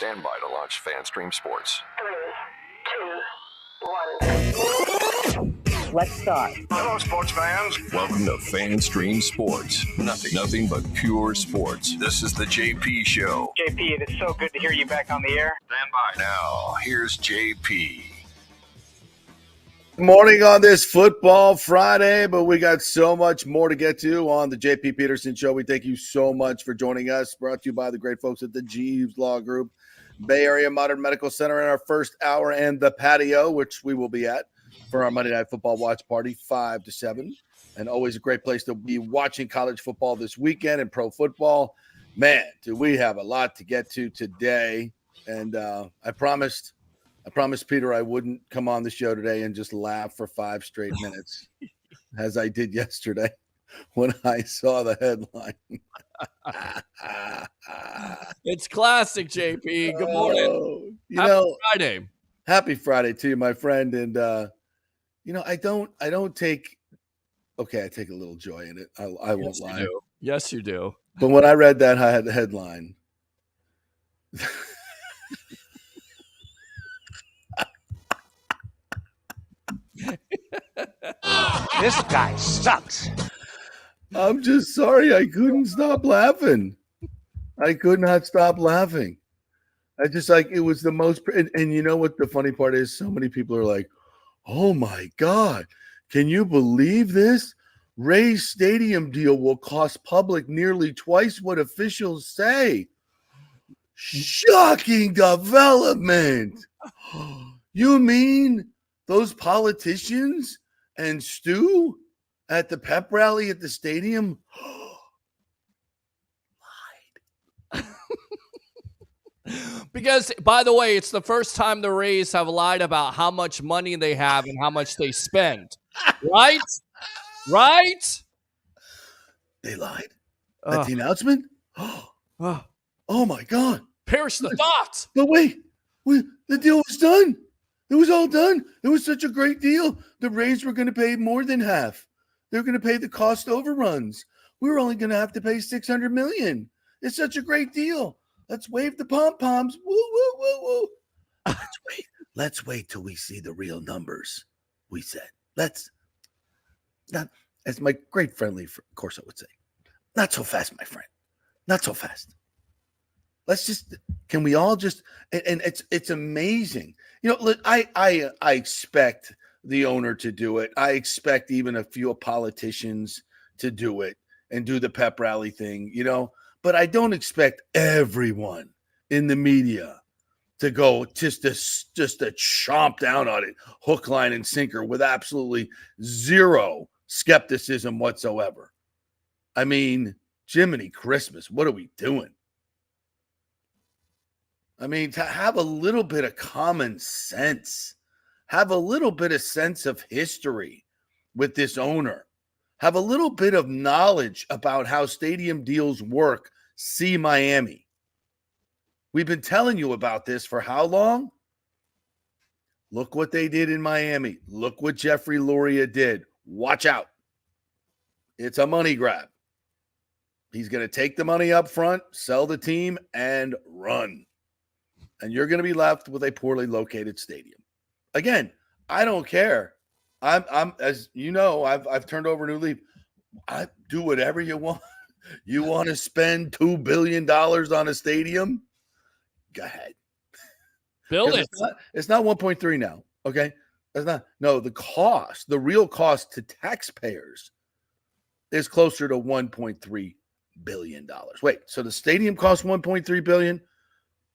Stand by to launch FanStream Sports. 3, 2, 1. Let's start. Hello, sports fans. Welcome to FanStream Sports. Nothing but pure sports. This is the JP Show. JP, it is so good to hear you back on the air. Stand by. Now, here's JP. Good morning on this Football Friday, but we got so much more to get to on the JP Peterson Show. We thank you so much for joining us. Brought to you by the great folks at the Jeeves Law Group, Bay Area Modern Medical Center in our first hour, and the patio, which we will be at for our Monday Night Football watch party, 5 to 7. And always a great place to be watching college football this weekend and pro football. Man, do we have a lot to get to today. And I promised Peter I wouldn't come on the show today and just laugh for 5 straight minutes, as I did yesterday when I saw the headline. It's classic, JP. Good morning. Happy Friday. Happy Friday to you, my friend. And I don't take. Okay, I take a little joy in it. I won't lie. Yes, you do. But when I read that headline. This guy sucks. I'm just sorry. I couldn't stop laughing. I could not stop laughing. I just it was the most. And you know what the funny part is? So many people are like, oh my God, can you believe this? Ray's stadium deal will cost public nearly twice what officials say. Shocking development. You mean those politicians and Stu at the pep rally at the stadium lied? Because, by the way, it's the first time the Rays have lied about how much money they have and how much they spend. Right? Right? They lied at the announcement? Oh my God. Perish the thought. But wait, the deal was done. It was all done. It was such a great deal. The Rays were going to pay more than half. They're going to pay the cost overruns. We were only going to have to pay $600 million. It's such a great deal. Let's wave the pom-poms. Woo, woo, woo, woo. Let's wait till we see the real numbers, we said. Not, as my great friendly Corso would say, not so fast, my friend. Not so fast. Can we all just, and it's amazing. Look, I expect the owner to do it. I expect even a few politicians to do it and do the pep rally thing, but I don't expect everyone in the media to go just to chomp down on it, hook, line, and sinker with absolutely zero skepticism whatsoever. I mean, Jiminy Christmas, what are we doing? I mean, to have a little bit of common sense, have a little bit of sense of history with this owner, have a little bit of knowledge about how stadium deals work. See Miami. We've been telling you about this for how long? Look what they did in Miami. Look what Jeffrey Luria did. Watch out. It's a money grab. He's going to take the money up front, sell the team, and run. And you're going to be left with a poorly located stadium. Again, I don't care. I'm as you know, I've turned over a new leaf. I do whatever you want. You want to spend $2 billion on a stadium? Go ahead. Build it. It's not 1.3 now. Okay. That's not. No, the real cost to taxpayers is closer to $1.3 billion. Wait, so the stadium costs $1.3 billion,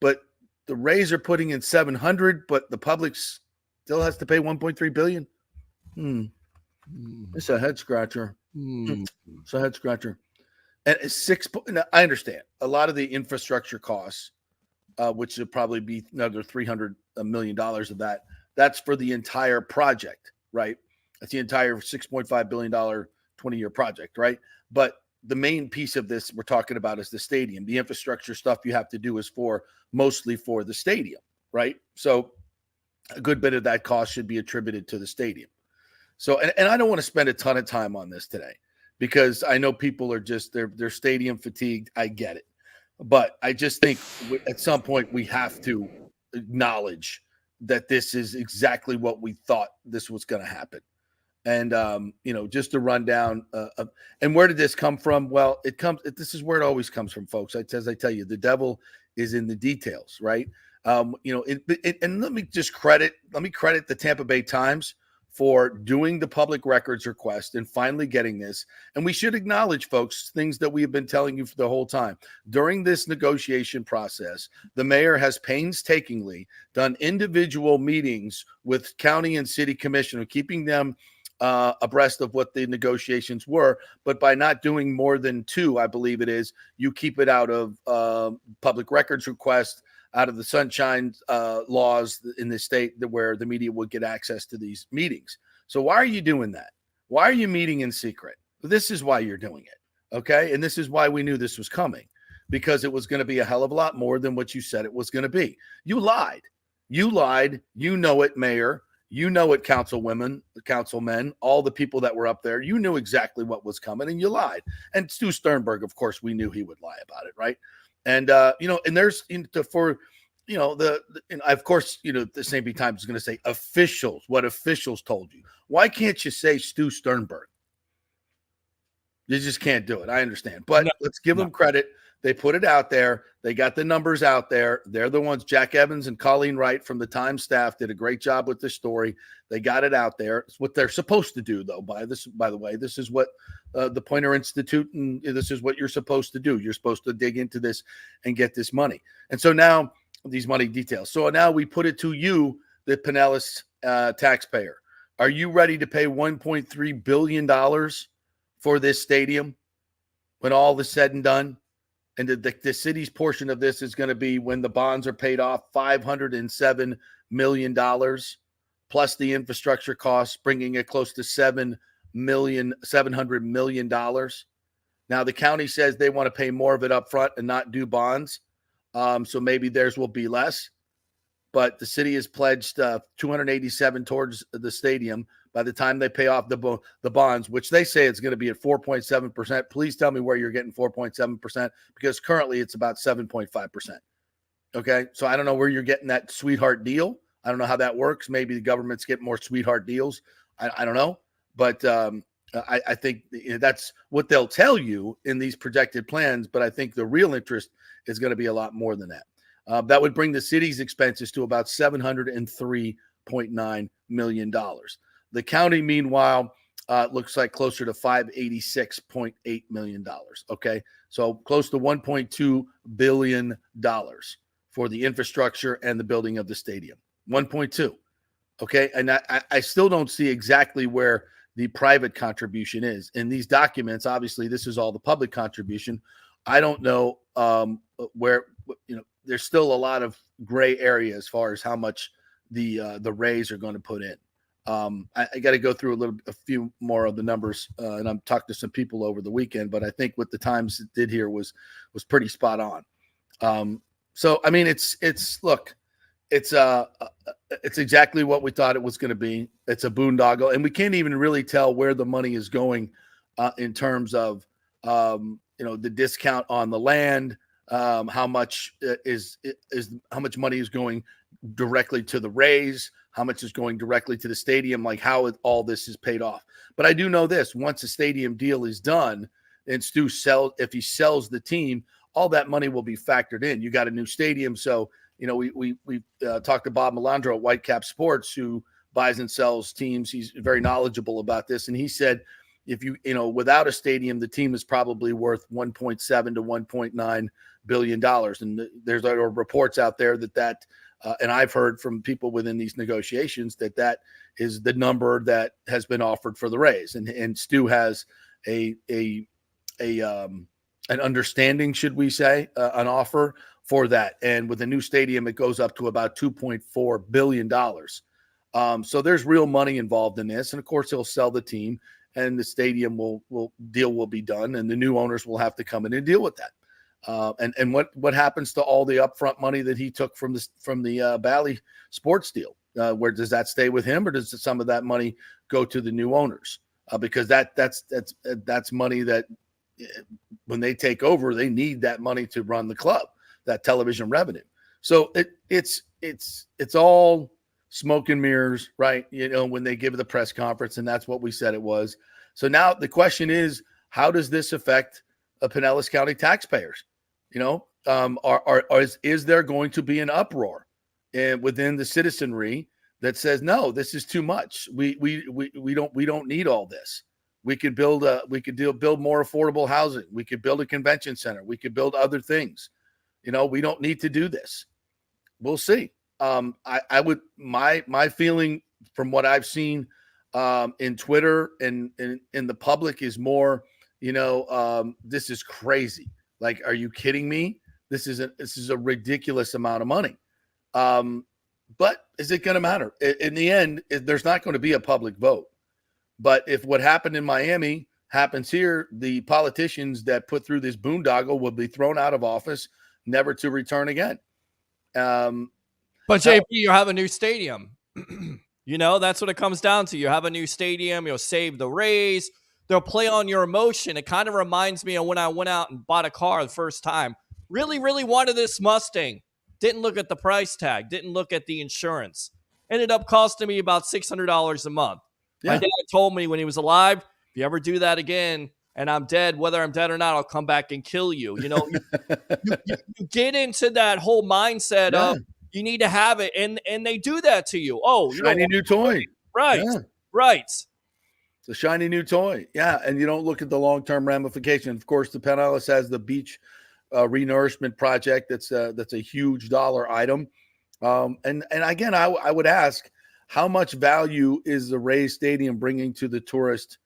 but the Rays are putting in $700, but the public still has to pay $1.3 billion. It's a head scratcher. It's a head scratcher. And I understand a lot of the infrastructure costs, which would probably be another $300 million of that. That's for the entire project, right? That's the entire $6.5 billion 20-year project, right? But the main piece of this we're talking about is the stadium. The infrastructure stuff you have to do is mostly for the stadium, right? So a good bit of that cost should be attributed to the stadium. So, and I don't want to spend a ton of time on this today because I know people are just, they're stadium fatigued. I get it. But I just think at some point we have to acknowledge that this is exactly what we thought this was going to happen. And just to run down, and where did this come from? Well, this is where it always comes from, folks. As I tell you, the devil is in the details, right? And let me credit the Tampa Bay Times for doing the public records request and finally getting this. And we should acknowledge, folks, things that we have been telling you for the whole time. During this negotiation process, the mayor has painstakingly done individual meetings with county and city commissioner, keeping them abreast of what the negotiations were. But by not doing more than 2, I believe it is, you keep it out of public records request, out of the sunshine laws in the state where the media would get access to these meetings. So why are you doing that? Why are you meeting in secret? This is why you're doing it. Okay. And this is why we knew this was coming, because it was going to be a hell of a lot more than what you said it was going to be. You lied. You lied. You know it, Mayor. You know it, councilwomen, councilmen, all the people that were up there. You knew exactly what was coming and you lied. And Stu Sternberg, of course, we knew he would lie about it. Right. And, and there's of course, the St. Pete Times is going to say officials, what officials told you. Why can't you say Stu Sternberg? You just can't do it. I understand. But let's give them credit. They put it out there. They got the numbers out there. They're the ones. Jack Evans and Colleen Wright from the Times staff did a great job with this story. They got it out there. It's what they're supposed to do, though. By the way, this is what the Poynter Institute, and this is what you're supposed to do. You're supposed to dig into this and get this money. And so now these money details. So now we put it to you, the Pinellas taxpayer. Are you ready to pay $1.3 billion for this stadium when all is said and done? And the city's portion of this is going to be, when the bonds are paid off, $507 million plus the infrastructure costs, bringing it close to $700 million. Now, the county says they want to pay more of it up front and not do bonds. So maybe theirs will be less. But the city has pledged $287 towards the stadium by the time they pay off the bonds, which they say it's going to be at 4.7%. Please tell me where you're getting 4.7%, because currently it's about 7.5%. Okay, so I don't know where you're getting that sweetheart deal. I don't know how that works. Maybe the government's getting more sweetheart deals. I don't know. But I think that's what they'll tell you in these projected plans. But I think the real interest is going to be a lot more than that. That would bring the city's expenses to about $703.9 million. The county, meanwhile, looks like closer to $586.8 million. Okay, so close to $1.2 billion for the infrastructure and the building of the stadium. 1.2. Okay, and I still don't see exactly where the private contribution is in these documents. Obviously, this is all the public contribution. I don't know where, there's still a lot of gray area as far as how much the Rays are going to put in. I got to go through a few more of the numbers, and I'm talking to some people over the weekend, but I think what the Times did here was pretty spot on. So I mean, it's exactly what we thought it was going to be. It's a boondoggle, and we can't even really tell where the money is going in terms of the discount on the land. How much how much money is going directly to the Rays, how much is going directly to the stadium, like how all this is paid off. But I do know this: once the stadium deal is done and Stu if he sells the team, all that money will be factored in. You got a new stadium. So, we talked to Bob Melandro at Whitecap Sports, who buys and sells teams. He's very knowledgeable about this. And he said, if without a stadium, the team is probably worth $1.7 to $1.9 billion. And there's reports out there that and I've heard from people within these negotiations that is the number that has been offered for the Rays. And Stu has an understanding, should we say, an offer for that. And with a new stadium, it goes up to about $2.4 billion. So there's real money involved in this. And of course, he'll sell the team, and the stadium will be done, and the new owners will have to come in and deal with that. And what happens to all the upfront money that he took from the Bally Sports deal? Where does that stay with him, or does some of that money go to the new owners? Because that's money that when they take over, they need that money to run the club, that television revenue. So it's all smoke and mirrors, right? When they give the press conference, and that's what we said it was. So now the question is, how does this affect Pinellas County taxpayers? Is there going to be an uproar within the citizenry that says, no, this is too much. We don't need all this. We could build more affordable housing. We could build a convention center. We could build other things. We don't need to do this. We'll see. I would, my feeling from what I've seen in Twitter and in the public is more, this is crazy. Like, are you kidding me? This is a ridiculous amount of money. But is it going to matter? In the end, there's not going to be a public vote. But if what happened in Miami happens here, the politicians that put through this boondoggle will be thrown out of office, never to return again. But JP, you have a new stadium. That's what it comes down to. You have a new stadium. You'll save the Rays. They'll play on your emotion. It kind of reminds me of when I went out and bought a car the first time. Really, really wanted this Mustang. Didn't look at the price tag. Didn't look at the insurance. Ended up costing me about $600 a month. Yeah. My dad told me when he was alive, if you ever do that again and I'm dead, whether I'm dead or not, I'll come back and kill you. You get into that whole mindset of you need to have it, and they do that to you. Oh, shiny new toy. Right, right. It's a shiny new toy. Yeah, and you don't look at the long-term ramifications. Of course, the Pinellas has the beach renourishment project. That's a huge dollar item. And again, I would ask, how much value is the Rays Stadium bringing to the tourist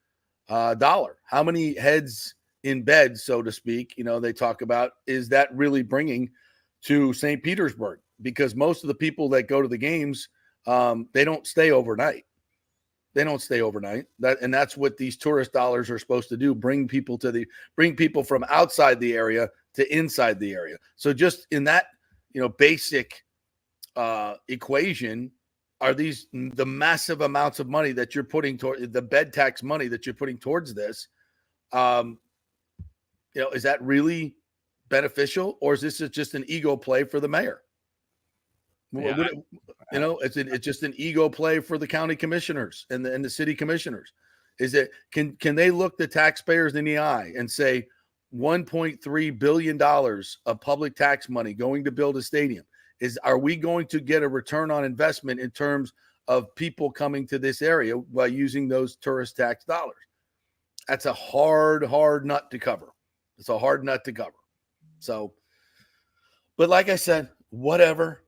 dollar? How many heads in bed, so to speak, they talk about, is that really bringing to St. Petersburg? Because most of the people that go to the games, they don't stay overnight. That's what these tourist dollars are supposed to do: bring people from outside the area to inside the area. So just in that, basic equation, are these the massive amounts of money that you're putting toward the bed tax money that you're putting towards this? Is that really beneficial, or is this just an ego play for the mayor? Yeah. It's just an ego play for the county commissioners and the city commissioners. Is it can they look the taxpayers in the eye and say $1.3 billion of public tax money going to build a stadium? Are we going to get a return on investment in terms of people coming to this area by using those tourist tax dollars? That's a hard nut to cover. It's a hard nut to cover. So, but like I said, whatever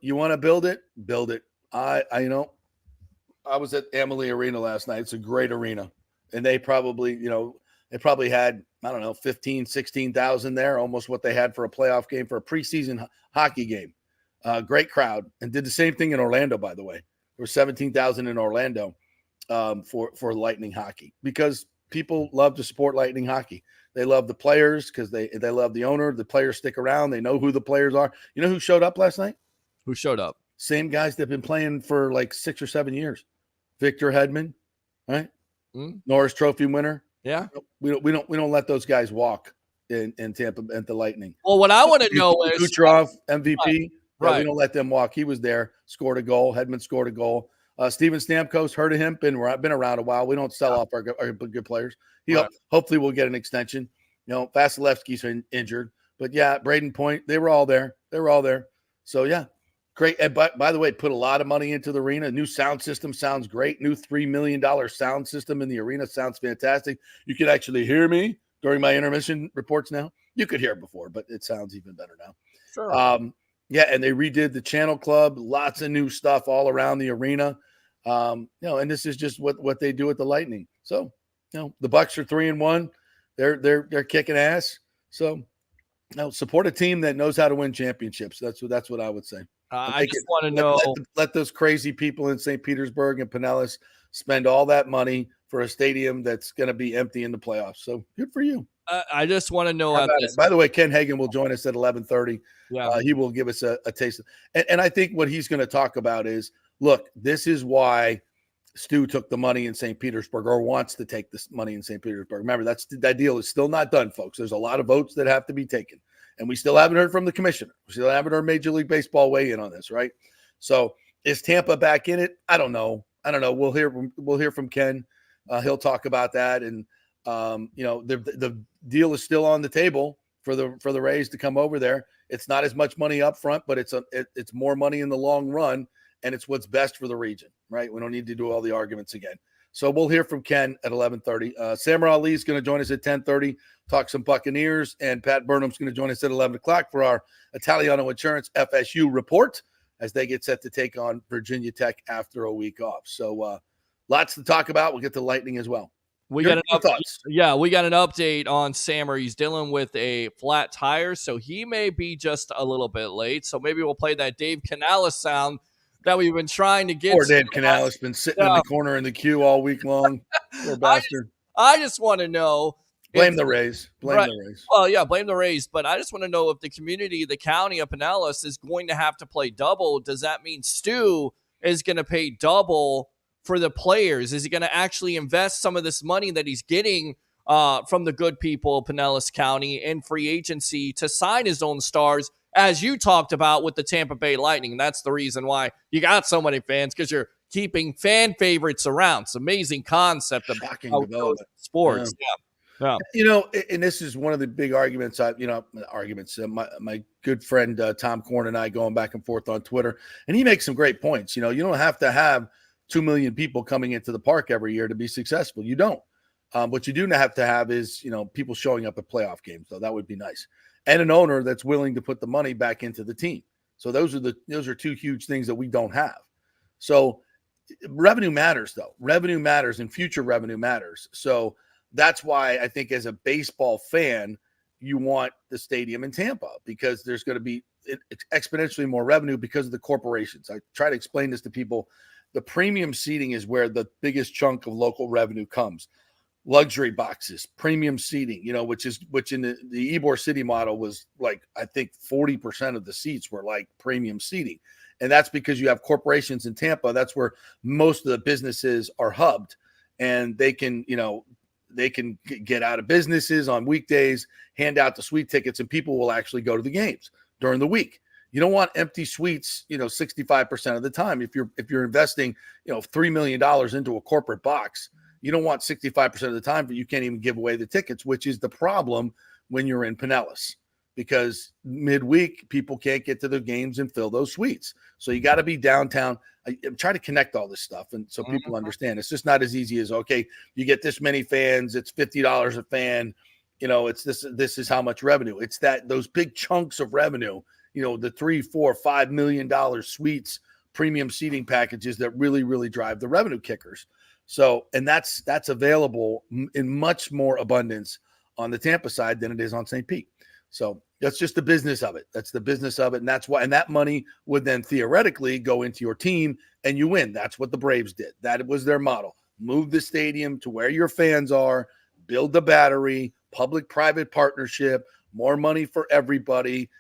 you want to build it. I was at Amalie Arena last night. It's a great arena, and they probably had, I don't know, 15, 16,000 there, almost what they had for a playoff game, for a preseason hockey game. Great crowd, and did the same thing in Orlando, by the way. There were 17,000 in Orlando for Lightning hockey, because people love to support Lightning hockey. They love the players because they love the owner. The players stick around. They know who the players are. You know who showed up last night? Who showed up? Same guys that have been playing for like 6 or 7 years. Victor Hedman, right? Norris Trophy winner. Yeah. We don't let those guys walk in Tampa at the Lightning. Well, what I want to know is Kucherov, MVP. Right. We don't let them walk. He was there, scored a goal. Hedman scored a goal. Steven Stamkos, heard of him, been around a while. We don't sell off our good players. Hopefully we'll get an extension. Vasilevsky's injured, but yeah, Braden Point, they were all there. So yeah, great. And by the way, put a lot of money into the arena. New sound system sounds great. New $3 million sound system in the arena sounds fantastic. You can actually hear me during my intermission reports now. You could hear it before, but it sounds even better now. Sure. Yeah, and they redid the Channel Club. Lots of new stuff all around the arena. And this is just what they do at the Lightning. So, the Bucs are 3-1. They're kicking ass. So, support a team that knows how to win championships. That's what I would say. I just want to know. Let those crazy people in St. Petersburg and Pinellas spend all that money for a stadium that's going to be empty in the playoffs. So good for you. I just want to know. By the way, Ken Hagan will join us at 11:30. Yeah. He will give us a taste. And I think what he's going to talk about is, look, this is why Stu took the money in St. Petersburg or wants to take this money in St. Petersburg. Remember, that deal is still not done, folks. There's a lot of votes that have to be taken. And we still haven't heard from the commissioner. We still haven't heard Major League Baseball weigh in on this, right? So is Tampa back in it? I don't know. We'll hear from Ken. He'll talk about that. And the deal is still on the table for the Rays to come over there. It's not as much money up front, but it's more money in the long run, and it's what's best for the region, right? We don't need to do all the arguments again. So we'll hear from Ken at 11:30. Samurai Ali is going to join us at 10:30, talk some Buccaneers, and Pat Burnham's going to join us at 11 o'clock for our Italiano Insurance FSU report as they get set to take on Virginia Tech after a week off. So lots to talk about. We'll get to Lightning as well. We got an update on Sammer. He's dealing with a flat tire, so he may be just a little bit late. So maybe we'll play that Dave Canales sound that we've been trying to get. Poor Dave Canales been sitting in the corner in the queue all week long. Poor bastard. I just want to know. Blame the Rays. The Rays. Well, yeah, blame the Rays. But I just want to know if the community, the county of Pinellas, is going to have to play double. Does that mean Stu is going to pay double for the players? Is he going to actually invest some of this money that he's getting from the good people of Pinellas County in free agency to sign his own stars, as you talked about with the Tampa Bay Lightning? That's the reason why you got so many fans, because you're keeping fan favorites around. It's an amazing concept of sports. Yeah. And this is one of the big arguments. My good friend Tom Korn and I going back and forth on Twitter, and he makes some great points. You don't have to have 2 million people coming into the park every year to be successful. You don't. What you do have to have is, people showing up at playoff games. So that would be nice. And an owner that's willing to put the money back into the team. So those are two huge things that we don't have. So revenue matters, though. Revenue matters, and future revenue matters. So that's why I think as a baseball fan, you want the stadium in Tampa, because there's going to be exponentially more revenue because of the corporations. I try to explain this to people. The premium seating is where the biggest chunk of local revenue comes. Luxury boxes, premium seating, which in the Ybor City model was like, I think 40% of the seats were like premium seating. And that's because you have corporations in Tampa. That's where most of the businesses are hubbed, and they can get out of businesses on weekdays, hand out the suite tickets, and people will actually go to the games during the week. You don't want empty suites, 65% of the time. If you're investing, $3 million into a corporate box, you don't want 65% of the time, but you can't even give away the tickets, which is the problem when you're in Pinellas, because midweek people can't get to the games and fill those suites. So you got to be downtown. I'm trying to connect all this stuff, and so people understand. It's just not as easy as, okay, you get this many fans, it's $50 a fan, it's this is how much revenue. It's those big chunks of revenue, the $3, $4, $5 million suites, premium seating packages that really, really drive the revenue kickers. So, and that's available in much more abundance on the Tampa side than it is on St. Pete. So that's just the business of it. That's the business of it. And that's why, and that money would then theoretically go into your team and you win. That's what the Braves did. That was their model. Move the stadium to where your fans are, build the battery, public-private partnership, more money for everybody.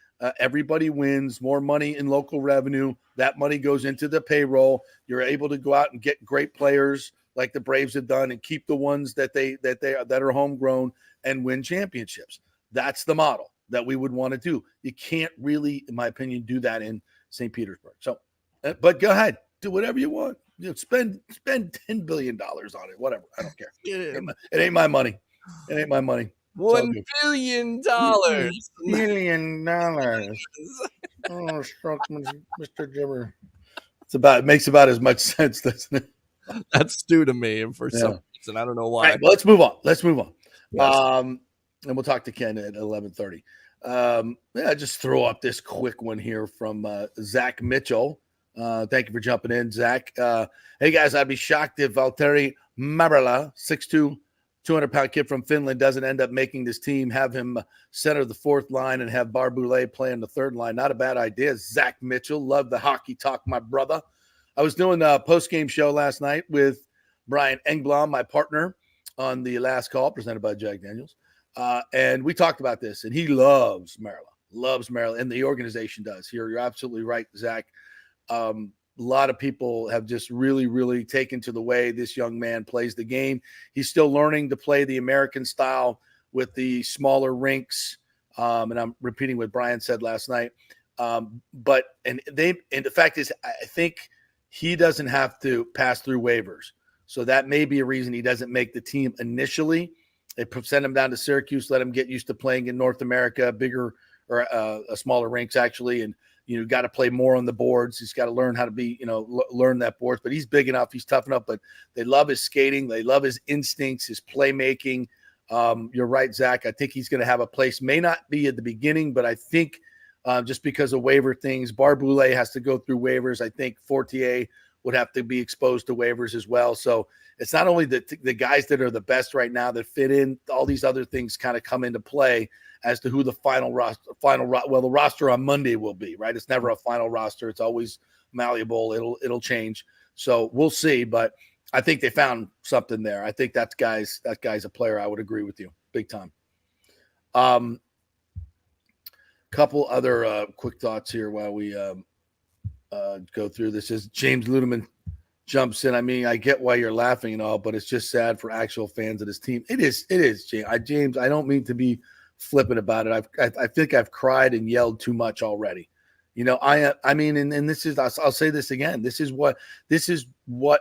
Everybody wins, more money in local revenue. That money goes into the payroll. You're able to go out and get great players like the Braves have done and keep the ones that are homegrown and win championships. That's the model that we would want to do. You can't really, in my opinion, do that in St. Petersburg. So, but go ahead, do whatever you want. Spend $10 billion on it, whatever. I don't care. It ain't my money. It ain't my money. $1 billion. $1 billion. Oh, struck Mr. Jimmer. It makes about as much sense, doesn't it? That's due to me, and for some reason, I don't know why. Right, well, let's move on. Yes. And we'll talk to Ken at 11:30. Just throw up this quick one here from Zach Mitchell. Thank you for jumping in, Zach. Hey, guys, I'd be shocked if Valtteri Marala, 6'2", 200-pound kid from Finland, doesn't end up making this team. Have him center the fourth line and have Barboulay play in the third line. Not a bad idea, Zach Mitchell. Love the hockey talk, my brother. I was doing a post-game show last night with Brian Engblom, my partner, on the Last Call, presented by Jack Daniels. And we talked about this, and he loves Marala, and the organization does. You're absolutely right, Zach. lot of people have just really, really taken to the way this young man plays the game. He's still learning to play the American style with the smaller rinks. And I'm repeating what Brian said last night. And the fact is, I think he doesn't have to pass through waivers. So that may be a reason he doesn't make the team initially. They send him down to Syracuse, let him get used to playing in North America, bigger or smaller rinks actually. And, got to play more on the boards. He's got to learn how to be, learn that boards, but he's big enough. He's tough enough, but they love his skating. They love his instincts, his playmaking. You're right, Zach. I think he's going to have a place. May not be at the beginning, but I think just because of waiver things, Barboulay has to go through waivers. I think Fortier would have to be exposed to waivers as well. So it's not only the guys that are the best right now that fit in, all these other things kind of come into play as to who the the roster on Monday will be, right? It's never a final roster. It's always malleable. It'll change. So we'll see, but I think they found something there. I think that guy's a player. I would agree with you big time. Couple other quick thoughts here while we go through this. Is James Ludeman jumps in. I mean, I get why you're laughing and all, but it's just sad for actual fans of this team. It is, James. I don't mean to be flippant about it. I think I've cried and yelled too much already. I mean, and this is, I'll say this again. This is what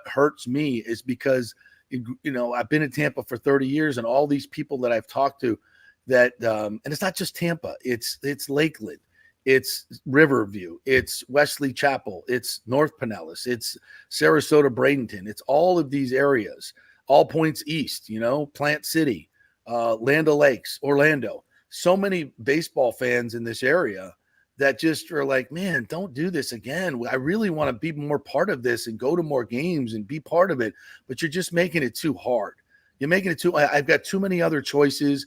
hurts me is because, I've been in Tampa for 30 years and all these people that I've talked to that, and it's not just Tampa, it's Lakeland, it's Riverview, it's Wesley Chapel, it's North Pinellas, it's Sarasota, Bradenton. It's all of these areas, all points east, Plant City, Land O'Lakes, Orlando. So many baseball fans in this area that just are like, man, don't do this again. I really want to be more part of this and go to more games and be part of it, but you're just making it too hard. You're making it I've got too many other choices.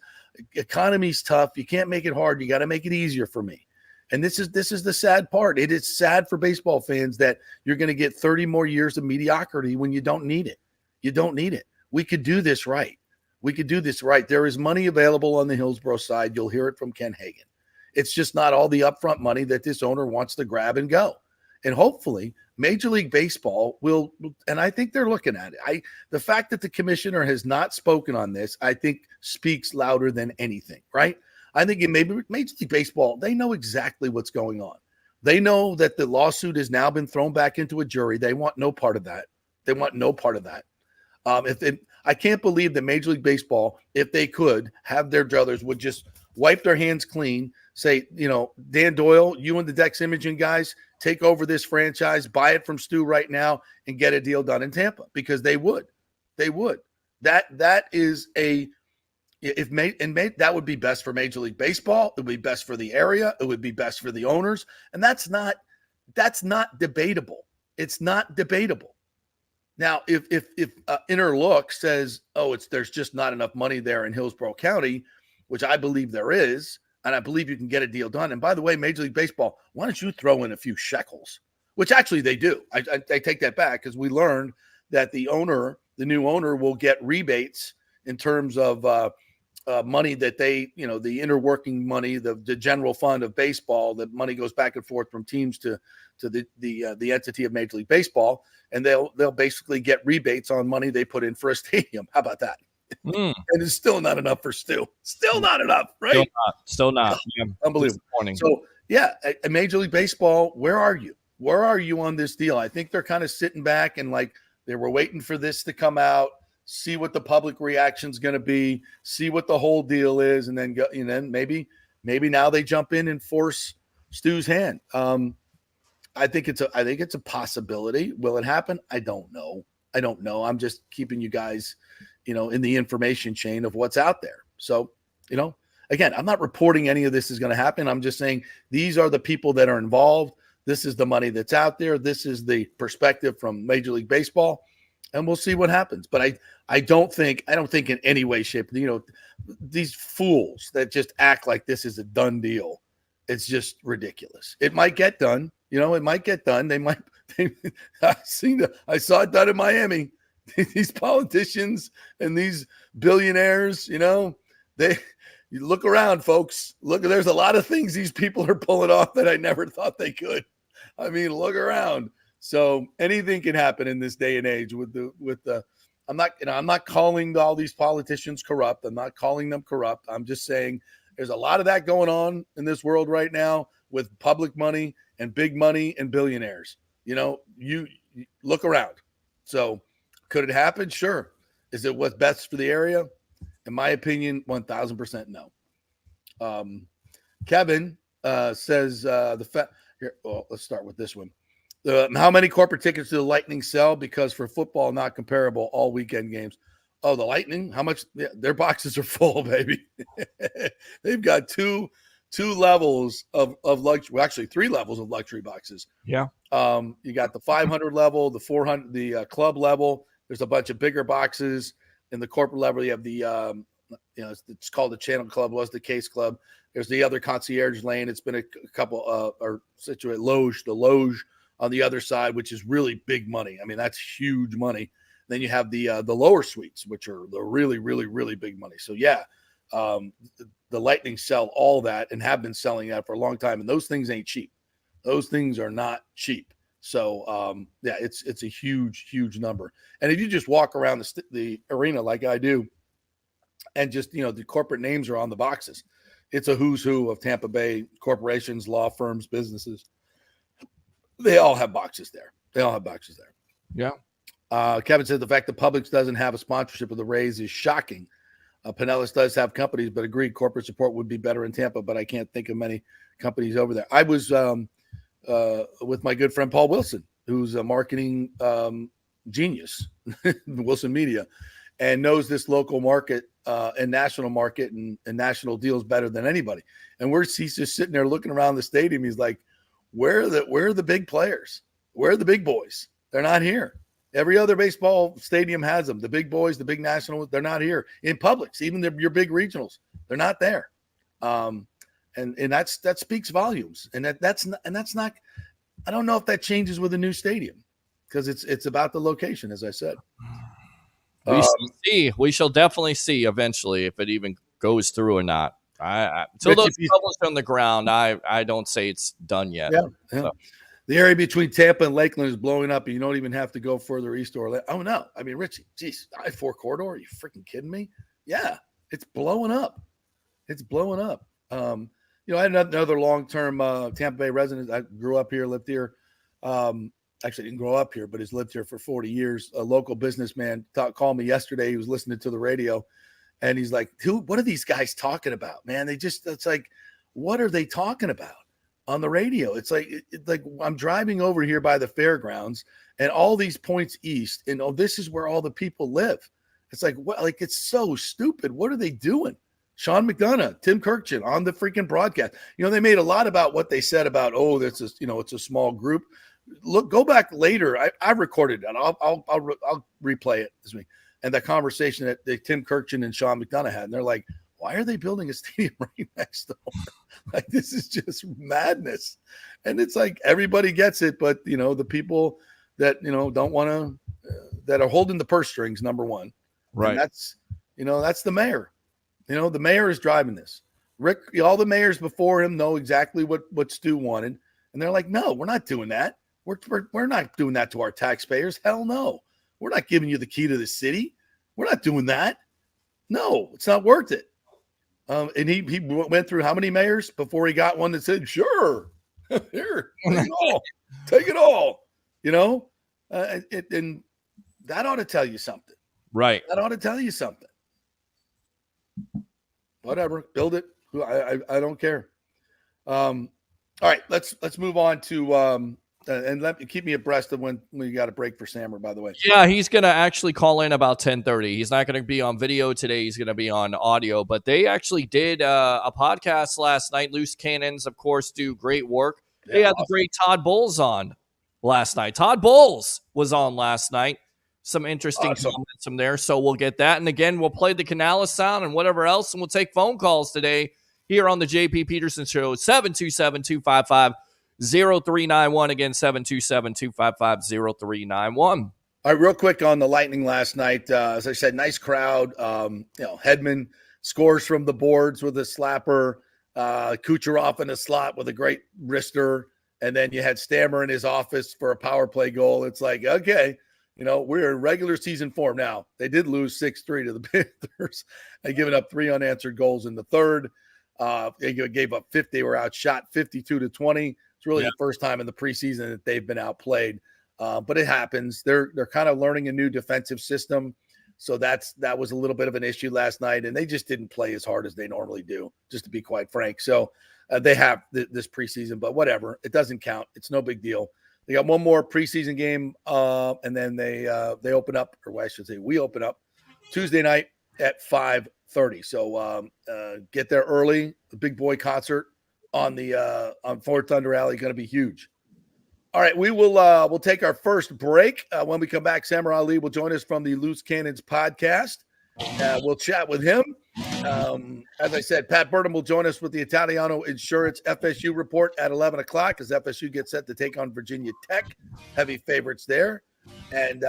Economy's tough. You can't make it hard. You got to make it easier for me. And this is the sad part. It is sad for baseball fans that you're going to get 30 more years of mediocrity when you don't need it. You don't need it. We could do this right. There is money available on the Hillsborough side. You'll hear it from Ken Hagan. It's just not all the upfront money that this owner wants to grab and go. And hopefully Major League Baseball will, and I think they're looking at it. The fact that the commissioner has not spoken on this, I think speaks louder than anything, right? I think in Major League Baseball, they know exactly what's going on. They know that the lawsuit has now been thrown back into a jury. They want no part of that. I can't believe that Major League Baseball, if they could, have their druthers would just wipe their hands clean, say, Dan Doyle, you and the Dex Imaging guys, take over this franchise, buy it from Stu right now, and get a deal done in Tampa, because they would. That is that would be best for Major League Baseball. It would be best for the area. It would be best for the owners, and that's not debatable. It's not debatable. Now, if Inner Look says, there's just not enough money there in Hillsborough County, which I believe there is, and I believe you can get a deal done. And by the way, Major League Baseball, why don't you throw in a few shekels? Which actually they do. I take that back, because we learned that the new owner will get rebates in terms of money that they, the inner working money, the general fund of baseball. The money goes back and forth from teams to the entity of Major League Baseball, and they'll basically get rebates on money they put in for a stadium. How about that? And it's still not enough for Stu. Still not enough, right? Still not. Yeah. Unbelievable. So, Major League Baseball, where are you? Where are you on this deal? I think they're kind of sitting back and like they were waiting for this to come out, see what the public reaction is going to be, see what the whole deal is, and then go. And then maybe now they jump in and force Stu's hand. I think it's a possibility. Will it happen? I don't know. I'm just keeping you guys, in the information chain of what's out there. So, again, I'm not reporting any of this is going to happen. I'm just saying these are the people that are involved. This is the money that's out there. This is the perspective from Major League Baseball, and we'll see what happens. But I don't think in any way, shape, these fools that just act like this is a done deal. It's just ridiculous. It might get done. It might get done. I saw it done in Miami. These politicians and these billionaires, you look around, folks. Look, there's a lot of things these people are pulling off that I never thought they could. I mean, look around. So anything can happen in this day and age with the I'm not calling all these politicians corrupt. I'm not calling them corrupt. I'm just saying there's a lot of that going on in this world right now with public money and big money and billionaires. You look around. So could it happen? Sure. Is it what's best for the area? In my opinion, 1,000% no. Kevin says here. Well, let's start with this one. How many corporate tickets do the Lightning sell? Because for football, not comparable, all weekend games. Oh, the Lightning? How much? Yeah, their boxes are full, baby. They've got two levels of luxury. Well, actually, 3 levels of luxury boxes. Yeah. You got the 500 level, the 400, the club level. There's a bunch of bigger boxes. In the corporate level, you have the it's called the Channel Club. Was the Case Club. There's the other concierge lane. It's been a couple or situate loge, the loge on the other side, which is really big money. I mean, that's huge money. Then you have the lower suites, which are the really, really, really big money. So yeah, the Lightning sell all that and have been selling that for a long time. And those things ain't cheap. Those things are not cheap. So yeah, it's a huge, huge number. And if you just walk around the arena like I do, and just the corporate names are on the boxes, it's a who's who of Tampa Bay corporations, law firms, businesses. They all have boxes there. Yeah. Kevin said the fact that Publix doesn't have a sponsorship of the Rays is shocking. Pinellas does have companies, but agreed corporate support would be better in Tampa, but I can't think of many companies over there. I was with my good friend Paul Wilson, who's a marketing genius, Wilson Media, and knows this local market and national market and national deals better than anybody. And he's just sitting there looking around the stadium. He's like, where are the big players? Where are the big boys? They're not here. Every other baseball stadium has them. The big boys, the big nationals, they're not here. In Publix, even your big regionals, they're not there. And that speaks volumes. And that's not. I don't know if that changes with a new stadium because it's about the location, as I said. We shall see. We shall definitely see eventually if it even goes through or not. Until those bubbles on the ground, I don't say it's done yet. Yeah. So. The area between Tampa and Lakeland is blowing up, and you don't even have to go further east or oh no. I mean, Richie, geez, I-4 corridor. Are you freaking kidding me? Yeah, it's blowing up. It's blowing up. I had another long-term Tampa Bay resident. I grew up here, lived here. Actually didn't grow up here, but has lived here for 40 years. A local businessman called me yesterday. He was listening to the radio, and he's like, "Dude, what are these guys talking about, man? It's like, what are they talking about on the radio? It's like I'm driving over here by the fairgrounds, and all these points east, and this is where all the people live. It's like, what? Like, it's so stupid. What are they doing?" Sean McDonough, Tim Kirkchin on the freaking broadcast. They made a lot about what they said about, it's a small group. Look, go back later. I recorded it. I'll replay it this week. And the conversation that Tim Kirkchin and Sean McDonough had, and they're like, why are they building a stadium right next door? Like, this is just madness. And it's like everybody gets it, but the people that don't want to, that are holding the purse strings, number one, right? And that's the mayor. The mayor is driving this. Rick, all the mayors before him know exactly what Stu wanted, and they're like, no, we're not doing that. We're not doing that to our taxpayers. Hell no. We're not giving you the key to the city. We're not doing that. No, it's not worth it. And he went through how many mayors before he got one that said, sure, here, take it all. And that ought to tell you something. Right. That ought to tell you something. Whatever, build it. I don't care. All right, let's move on to and keep me abreast of when we got a break for Sammer, by the way. Yeah, he's gonna actually call in about 10:30. He's not gonna be on video today. He's gonna be on audio. But they actually did a podcast last night. Loose Cannons, of course, do great work. Yeah, they had awesome. The great Todd Bowles on last night. Todd Bowles was on last night. Some interesting comments from there. So we'll get that. And again, we'll play the Canales sound and whatever else. And we'll take phone calls today here on the JP Peterson Show, 727-255-0391. Again, 727-255-0391. All right, real quick on the Lightning last night. As I said, nice crowd. Hedman scores from the boards with a slapper. Kucherov in a slot with a great wrister. And then you had Stammer in his office for a power play goal. It's like, okay, we're in regular season form now. They did lose 6-3 to the Panthers and giving up 3 unanswered goals in the third. They gave up 50. They were outshot 52-20. It's really the first time in the preseason that they've been outplayed. But it happens. They're kind of learning a new defensive system. So that was a little bit of an issue last night. And they just didn't play as hard as they normally do, just to be quite frank. So they have this preseason, but whatever. It doesn't count. It's no big deal. They got one more preseason game, and then they open up, or I should say we open up Tuesday night at 5:30. So get there early. The big boy concert on Ford Thunder Alley going to be huge. All right, we'll take our first break. When we come back, Samurai Ali will join us from the Loose Cannons podcast. We'll chat with him. As I said, Pat Burnham will join us with the Italiano Insurance FSU report at 11 o'clock as FSU gets set to take on Virginia Tech. Heavy favorites there. And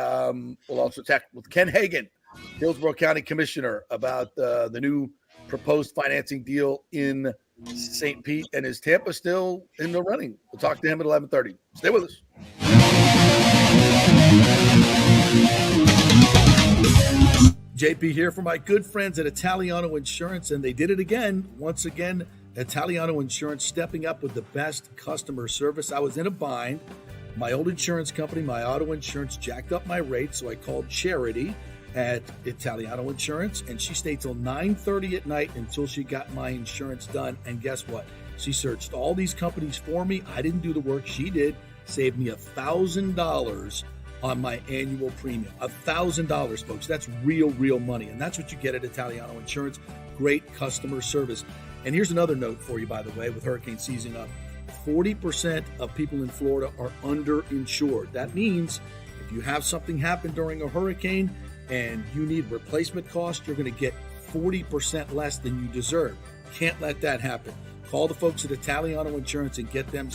we'll also chat with Ken Hagan, Hillsborough County Commissioner, about the new proposed financing deal in St. Pete, and is Tampa still in the running? We'll talk to him at 11:30. Stay with us. JP here for my good friends at Italiano Insurance, and they did it again. Once again, Italiano Insurance stepping up with the best customer service. I was in a bind. My old insurance company, my auto insurance, jacked up my rates, so I called Charity at Italiano Insurance, and she stayed till 9:30 at night until she got my insurance done. And guess what? She searched all these companies for me. I didn't do the work. She did. Saved me $1,000 on my annual premium. $1,000, folks. That's real money. And that's what you get at Italiano Insurance. Great customer service. And here's another note for you, by the way, with hurricane season up. 40% of people in Florida are underinsured. That means if you have something happen during a hurricane and you need replacement cost, you're going to get 40% less than you deserve. Can't let that happen. Call the folks at Italiano Insurance and get them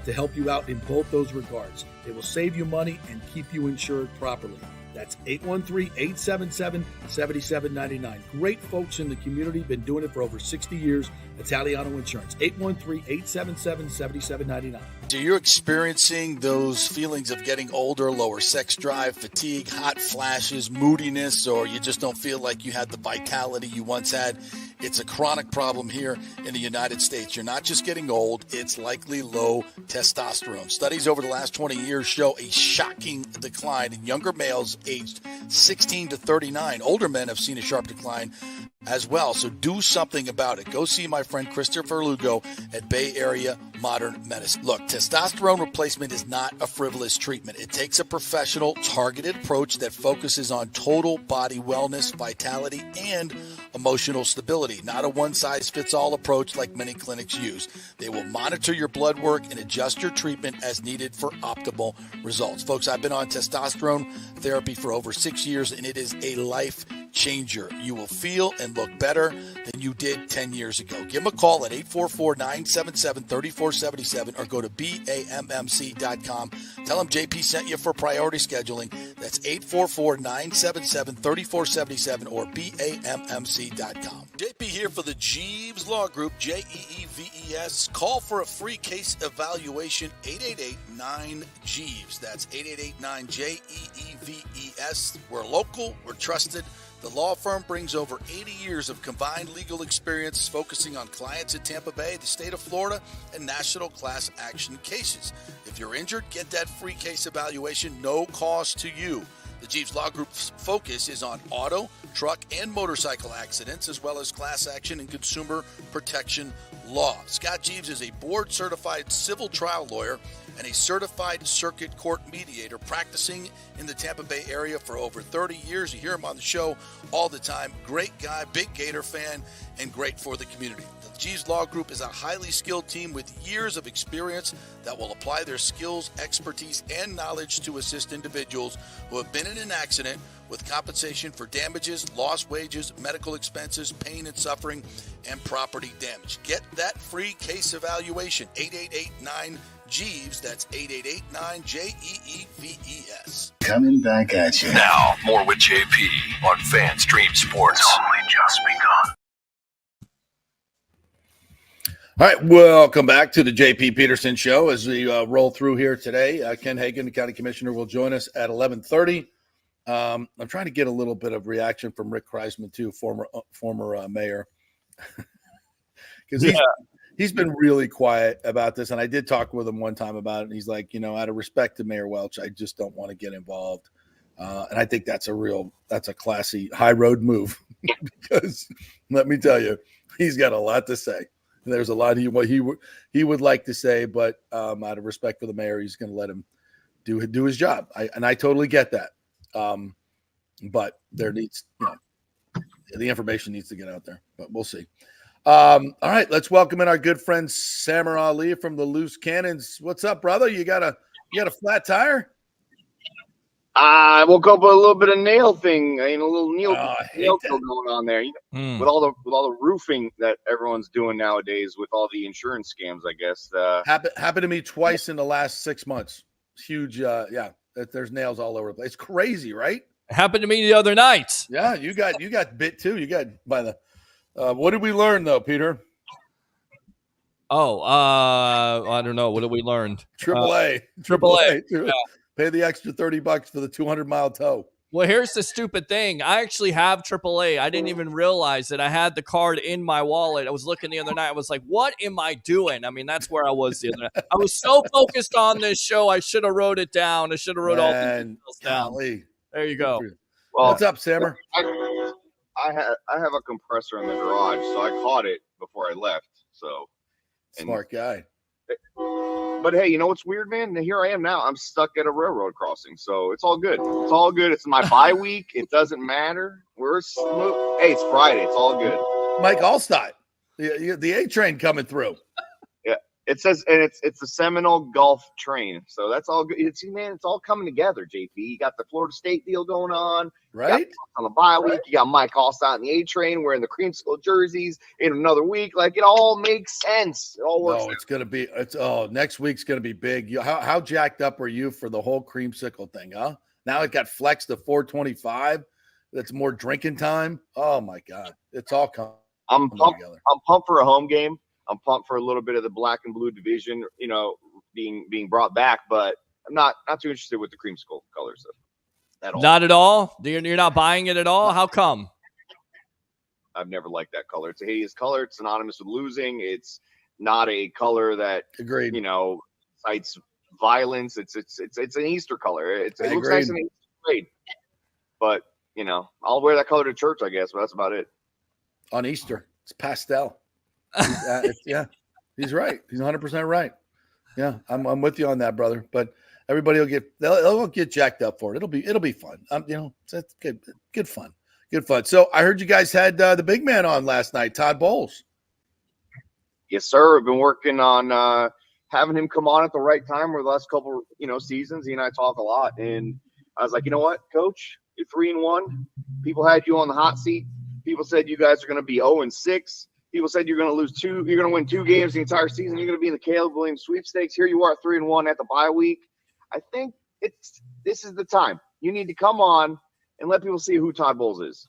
to help you out in both those regards. It will save you money and keep you insured properly. That's 813-877-7799. Great folks in the community, been doing it for over 60 years. Italiano Insurance, 813-877-7799. So you're experiencing those feelings of getting older, lower sex drive, fatigue, hot flashes, moodiness, or you just don't feel like you had the vitality you once had. It's a chronic problem here in the United States. You're not just getting old, it's likely low testosterone. Studies over the last 20 years show a shocking decline in younger males aged 16 to 39. Older men have seen a sharp decline as well. So do something about it. Go see my friend Christopher Lugo at Bay Area Modern Medicine. Look, testosterone replacement is not a frivolous treatment. It takes a professional, targeted approach that focuses on total body wellness, vitality, and emotional stability. Not a one-size-fits-all approach like many clinics use. They will monitor your blood work and adjust your treatment as needed for optimal results. Folks, I've been on testosterone therapy for over 6 years, and it is a life changer. You will feel and look better than you did 10 years ago. Give them a call at 844-977-3477 or go to BAMMC.com. Tell them JP sent you for priority scheduling. That's 844-977-3477 or BAMMC.com. JP here for the Jeeves Law Group, Jeeves. Call for a free case evaluation, 888-9-JEEVES. That's 888-9-JEEVES. We're local, we're trusted. The law firm brings over 80 years of combined legal experience focusing on clients in Tampa Bay, the state of Florida, and national class action cases. If you're injured, get that free case evaluation, no cost to you. The Jeeves Law Group's focus is on auto, truck, and motorcycle accidents, as well as class action and consumer protection law. Scott Jeeves is a board-certified civil trial lawyer and a certified circuit court mediator practicing in the Tampa Bay area for over 30 years. You hear him on the show all the time. Great guy, big Gator fan, and great for the community. The Jeeves Law Group is a highly skilled team with years of experience that will apply their skills, expertise, and knowledge to assist individuals who have been in an accident with compensation for damages, lost wages, medical expenses, pain and suffering, and property damage. Get that free case evaluation, 888-9-JEEVES. That's 888-9-JEEVES. Coming back at you. Now, more with JP on FanStream Sports. It's only just begun. All right, welcome back to the JP Peterson Show as we roll through here today. Ken Hagan, the county commissioner, will join us at 11:30. I'm trying to get a little bit of reaction from Rick Kreisman, too, former mayor, because he's been really quiet about this. And I did talk with him one time about it. And he's like, out of respect to Mayor Welch, I just don't want to get involved. And I think that's a classy high road move because let me tell you, he's got a lot to say. There's a lot he would like to say, but out of respect for the mayor, he's going to let him do his job. I totally get that. But there needs, the information needs to get out there, but we'll see. All right, let's welcome in our good friend Samar Ali from the Loose Cannons. What's up, brother? You got a flat tire? I woke up with a little bit of nail thing, a little nail going on there. With all the roofing that everyone's doing nowadays, with all the insurance scams, I guess. Happened to me twice in the last 6 months. Huge, there's nails all over the place. It's crazy, right? It happened to me the other night. Yeah, you got bit too. You got by the. What did we learn though, Peter? I don't know. What did we learn? AAA. Yeah. Pay the extra $30 for the 200-mile tow. Well, here's the stupid thing. I actually have AAA. I didn't even realize that I had the card in my wallet. I was looking the other night. I was like, what am I doing? I mean, that's where I was the other night. I was so focused on this show, I should have wrote it down. I should have wrote all the details down. There you go. Well, what's up, Sammer? I have a compressor in the garage, so I caught it before I left. So smart guy. But hey, you know what's weird, man? Here I am now. I'm stuck at a railroad crossing, so it's all good. It's all good. It's my bye week. It doesn't matter. We're smooth. Hey, it's Friday. It's all good. Mike Allstott, the A train coming through. Yeah, it says, and it's the Seminole Gulf train, so that's all good. It's all coming together. JP, you got the Florida State deal going on, right? On the bye week, you got Mike Allstott in the A train wearing the creamsicle jerseys in another week. Like, it all makes sense. It all works. No, it's gonna be. Next week's gonna be big. How jacked up are you for the whole creamsicle thing? Huh? Now it got flexed to 425. That's more drinking time. Oh my God, it's all coming. I'm pumped for a home game. I'm pumped for a little bit of the black and blue division, being brought back, but I'm not too interested with the creamsicle colors at all. Not at all? You're not buying it at all? How come? I've never liked that color. It's a hideous color. It's synonymous with losing. It's not a color that, agreed, cites violence. It's an Easter color. It looks nice in the Easter parade. But, I'll wear that color to church, I guess, but that's about it. On Easter, it's pastel. Yeah, he's right. He's 100% right. Yeah, I'm with you on that, brother. But everybody they'll get jacked up for it. It'll be fun. It's good fun. So I heard you guys had the big man on last night, Todd Bowles. Yes, sir. I've been working on having him come on at the right time over the last couple, seasons. He and I talk a lot, and I was like, you know what, Coach, you're 3-1. People had you on the hot seat. People said you guys are going to be 0-6. People said you're going to lose 2. You're going to win 2 games the entire season. You're going to be in the Caleb Williams sweepstakes. Here you are, 3-1 at the bye week. I think this is the time. You need to come on and let people see who Todd Bowles is.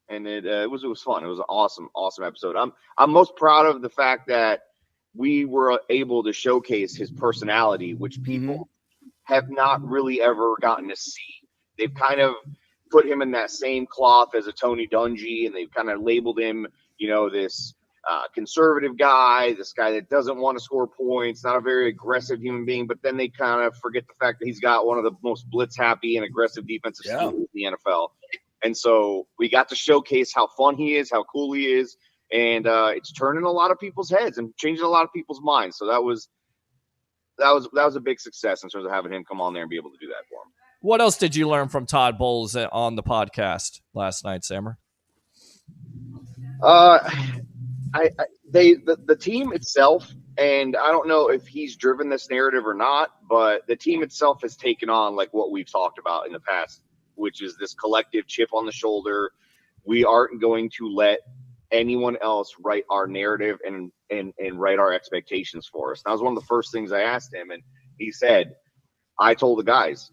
And it was fun. It was an awesome episode. I'm most proud of the fact that we were able to showcase his personality, which people have not really ever gotten to see. They've kind of put him in that same cloth as a Tony Dungy, and they've kind of labeled him, this conservative guy, this guy that doesn't want to score points, not a very aggressive human being. But then they kind of forget the fact that he's got one of the most blitz-happy and aggressive defensive schemes in the NFL. And so we got to showcase how fun he is, how cool he is, and it's turning a lot of people's heads and changing a lot of people's minds. So that was a big success in terms of having him come on there and be able to do that for him. What else did you learn from Todd Bowles on the podcast last night, Sammer? The team itself, and I don't know if he's driven this narrative or not, but the team itself has taken on like what we've talked about in the past, which is this collective chip on the shoulder. We aren't going to let anyone else write our narrative and write our expectations for us. That was one of the first things I asked him, and he said, I told the guys,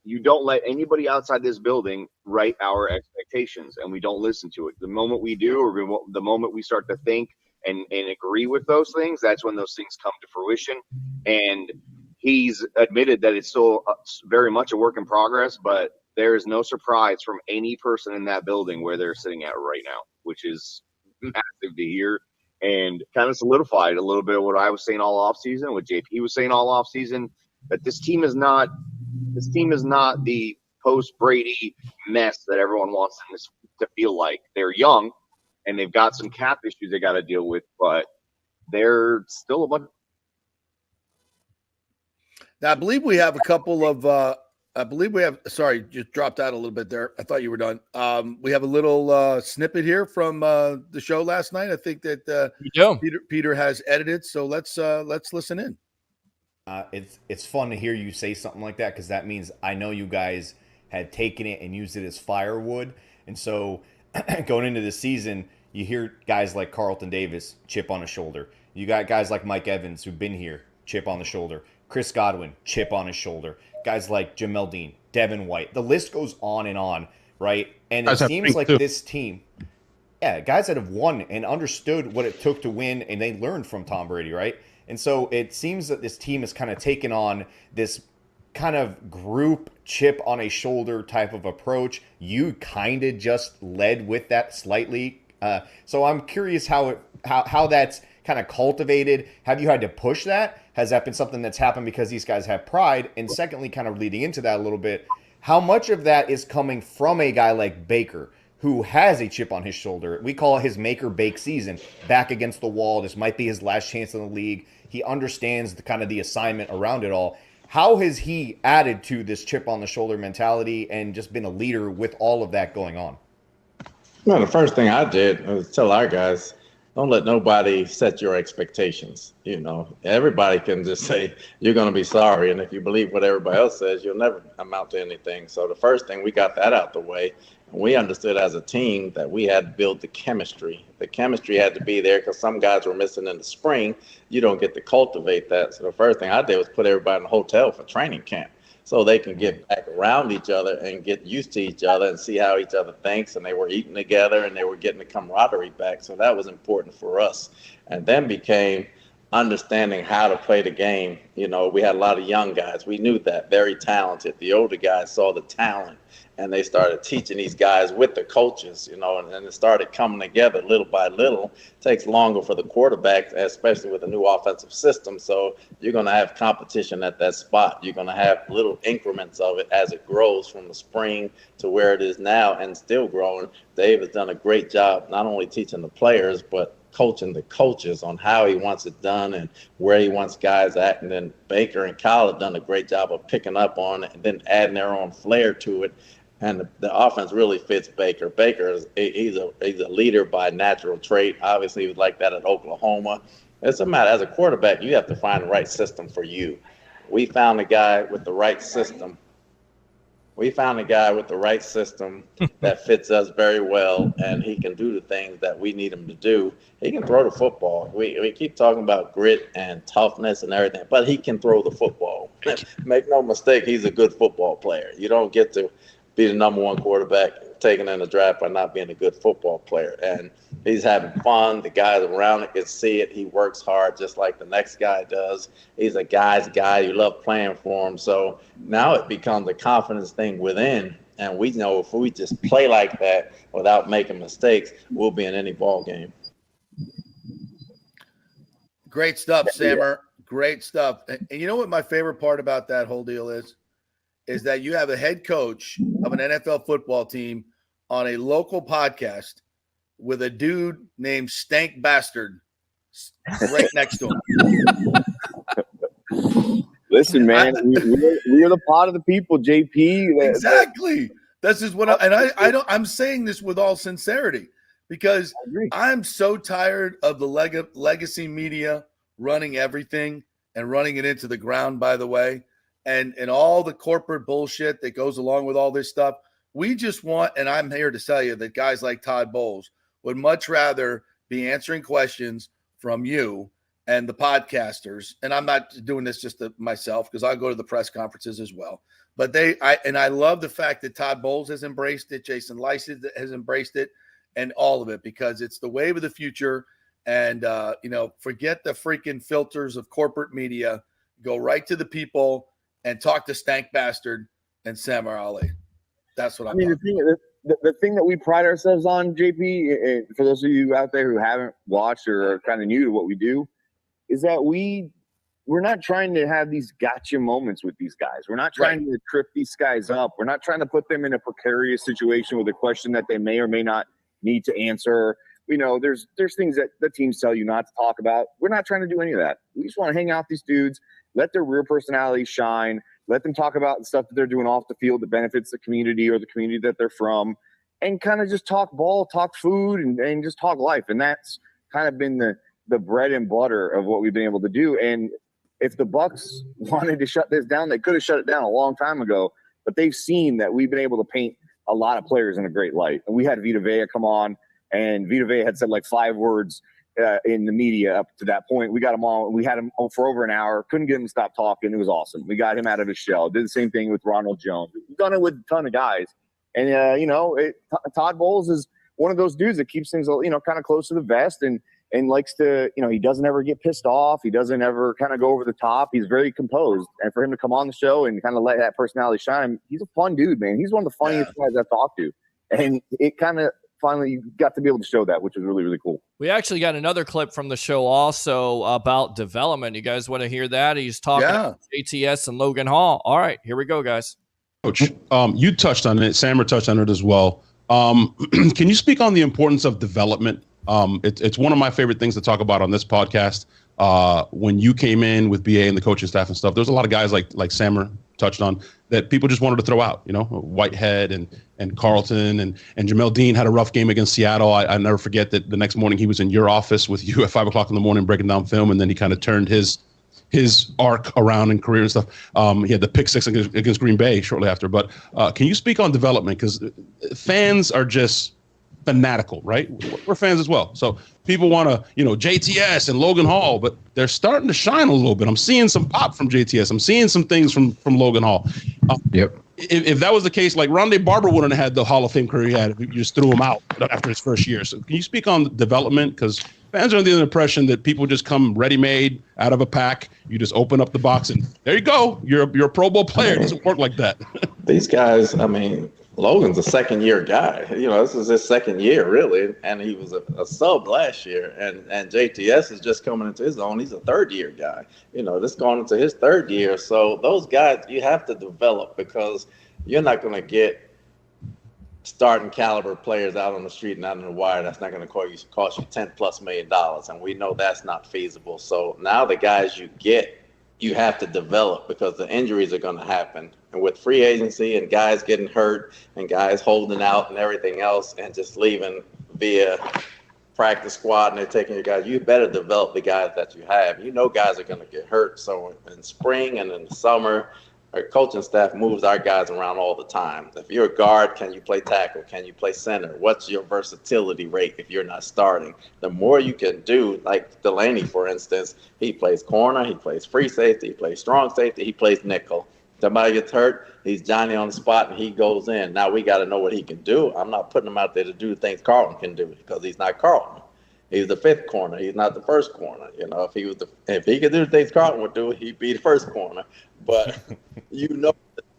you don't let anybody outside this building write our expectations, and we don't listen to it. The moment we do, or the moment we start to think and agree with those things, that's when those things come to fruition. And he's admitted that it's still very much a work in progress, but there is no surprise from any person in that building where they're sitting at right now, which is massive to hear and kind of solidified a little bit of what I was saying all offseason, what JP was saying all offseason, that this team is not the post-Brady mess that everyone wants them to feel like. They're young, and they've got some cap issues they got to deal with, but they're still a bunch. Now, I believe we have a couple of sorry, just dropped out a little bit there. I thought you were done. We have a little snippet here from the show last night. I think that Peter has edited, so let's listen in. It's fun to hear you say something like that, because that means I know you guys had taken it and used it as firewood. And so going into the season, you hear guys like Carlton Davis, chip on his shoulder. You got guys like Mike Evans, who've been here, chip on the shoulder. Chris Godwin, chip on his shoulder. Guys like Jamel Dean, Devin White. The list goes on, right? And it seems like this team, guys that have won and understood what it took to win, and they learned from Tom Brady, right? And so it seems that this team has kind of taken on this kind of group chip on a shoulder type of approach. You kind of just led with that slightly. So I'm curious how that's kind of cultivated. Have you had to push that? Has that been something that's happened because these guys have pride? And secondly, kind of leading into that a little bit, how much of that is coming from a guy like Baker, who has a chip on his shoulder? We call it his make or bake season. Back against the wall. This might be his last chance in the league. He understands the assignment around it all. How has he added to this chip on the shoulder mentality and just been a leader with all of that going on? Well, the first thing I did was tell our guys, don't let nobody set your expectations. Everybody can just say you're going to be sorry. And if you believe what everybody else says, you'll never amount to anything. So the first thing, we got that out the way. And we understood as a team that we had to build the chemistry. The chemistry had to be there because some guys were missing in the spring. You don't get to cultivate that. So the first thing I did was put everybody in a hotel for training camp, so they can get back around each other and get used to each other and see how each other thinks. And they were eating together and they were getting the camaraderie back. So that was important for us. And then became understanding how to play the game. We had a lot of young guys. We knew that, very talented. The older guys saw the talent, and they started teaching these guys with the coaches, and it started coming together little by little. It takes longer for the quarterback, especially with a new offensive system. So you're going to have competition at that spot. You're going to have little increments of it as it grows from the spring to where it is now and still growing. Dave has done a great job not only teaching the players, but coaching the coaches on how he wants it done and where he wants guys at. And then Baker and Kyle have done a great job of picking up on it and then adding their own flair to it. And the offense really fits Baker. Baker he's a leader by natural trait. Obviously, he was like that at Oklahoma. It's a matter, as a quarterback, you have to find the right system for you. We found a guy with the right system. That fits us very well, and he can do the things that we need him to do. He can throw the football. We keep talking about grit and toughness and everything, but he can throw the football. Make no mistake, he's a good football player. You don't get to be the number one quarterback taken in the draft by not being a good football player. And he's having fun. The guys around it can see it. He works hard just like the next guy does. He's a guy's guy. You love playing for him. So now it becomes a confidence thing within. And we know if we just play like that without making mistakes, we'll be in any ball game. Great stuff, Sammer. Great stuff. And you know what my favorite part about that whole deal is that you have a head coach of an NFL football team on a local podcast with a dude named Stank Bastard right next to him. Listen, man, we're the pot of the people, JP. Exactly. This is what I'm saying this with all sincerity, because I'm so tired of the legacy media running everything and running it into the ground, by the way, and all the corporate bullshit that goes along with all this stuff. We just want, and I'm here to tell you that guys like Todd Bowles would much rather be answering questions from you and the podcasters. And I'm not doing this just to myself, because I go to the press conferences as well. But I love the fact that Todd Bowles has embraced it, Jason Lice has embraced it, and all of it, because it's the wave of the future. and forget the freaking filters of corporate media. Go right to the people and talk to Stank Bastard and Samar Ali. That's what I'm talking. The thing that we pride ourselves on, JP, for those of you out there who haven't watched or are kind of new to what we do, is that we're not trying to have these gotcha moments with these guys. We're not trying to trip these guys up. We're not trying to put them in a precarious situation with a question that they may or may not need to answer. There's things that the teams tell you not to talk about. We're not trying to do any of that. We just want to hang out with these dudes, let their real personalities shine, let them talk about the stuff that they're doing off the field that benefits the community or the community that they're from, and kind of just talk ball, talk food, and just talk life. And that's kind of been the bread and butter of what we've been able to do. And if the Bucs wanted to shut this down, they could have shut it down a long time ago. But they've seen that we've been able to paint a lot of players in a great light. And we had Vita Vea come on, and Vita Vea had said like 5 words in the media up to that point. We got him on. We had him on for over an hour. Couldn't get him to stop talking. It was awesome. We got him out of his shell. Did the same thing with Ronald Jones. We've done it with a ton of guys. And, Todd Bowles is one of those dudes that keeps things, kind of close to the vest and likes to, he doesn't ever get pissed off. He doesn't ever kind of go over the top. He's very composed. And for him to come on the show and kind of let that personality shine, he's a fun dude, man. He's one of the funniest guys I've talked to. And it kind of finally got to be able to show that, which is really, really cool. We actually got another clip from the show also about development. You guys want to hear that? He's talking about JTS and Logan Hall. All right, here we go, guys. Coach, you touched on it. Sammer touched on it as well. Can you speak on the importance of development? It's one of my favorite things to talk about on this podcast. When you came in with BA and the coaching staff and stuff, there's a lot of guys like Sammer touched on that people just wanted to throw out. Whitehead and Carlton and Jamel Dean had a rough game against Seattle. I never forget that the next morning he was in your office with you at 5 o'clock in the morning breaking down film, and then he kind of turned his arc around in career and stuff. He had the pick 6 against Green Bay shortly after. But can you speak on development? Because fans are just fanatical, right? We're fans as well. So people want to, JTS and Logan Hall, but they're starting to shine a little bit. I'm seeing some pop from JTS. I'm seeing some things from Logan Hall. Yep. If that was the case, like Rondé Barber wouldn't have had the Hall of Fame career he had if you just threw him out after his first year. So can you speak on development? Because fans are under the impression that people just come ready-made out of a pack. You just open up the box and there you go. You're a Pro Bowl player. It doesn't work like that. These guys, Logan's a second-year guy. This is his second year, really, and he was a sub last year. And JTS is just coming into his own. He's a third-year guy. This going into his third year. So those guys, you have to develop because you're not going to get starting caliber players out on the street and out on the wire. That's not going to cost you $10+ million, and we know that's not feasible. So now the guys you get, you have to develop because the injuries are going to happen. And with free agency and guys getting hurt and guys holding out and everything else and just leaving via practice squad and they're taking your guys, you better develop the guys that you have. Guys are going to get hurt. So in spring and in the summer, our coaching staff moves our guys around all the time. If you're a guard, can you play tackle? Can you play center? What's your versatility rate if you're not starting? The more you can do, like Delaney, for instance, he plays corner, he plays free safety, he plays strong safety, he plays nickel. Somebody gets hurt, he's Johnny on the spot, and he goes in. Now we got to know what he can do. I'm not putting him out there to do the things Carlton can do because he's not Carlton. He's the fifth corner. He's not the first corner. If he could do the things Carlton would do, he'd be the first corner. But the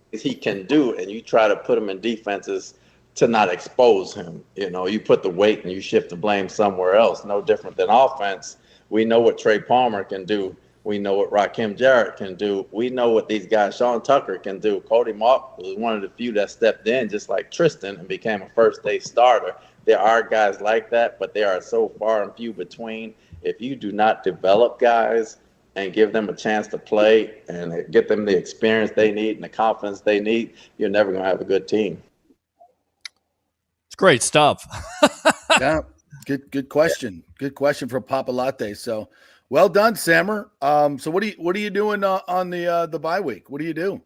things he can do, and you try to put him in defenses to not expose him. You put the weight and you shift the blame somewhere else. No different than offense. We know what Trey Palmer can do. We know what Rakim Jarrett can do. We know what these guys, Sean Tucker, can do. Cody Mark was one of the few that stepped in, just like Tristan, and became a first-day starter. There are guys like that, but they are so far and few between. If you do not develop guys and give them a chance to play and get them the experience they need and the confidence they need, you're never going to have a good team. It's great stuff. Yeah, good question. Good question from Papa Latte. So, well done, Sammer. So what are you doing on the bye week? What do you do?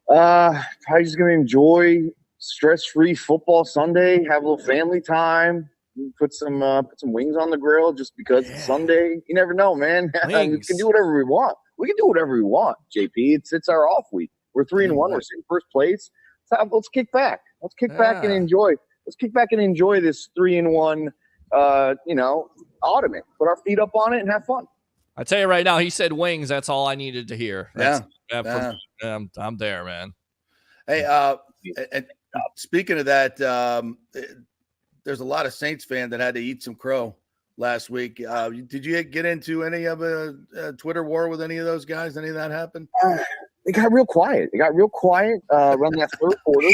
Probably just gonna enjoy stress-free football Sunday. Have a little family time. Put some wings on the grill just because it's Sunday. You never know, man. We can do whatever we want. We can do whatever we want, JP. It's our off week. We're 3-1. We're sitting first place. Let's kick back. Let's kick back and enjoy. Let's kick back and enjoy this 3-1 automate, put our feet up on it and have fun. I tell you right now, he said wings. That's all I needed to hear. Yeah. I'm there, man. Hey, and speaking of that, there's a lot of Saints fan that had to eat some crow last week. Did you get into any of a Twitter war with any of those guys? Any of that happen? It got real quiet. Around that third quarter.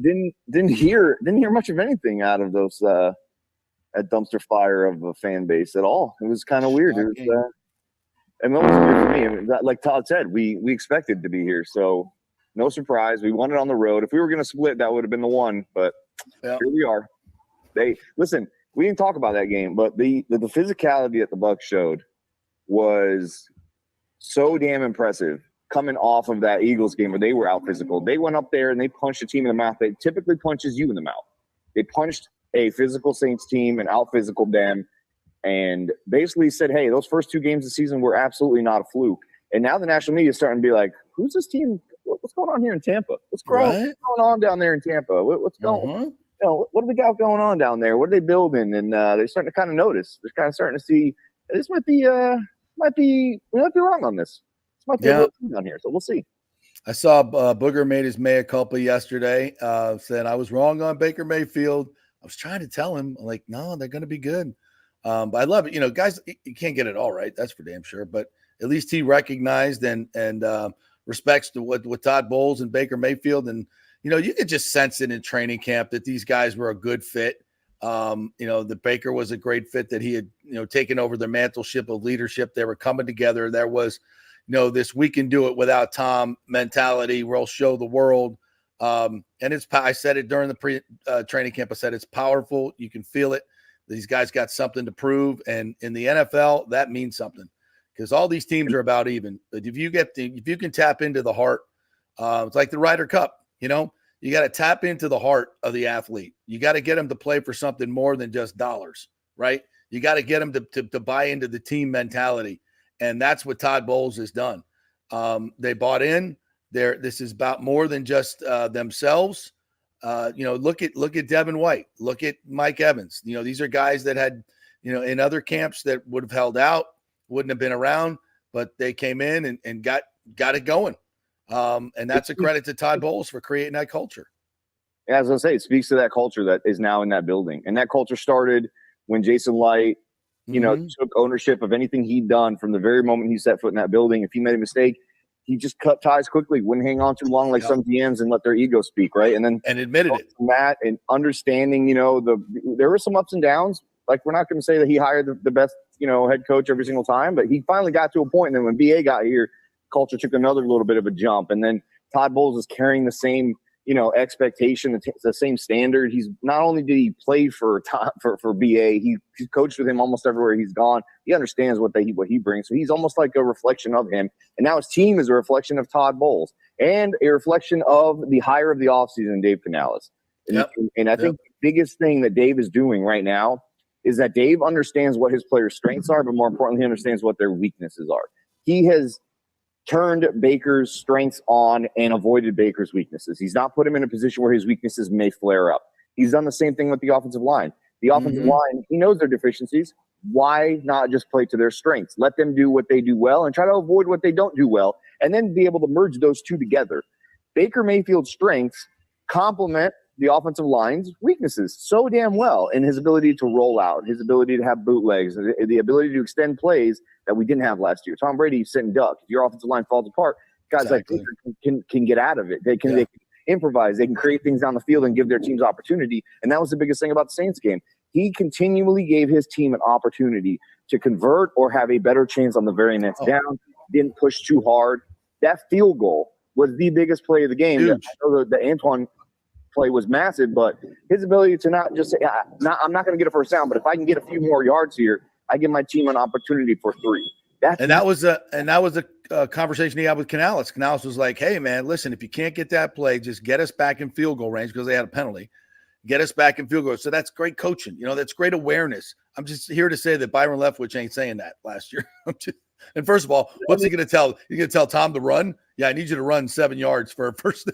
Didn't hear much of anything out of those a dumpster fire of a fan base at all. It was kind of weird. It was, it wasn't weird for me. I mean, like Todd said, we expected to be here, so no surprise. We won it on the road. If we were going to split, that would have been the one. But here we are. Listen. We didn't talk about that game, but the physicality that the Bucs showed was so damn impressive. Coming off of that Eagles game where they were out physical, they went up there and they punched a team in the mouth that typically punches you in the mouth. They punched a physical Saints team and out physical them, and basically said, "Hey, those first 2 games of the season were absolutely not a fluke." And now the national media is starting to be like, "Who's this team? What's going on here in Tampa? What's going on down there in Tampa? What's going?" What do we got going on down there? What are they building? And they're starting to kind of notice. They're kind of starting to see this might be we might be wrong on this. This might be a little down here. So we'll see. I saw Booger made his mea culpa yesterday. Said I was wrong on Baker Mayfield. I was trying to tell him, like, no, they're going to be good. But I love it. Guys, you can't get it all right. That's for damn sure. But at least he recognized and respects to what Todd Bowles and Baker Mayfield. And, you could just sense it in training camp that these guys were a good fit. That Baker was a great fit, that he had, taken over the mantleship of leadership. They were coming together. There was, this we can do it without Tom mentality. We'll show the world. And I said it during the training camp. I said, it's powerful. You can feel it. These guys got something to prove. And in the NFL, that means something because all these teams are about even. But if you can tap into the heart, it's like the Ryder Cup, you got to tap into the heart of the athlete. You got to get them to play for something more than just dollars, right? You got to get them to buy into the team mentality. And that's what Todd Bowles has done. They bought in. This is about more than just themselves. Look at Devin White. Look at Mike Evans. These are guys that had, in other camps that would have held out, wouldn't have been around, but they came in and got it going. And that's a credit to Todd Bowles for creating that culture. Yeah, as I say, it speaks to that culture that is now in that building. And that culture started when Jason Light, took ownership of anything he'd done from the very moment he set foot in that building. If he made a mistake, he just cut ties quickly, wouldn't hang on too long like some GMs and let their ego speak, right? And admitted it. Matt and understanding, there were some ups and downs. Like, we're not going to say that he hired the best, head coach every single time, but he finally got to a point. And then when BA got here, culture took another little bit of a jump. And then Todd Bowles is carrying the same, expectation, the same standard. He's not only did he play for BA, he coached with him almost everywhere he's gone. He understands what he brings. So he's almost like a reflection of him. And now his team is a reflection of Todd Bowles and a reflection of the hire of the offseason, Dave Canales. And I think the biggest thing that Dave is doing right now is that Dave understands what his players' strengths are, but more importantly, he understands what their weaknesses are. He has turned Baker's strengths on and avoided Baker's weaknesses. He's not put him in a position where his weaknesses may flare up. He's done the same thing with the offensive line. The offensive line, he knows their deficiencies. Why not just play to their strengths? Let them do what they do well and try to avoid what they don't do well, and then be able to merge those two together. Baker Mayfield's strengths complement the offensive line's weaknesses so damn well, in his ability to roll out, his ability to have bootlegs, the ability to extend plays that we didn't have last year. Tom Brady sit and duck. If your offensive line falls apart, guys like Baker can get out of it. They can improvise. They can create things on the field and give their teams opportunity. And that was the biggest thing about the Saints game. He continually gave his team an opportunity to convert or have a better chance on the very next down. Didn't push too hard. That field goal was the biggest play of the game. I know the Antoine play was massive, but his ability to not just say, I'm not going to get a first down, but if I can get a few more yards here, I give my team an opportunity for 3. That was a conversation he had with Canales. Canales was like, hey, man, listen, if you can't get that play, just get us back in field goal range because they had a penalty. Get us back in field goal. So that's great coaching. That's great awareness. I'm just here to say that Byron Leftwich ain't saying that last year. And first of all, what's he going to tell? He's going to tell Tom to run? Yeah, I need you to run 7 yards for a first.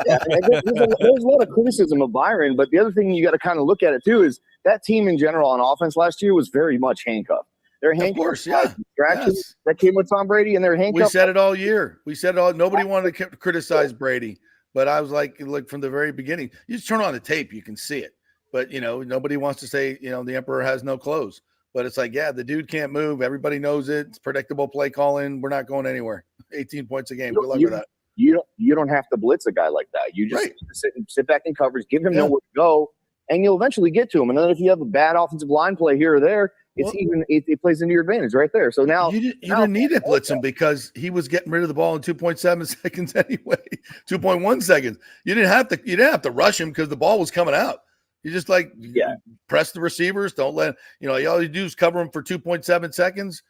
Yeah, there's a lot of criticism of Byron, but the other thing you got to kind of look at it too is that team in general on offense last year was very much handcuffed. They're handcuffed. Of course, yeah. Distractions that came with Tom Brady, and they're handcuffed. We said it all year. We said it all. Nobody wanted to criticize Brady, but I was like from the very beginning, you just turn on the tape, you can see it. But nobody wants to say the emperor has no clothes. But it's like, yeah, the dude can't move. Everybody knows it. It's predictable play calling. We're not going anywhere. 18 points a game. Good luck with that. You don't have to blitz a guy like that. You just sit back in coverage, give him nowhere to go, and you'll eventually get to him. And then if you have a bad offensive line play here or there, it plays into your advantage right there. So now you didn't need to blitz him because he was getting rid of the ball in 2.7 seconds anyway, 2.1 seconds. You didn't have to rush him because the ball was coming out. You just press the receivers. Don't let all you do is cover them for 2.7 seconds.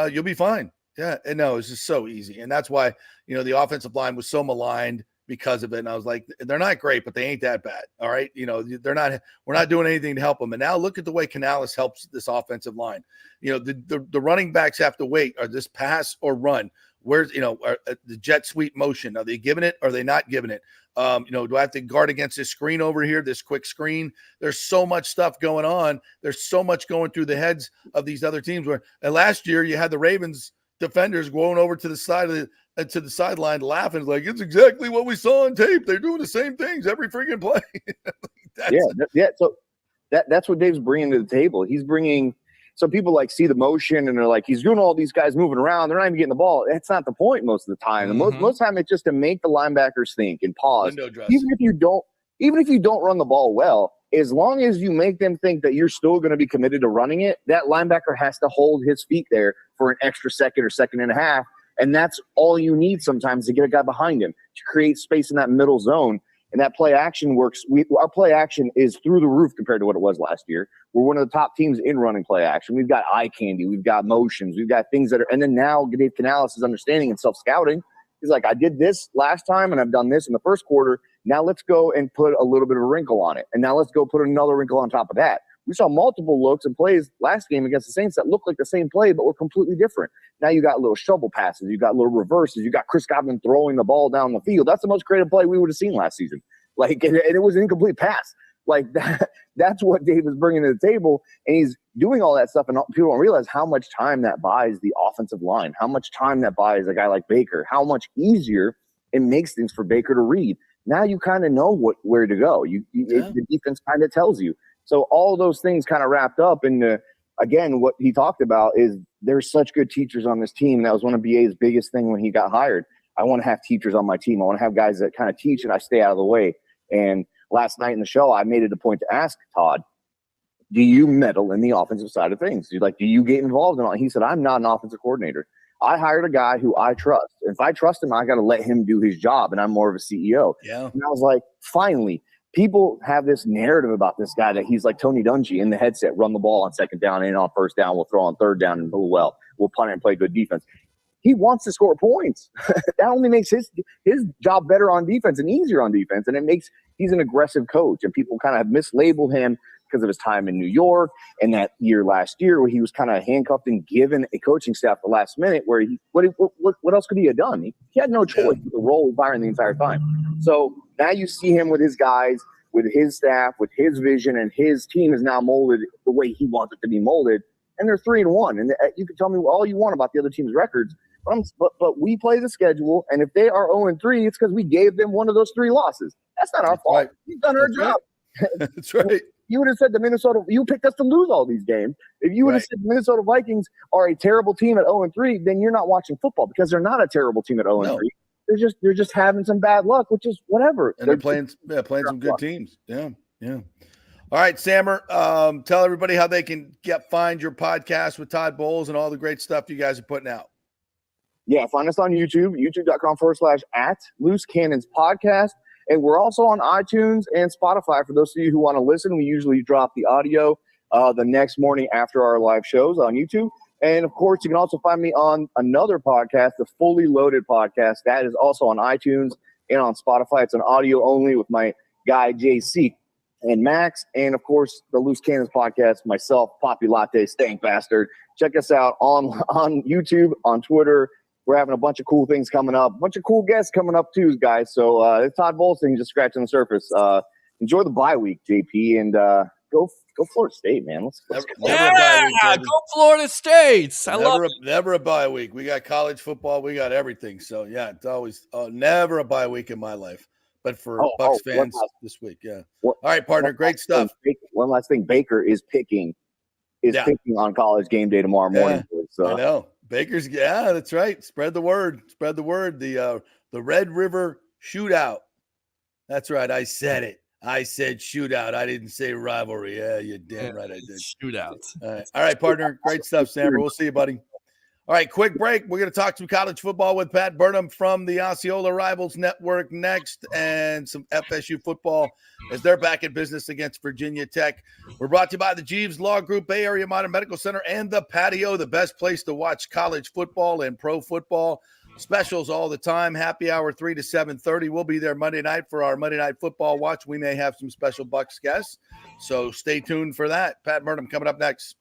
You'll be fine. Yeah, and no, it's just so easy, and that's why the offensive line was so maligned because of it. And I was like, they're not great, but they ain't that bad. All right. They're not, we're not doing anything to help them. And now look at the way Canales helps this offensive line. The running backs have to wait. Are this pass or run? Where's, the jet sweep motion? Are they giving it? Or are they not giving it? Do I have to guard against this screen over here, this quick screen? There's so much stuff going on. There's so much going through the heads of these other teams and last year you had the Ravens defenders going over to the side of to the sideline laughing like it's exactly what we saw on tape. They're doing the same things every freaking play. So that's what Dave's bringing to the table. He's bringing – so people see the motion and they're like, he's doing all these guys moving around. They're not even getting the ball. That's not the point most of the time. Mm-hmm. Most time it's just to make the linebackers think and pause. Even if you don't run the ball well, as long as you make them think that you're still going to be committed to running it, that linebacker has to hold his feet there for an extra second or second and a half. And that's all you need sometimes to get a guy behind him, to create space in that middle zone. And that play action works. Our play action is through the roof compared to what it was last year. We're one of the top teams in running play action. We've got eye candy. We've got motions. We've got things that are – and then now Dave Canales is understanding and self-scouting. He's like, I did this last time and I've done this in the first quarter. Now let's go and put a little bit of a wrinkle on it. And now let's go put another wrinkle on top of that. We saw multiple looks and plays last game against the Saints that looked like the same play, but were completely different. Now you got little shovel passes. You got little reverses. You got Chris Godwin throwing the ball down the field. That's the most creative play we would have seen last season. And it was an incomplete pass. That's what Dave is bringing to the table. And he's doing all that stuff. And people don't realize how much time that buys the offensive line, how much time that buys a guy like Baker, how much easier it makes things for Baker to read. Now you kind of know where to go. The defense kind of tells you. So all those things kind of wrapped up. And again, what he talked about is there's such good teachers on this team. That was one of BA's biggest thing when he got hired. I want to have teachers on my team. I want to have guys that kind of teach and I stay out of the way. And last night in the show, I made it a point to ask Todd, do you meddle in the offensive side of things? Do you get involved in all? He said, I'm not an offensive coordinator. I hired a guy who I trust. If I trust him, I got to let him do his job, and I'm more of a CEO. Yeah. And I was like, finally, people have this narrative about this guy that he's like Tony Dungy in the headset, run the ball on second down and on first down. We'll throw on third down and we'll punt and play good defense. He wants to score points. That only makes his job better on defense and easier on defense, and it makes he's an aggressive coach. And people kind of have mislabeled him because of his time in New York and that year last year where he was kind of handcuffed and given a coaching staff the last minute where what else could he have done? He had no choice with the role of Byron the entire time. So now you see him with his guys, with his staff, with his vision, and his team is now molded the way he wants it to be molded. And they're 3-1. And you can tell me all you want about the other team's records, but we play the schedule, and if they are 0-3, it's because we gave them one of those 3 losses. That's not our fault. Right. We've done our job. Right. That's right. You would have said you picked us to lose all these games. If you would have said the Minnesota Vikings are a terrible team at 0-3, then you're not watching football because they're not a terrible team at 0-3. No. They're just having some bad luck, which is whatever. And they're playing some good teams. Yeah. All right, Sammer, tell everybody how they can find your podcast with Todd Bowles and all the great stuff you guys are putting out. Yeah, find us on YouTube, youtube.com/@LooseCannonsPodcast. And we're also on iTunes and Spotify. For those of you who want to listen, we usually drop the audio the next morning after our live shows on YouTube. And, of course, you can also find me on another podcast, the Fully Loaded Podcast. That is also on iTunes and on Spotify. It's an audio only with my guy, JC and Max. And, of course, the Loose Cannons Podcast, myself, Poppy Latte, Stank Bastard. Check us out on YouTube, on Twitter, We're having a bunch of cool things coming up, a bunch of cool guests coming up too, guys. So it's Todd Bolsing just scratching the surface. Enjoy the bye week, JP, and go Florida State, man. Let's go Florida State. Never a bye week. We got college football. We got everything. So, yeah, it's always never a bye week in my life. But for Bucs fans this week, yeah. All right, partner, great stuff. One last thing. Baker is picking on College game day tomorrow morning. So. I know. Baker's, that's right. Spread the word. The Red River Shootout. That's right. I said it. I said shootout. I didn't say rivalry. Yeah, you're damn right I did. Shootout. All right, partner. Great stuff, Sammer. We'll see you, buddy. All right, quick break. We're going to talk some college football with Pat Burnham from the Osceola Rivals Network next, and some FSU football as they're back in business against Virginia Tech. We're brought to you by the Jeeves Law Group, Bay Area Modern Medical Center, and The Patio, the best place to watch college football and pro football. Specials all the time. Happy hour 3 to 7:30. We'll be there Monday night for our Monday Night Football watch. We may have some special Bucs guests, so stay tuned for that. Pat Burnham coming up next.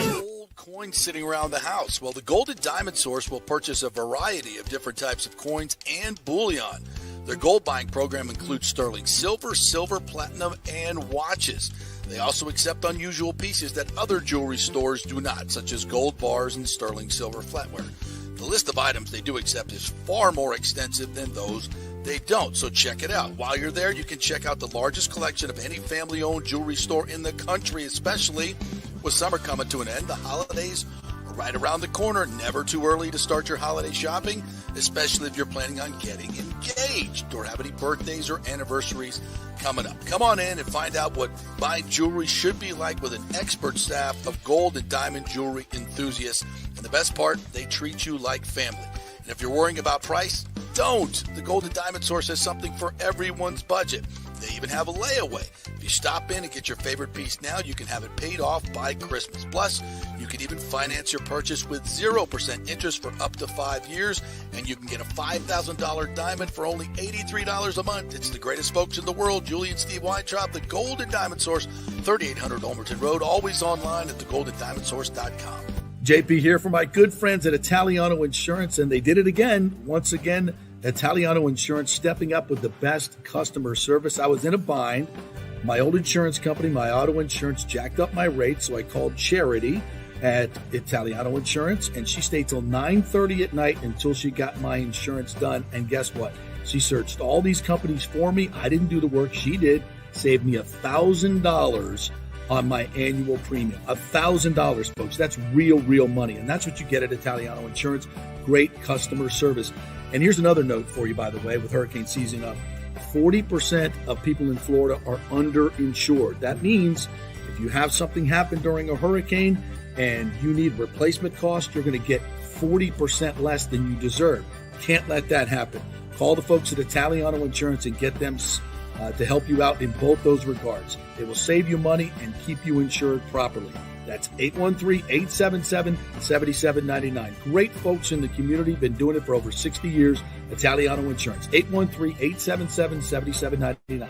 Gold coins sitting around the house. Well, the Golden Diamond Source will purchase a variety of different types of coins and bullion. Their gold buying program includes sterling silver, platinum, and watches. They also accept unusual pieces that other jewelry stores do not, such as gold bars and sterling silver flatware. The list of items they do accept is far more extensive than those they don't, so check it out. While you're there, you can check out the largest collection of any family-owned jewelry store in the country, especially with summer coming to an end. The holidays are right around the corner. Never too early to start your holiday shopping, especially if you're planning on getting engaged or have any birthdays or anniversaries coming up. Come on in and find out what buying jewelry should be like with an expert staff of gold and diamond jewelry enthusiasts. And the best part, they treat you like family. And if you're worrying about price, don't. The Golden Diamond Source has something for everyone's budget. They even have a layaway. If you stop in and get your favorite piece now, you can have it paid off by Christmas. Plus, you can even finance your purchase with 0% interest for up to 5 years, and you can get a $5,000 diamond for only $83 a month. It's the greatest folks in the world, Julie and Steve Weintraub, the Golden Diamond Source, 3800 Olmerton Road, always online at thegoldendiamondsource.com. JP here for my good friends at Italiano Insurance, and they did it again. Once again, Italiano Insurance stepping up with the best customer service. I was in a bind. My old insurance company, my auto insurance, jacked up my rates, so I called Charity at Italiano Insurance, and she stayed till 9:30 at night until she got my insurance done. And guess what? She searched all these companies for me. I didn't do the work. She did. Saved me $1,000 on my annual premium. $1,000, folks. That's real money. And that's what you get at Italiano Insurance. Great customer service. And here's another note for you, by the way, with hurricane season up. 40% of people in Florida are underinsured. That means if you have something happen during a hurricane and you need replacement costs, you're going to get 40% less than you deserve. Can't let that happen. Call the folks at Italiano Insurance and get them to help you out in both those regards. It will save you money and keep you insured properly. That's 813-877-7799. Great folks in the community, been doing it for over 60 years. Italiano Insurance, 813-877-7799.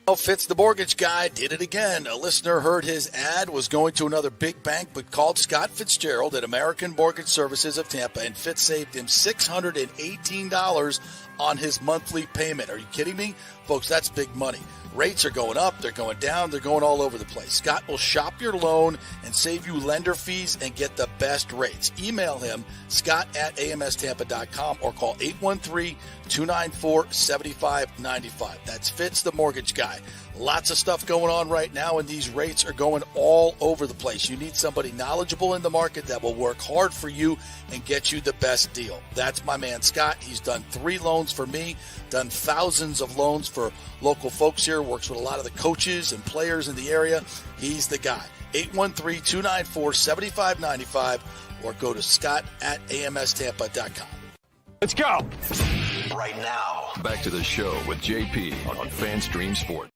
Well, Fitz, the mortgage guy, did it again. A listener heard his ad, was going to another big bank, but called Scott Fitzgerald at American Mortgage Services of Tampa, and Fitz saved him $618 on his monthly payment. Are you kidding me? Folks, that's big money. Rates are going up, they're going down, they're going all over the place. Scott will shop your loan and save you lender fees and get the best rates. Email him, scott@amstampa.com, or call 813-294-7595. That's Fitz, the mortgage guy. Lots of stuff going on right now, and these rates are going all over the place. You need somebody knowledgeable in the market that will work hard for you and get you the best deal. That's my man, Scott. He's done 3 loans for me, done thousands of loans for local folks here, works with a lot of the coaches and players in the area. He's the guy. 813-294-7595, or go to scott@amstampa.com. Let's go. Right now, back to the show with JP on FanStream Sports.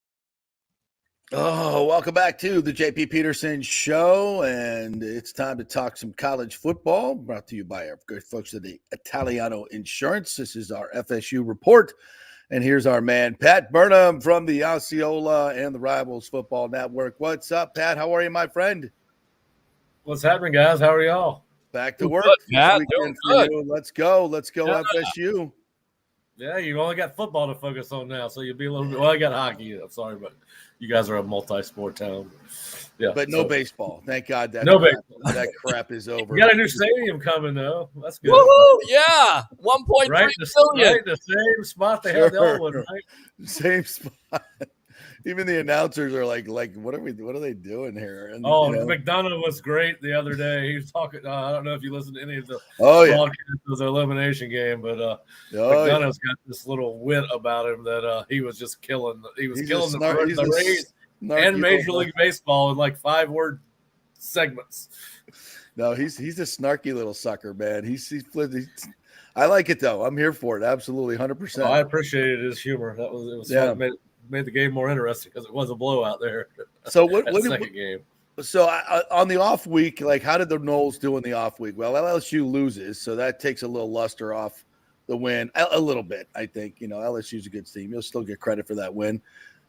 Oh, welcome back to the JP Peterson Show, and it's time to talk some college football, brought to you by our good folks at the Italiano Insurance. This is our FSU report, and here's our man, Pat Burnham from the Osceola and the Rivals Football Network. What's up, Pat? How are you, my friend? What's happening, guys? How are y'all? Back to work Good, this Pat. weekend for Doing you. Let's go. Yeah. FSU. Yeah, you only got football to focus on now, so you'll be a little bit. Well, I got hockey. I'm sorry, but you guys are a multi-sport town. Yeah, But no baseball. Thank God No baseball. that crap is over. You got a new stadium coming though. That's good. Woohoo! Yeah, 1.3 Right, billion. right, the same spot they had the old one, right? Same spot. Even the announcers are like, what are they doing here? And, McDonough was great the other day. He was talking. I don't know if you listened to any of the broadcasts of the elimination game, but McDonough's got this little wit about him that he was just killing. He's killing the Rays and Major League Baseball in like 5-word segments. No, he's a snarky little sucker, man. I like it though. I'm here for it. Absolutely, 100%. I appreciated his humor. It was fun. Made the game more interesting because it was a blowout there. So what second game? So on the off week, like how did the Noles do in the off week? Well, LSU loses, so that takes a little luster off the win a little bit. I think LSU's a good team. You'll still get credit for that win.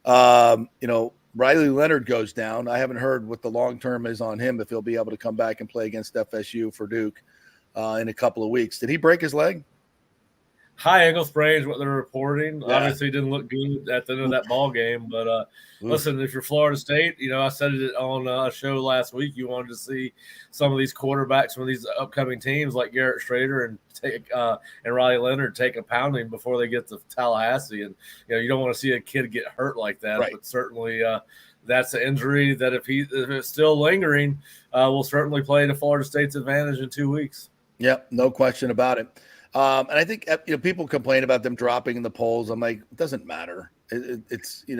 Riley Leonard goes down. I haven't heard what the long term is on him if he'll be able to come back and play against FSU for Duke in a couple of weeks. Did he break his leg? High ankle sprain is what they're reporting. Yeah. Obviously, didn't look good at the end of that ball game. But listen, if you're Florida State, I said it on a show last week. You wanted to see some of these quarterbacks from these upcoming teams like Garrett Schrader and Riley Leonard take a pounding before they get to Tallahassee. And you don't want to see a kid get hurt like that. Right. But certainly, that's an injury that if it's still lingering, will certainly play to Florida State's advantage in 2 weeks. Yep, no question about it. And I think people complain about them dropping in the polls. I'm like, it doesn't matter. It's in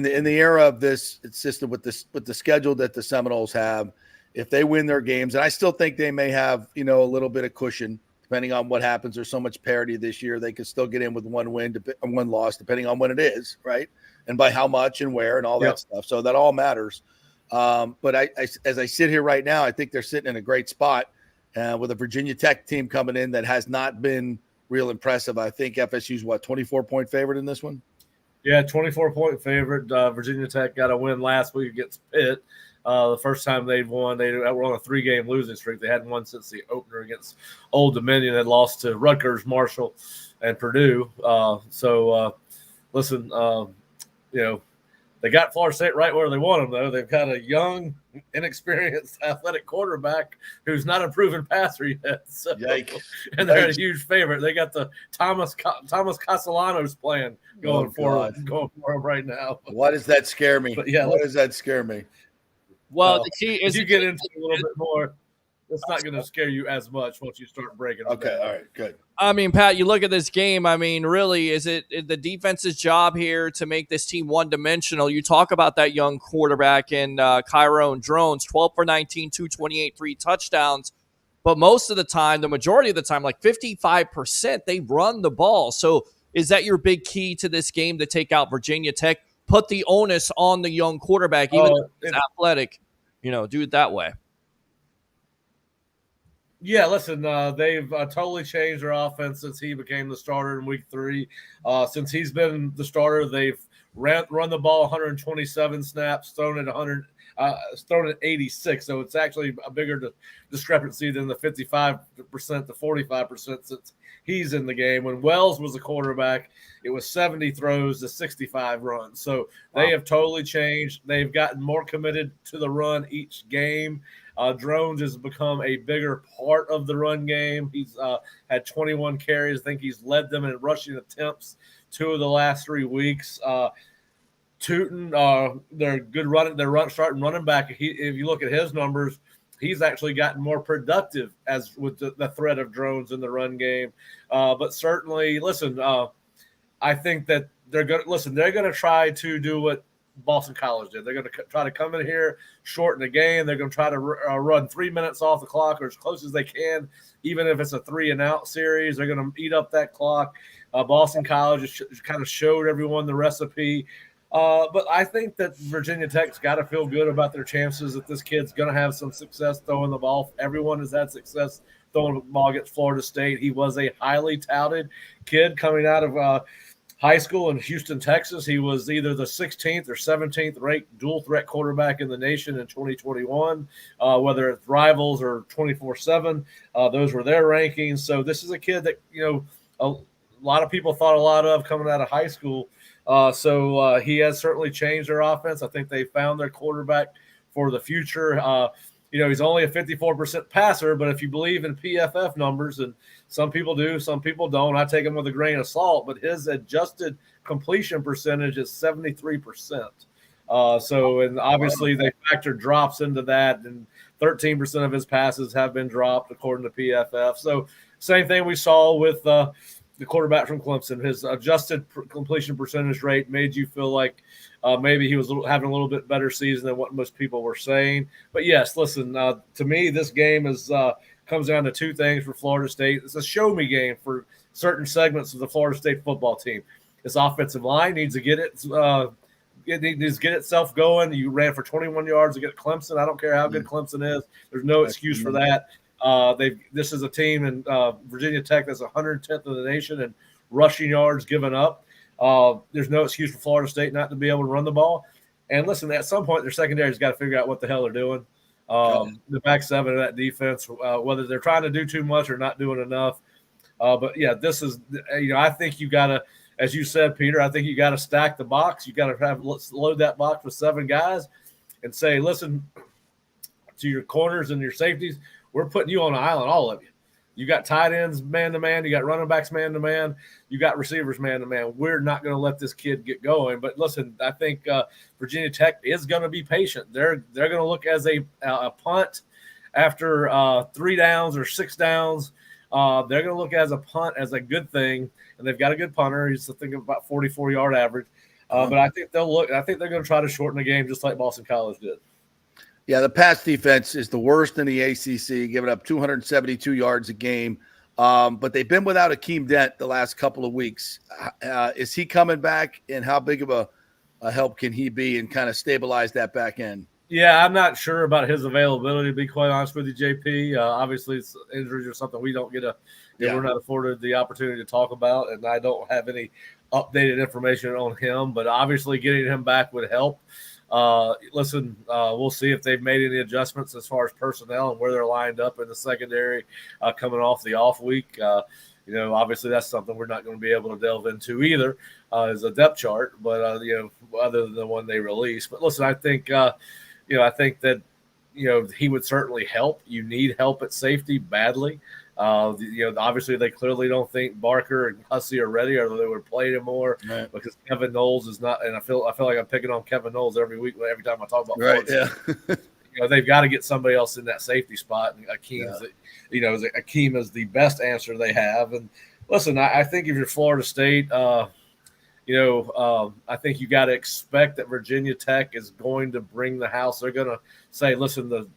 the era of this system with the schedule that the Seminoles have, if they win their games, and I still think they may have a little bit of cushion depending on what happens. There's so much parity this year; they could still get in with one win, one loss, depending on when it is, right? And by how much and where and all that stuff. So that all matters. But as I sit here right now, I think they're sitting in a great spot. With a Virginia Tech team coming in that has not been real impressive. I think FSU's 24-point favorite in this one? Yeah, 24-point favorite. Virginia Tech got a win last week against Pitt. The first time they've won, they were on a 3-game losing streak. They hadn't won since the opener against Old Dominion. Had lost to Rutgers, Marshall, and Purdue. Listen, they got Florida State right where they want them, though. They've got a young, inexperienced, athletic quarterback who's not a proven passer yet. So, and they're a huge favorite. They got the Thomas Castellanos plan going for them right now. Why does that scare me? But yeah, why does that scare me? Well, the key is you get into it a little bit more. It's not going to scare you as much once you start breaking. Okay, all right, good. I mean, Pat, you look at this game. I mean, really, is it the defense's job here to make this team one-dimensional? You talk about that young quarterback in Kyron Drones, 12 for 19, 228, 3 touchdowns. But most of the time, the majority of the time, like 55%, they run the ball. So is that your big key to this game to take out Virginia Tech? Put the onus on the young quarterback, even though he's athletic. Do it that way. Yeah, listen, they've totally changed their offense since he became the starter in week 3. Since he's been the starter, they've run the ball 127 snaps, thrown at 86. So it's actually a bigger discrepancy than the 55% to 45% since he's in the game. When Wells was the quarterback, it was 70 throws to 65 runs. So they have totally changed. They've gotten more committed to the run each game. Drones has become a bigger part of the run game. He's had 21 carries. I think he's led them in rushing attempts 2 of the last 3 weeks. Tootin, they're good running. They're starting running back. If you look at his numbers, he's actually gotten more productive as with the threat of Drones in the run game. But certainly, listen, I think that they're going to try to do what Boston College did. They're going to try to come in here, shorten the game. They're going to try to run 3 minutes off the clock or as close as they can, even if it's a 3-and-out series. They're going to eat up that clock. Boston College kind of showed everyone the recipe. But I think that Virginia Tech's got to feel good about their chances that this kid's going to have some success throwing the ball. Everyone has had success throwing the ball against Florida State. He was a highly touted kid coming out of high school in Houston, Texas. He was either the 16th or 17th ranked dual threat quarterback in the nation in 2021, whether it's Rivals or 24/7. Those were their rankings. So this is a kid that, a lot of people thought a lot of coming out of high school. So he has certainly changed their offense. I think they found their quarterback for the future. He's only a 54% passer, but if you believe in PFF numbers, and some people do, some people don't, I take them with a grain of salt, but his adjusted completion percentage is 73%. And obviously they factor drops into that, and 13% of his passes have been dropped according to PFF. So same thing we saw with the quarterback from Clemson. His adjusted completion percentage rate made you feel like maybe he was having a little bit better season than what most people were saying. But yes, listen, to me, this game comes down to two things for Florida State. It's a show me game for certain segments of the Florida State football team. This offensive line needs to get itself going. You ran for 21 yards against Clemson. I don't care how good Clemson is. There's no excuse for that. This is a team in Virginia Tech that's 110th in the nation in rushing yards given up. There's no excuse for Florida State not to be able to run the ball. And listen, at some point, their secondary's got to figure out what the hell they're doing. The back seven of that defense, whether they're trying to do too much or not doing enough. But yeah, this is, I think you got to, as you said, Peter, I think you got to stack the box. You got to load that box with 7 guys and say, listen to your corners and your safeties. We're putting you on an island, all of you. You got tight ends man-to-man. You got running backs man-to-man. You got receivers man-to-man. We're not going to let this kid get going. But listen, I think Virginia Tech is going to be patient. They're going to look as a punt after 3 downs or 6 downs. They're going to look as a punt as a good thing, and they've got a good punter. He's thinking about 44-yard average. But I think they're going to try to shorten the game just like Boston College did. Yeah, the pass defense is the worst in the ACC, giving up 272 yards a game. But they've been without Akeem Dent the last couple of weeks. Is he coming back, and how big of a help can he be and kind of stabilize that back end? Yeah, I'm not sure about his availability, to be quite honest with you, JP. Obviously, it's injuries or something we don't we're not afforded the opportunity to talk about, and I don't have any updated information on him. But obviously, getting him back would help. We'll see if they've made any adjustments as far as personnel and where they're lined up in the secondary coming off the off week. Obviously that's something we're not going to be able to delve into either as a depth chart, but other than the one they released. But listen, I think that he would certainly help. You need help at safety badly. Obviously they clearly don't think Barker and Hussey are ready, or they would have played him more, right? Because Kevin Knowles is not, and I feel like I'm picking on Kevin Knowles every week, every time I talk about right. Yeah. They've got to get somebody else in that safety spot. And Akeem is the best answer they have. And listen, I think if you're Florida State, I think you got to expect that Virginia Tech is going to bring the house. They're going to say, listen,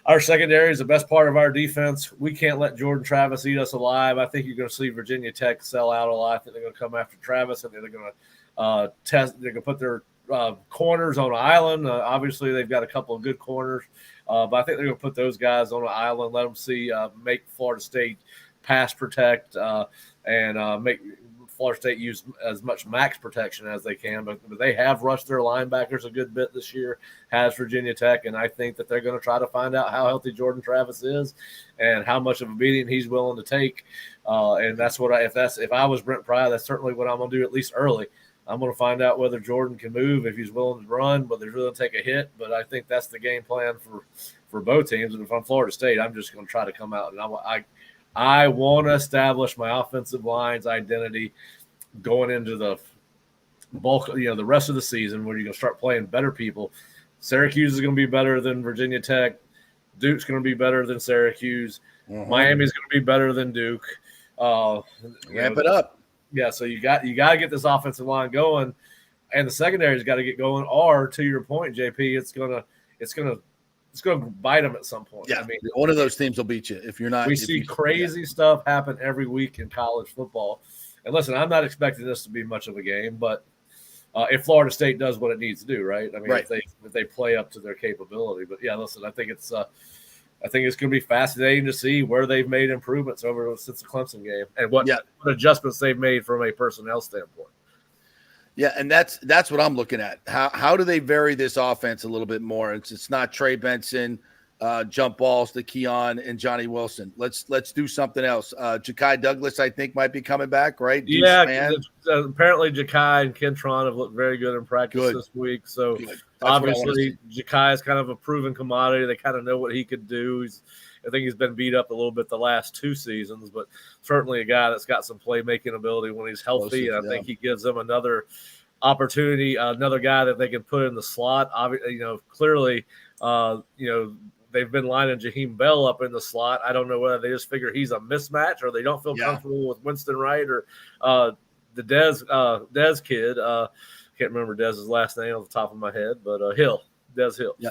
our secondary is the best part of our defense. We can't let Jordan Travis eat us alive. I think you're going to see Virginia Tech sell out a lot. I think they're going to come after Travis. I think they're going to they're going to put their corners on an island. Obviously, they've got a couple of good corners. But I think they're going to put those guys on an island, let them make Florida State pass protect and make Florida State use as much max protection as they can, but they have rushed their linebackers a good bit this year, has Virginia Tech, and I think that they're going to try to find out how healthy Jordan Travis is and how much of a beating he's willing to take. And that's what if I was Brent Pry, that's certainly what I'm going to do, at least early. I'm going to find out whether Jordan can move, if he's willing to run, whether he's willing to take a hit. But I think that's the game plan for both teams. And if I'm Florida State, I'm just going to try to come out and I want to establish my offensive line's identity going into the bulk, the rest of the season, where you're going to start playing better people. Syracuse is going to be better than Virginia Tech. Duke's going to be better than Syracuse. Mm-hmm. Miami's going to be better than Duke. Ramp it up. Yeah, so you got to get this offensive line going, and the secondary's got to get going. Or to your point, JP, it's gonna bite them at some point. Yeah, I mean, one of those teams will beat you if you're not. We see crazy stuff happen every week in college football. And listen, I'm not expecting this to be much of a game, but if Florida State does what it needs to do, right? I mean, right. If they play up to their capability. But yeah, listen, I think it's I think it's going to be fascinating to see where they've made improvements since the Clemson game and what adjustments they've made from a personnel standpoint. Yeah, and that's what I'm looking at. How do they vary this offense a little bit more? It's not Trey Benson, jump balls to Keon and Johnny Wilson. Let's do something else. Ja'Kai Douglas, I think, might be coming back, right? Apparently Ja'Kai and Kentron have looked very good in practice this week. So obviously Ja'Kai is kind of a proven commodity. They kind of know what he could do. I think he's been beat up a little bit the last 2 seasons, but certainly a guy that's got some playmaking ability when he's healthy. And I think he gives them another opportunity, another guy that they can put in the slot. Clearly, they've been lining Jaheim Bell up in the slot. I don't know whether they just figure he's a mismatch or they don't feel comfortable with Winston Wright or the Dez kid. Can't remember Dez's last name off the top of my head, but Des Hill. Yeah,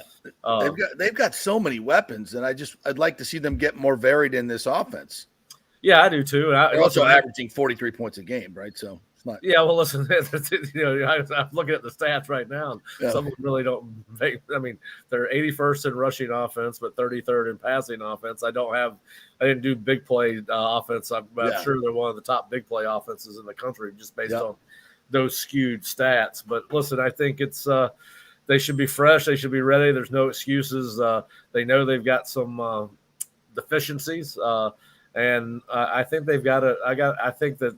they've got so many weapons, and I'd like to see them get more varied in this offense. Yeah, I do too. And they're also averaging 43 points a game, right? So it's not. Yeah, well, listen, I'm looking at the stats right now. And some of them really don't make. I mean, they're 81st in rushing offense, but 33rd in passing offense. I didn't do big play offense. I'm sure they're one of the top big play offenses in the country, just based on those skewed stats. But listen, I think it's. They should be fresh. They should be ready. There's no excuses. They know they've got some deficiencies, and I think they've got to. I think that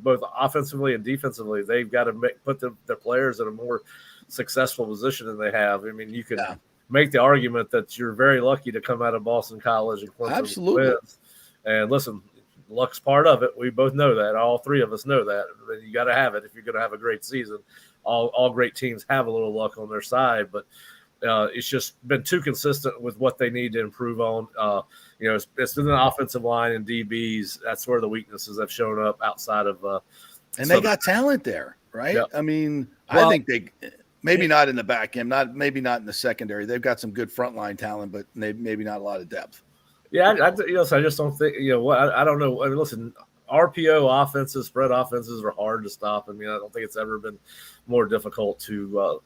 both offensively and defensively, they've got to put their players in a more successful position than they have. I mean, you can make the argument that you're very lucky to come out of Boston College and Clemson. Absolutely. And listen, luck's part of it. We both know that. All 3 of us know that. You got to have it if you're going to have a great season. All great teams have a little luck on their side, but it's just been too consistent with what they need to improve on. It's in the offensive line and DBs. That's where the weaknesses have shown up outside of. And they got talent there, right? Yep. I mean, I think they maybe not in the back end, maybe not in the secondary. They've got some good frontline talent, but maybe not a lot of depth. Yeah, so I just don't think I don't know. I mean, listen. RPO offenses, spread offenses are hard to stop. I mean, I don't think it's ever been more difficult to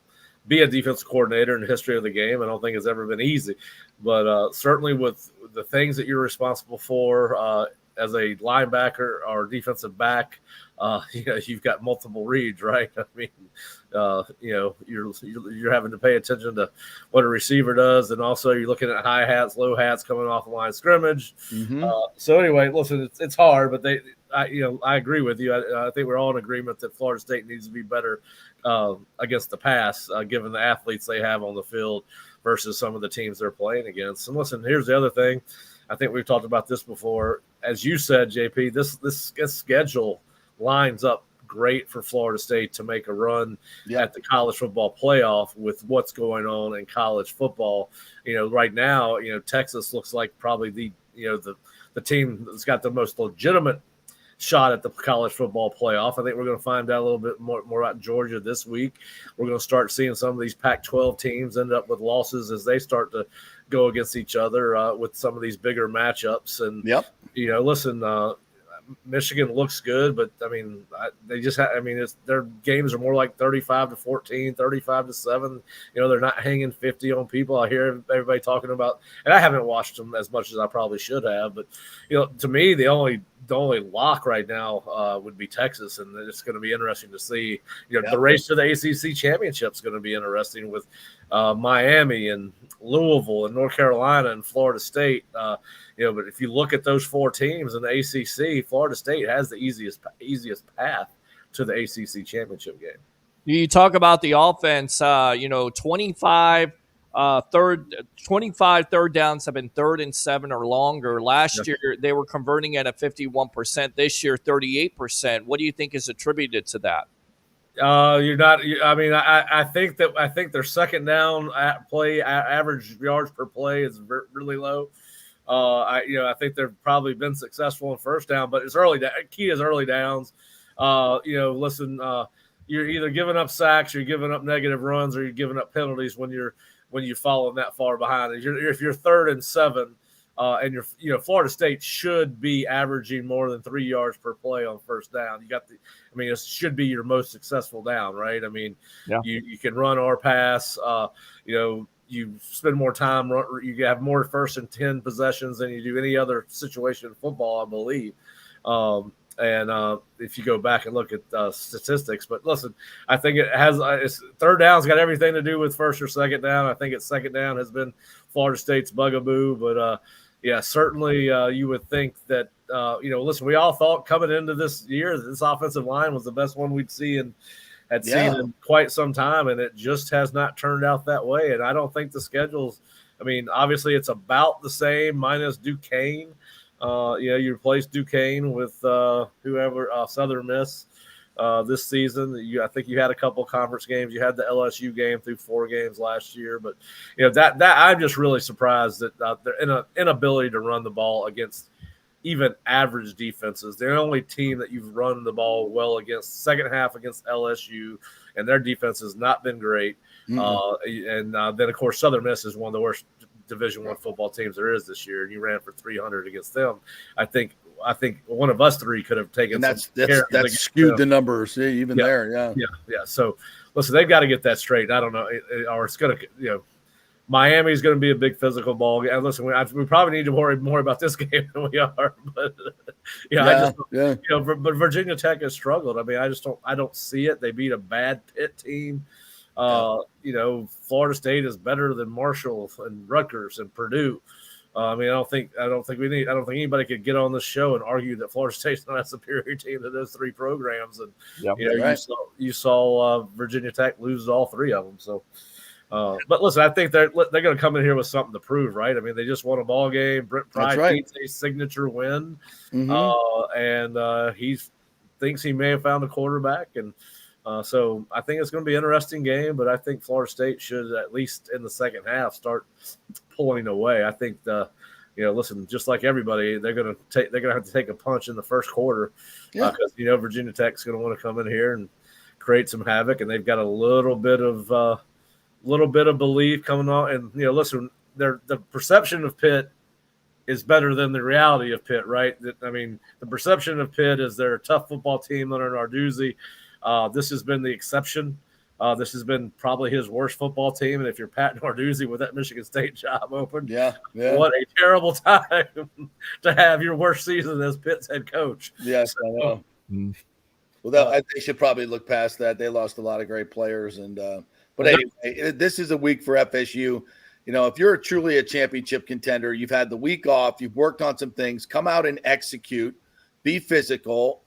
be a defensive coordinator in the history of the game. I don't think it's ever been easy. But certainly with the things that you're responsible for as a linebacker or defensive back, you've got multiple reads, right? I mean, you're having to pay attention to what a receiver does, and also you're looking at high hats, low hats coming off the line of scrimmage. Mm-hmm. So anyway, listen, it's hard, but I agree with you. I think we're all in agreement that Florida State needs to be better against the pass, given the athletes they have on the field versus some of the teams they're playing against. And listen, here's the other thing. I think we've talked about this before. As you said, JP, this schedule lines up great for Florida State to make a run at the college football playoff with what's going on in college football. Right now, Texas looks like probably the team that's got the most legitimate shot at the college football playoff. I think we're going to find out a little bit more about Georgia this week. We're going to start seeing some of these Pac-12 teams end up with losses as they start to go against each other with some of these bigger matchups. And, listen, Michigan looks good, but I mean, their games are more like 35-14, 35-7. They're not hanging 50 on people. I hear everybody talking about, and I haven't watched them as much as I probably should have, but to me, the only lock right now would be Texas, and it's going to be interesting to see. The race to the ACC championship is going to be interesting with Miami and Louisville and North Carolina and Florida State. But if you look at those 4 teams in the ACC, Florida State has the easiest path to the ACC championship game. You talk about the offense. 25 third downs have been 3rd and 7 or longer. Last year they were converting at a 51%. This year 38%. What do you think is attributed to that? I think their second down average yards per play is really low. I think they've probably been successful in first down, but it's early. Key is early downs. Listen, you're either giving up sacks, or you're giving up negative runs, or you're giving up penalties when you're falling that far behind. If you're 3rd and 7, and Florida State should be averaging more than 3 yards per play on first down. It should be your most successful down, right? I mean, you can run or pass. you spend more time. You have more 1st and 10 possessions than you do any other situation in football, I believe. And if you go back and look at statistics, but listen, I think it has third down's got everything to do with first or second down. I think it's second down has been Florida State's bugaboo, but yeah, certainly you would think that listen, we all thought coming into this year that this offensive line was the best one we'd see and had seen in quite some time, and it just has not turned out that way. And I don't think the schedules. I mean, obviously it's about the same minus Duquesne. You replaced Duquesne with whoever Southern Miss this season. I think you had a couple conference games. You had the LSU game through 4 games last year, but that I'm just really surprised that their inability to run the ball against even average defenses. They're the only team that you've run the ball well against. Second half against LSU, and their defense has not been great. Mm-hmm. Then of course Southern Miss is one of the worst Division I football teams there is this year, and you ran for 300 against them. I think one of us three could have taken. And that's skewed the numbers even there. Yeah. So listen, they've got to get that straight. I don't know, or it's going to Miami's going to be a big physical ball game. Listen, we probably need to worry more about this game than we are. But but Virginia Tech has struggled. I mean, I don't see it. They beat a bad Pitt team. Florida State is better than Marshall and Rutgers and Purdue. I don't think anybody could get on this show and argue that Florida State's not a superior team to those 3 programs. And you saw Virginia Tech lose all 3 of them. So, but listen, I think they're going to come in here with something to prove, right? I mean, they just won a ball game. Brent Pry needs a signature win, and he thinks he may have found a quarterback and. So I think it's going to be an interesting game, but I think Florida State should, at least in the second half, start pulling away. I think listen, just like everybody, they're going to have to take a punch in the first quarter because Virginia Tech's going to want to come in here and create some havoc, and they've got a little bit of belief coming on. And listen, the perception of Pitt is better than the reality of Pitt, right? The perception of Pitt is they're a tough football team under Narduzzi. This has been the exception. This has been probably his worst football team. And if you're Pat Narduzzi with that Michigan State job open, what a terrible time to have your worst season as Pitt's head coach. Yes, I know. Well, they should probably look past that. They lost a lot of great players. But anyway, this is a week for FSU. If you're truly a championship contender, you've had the week off, you've worked on some things, come out and execute. Be physical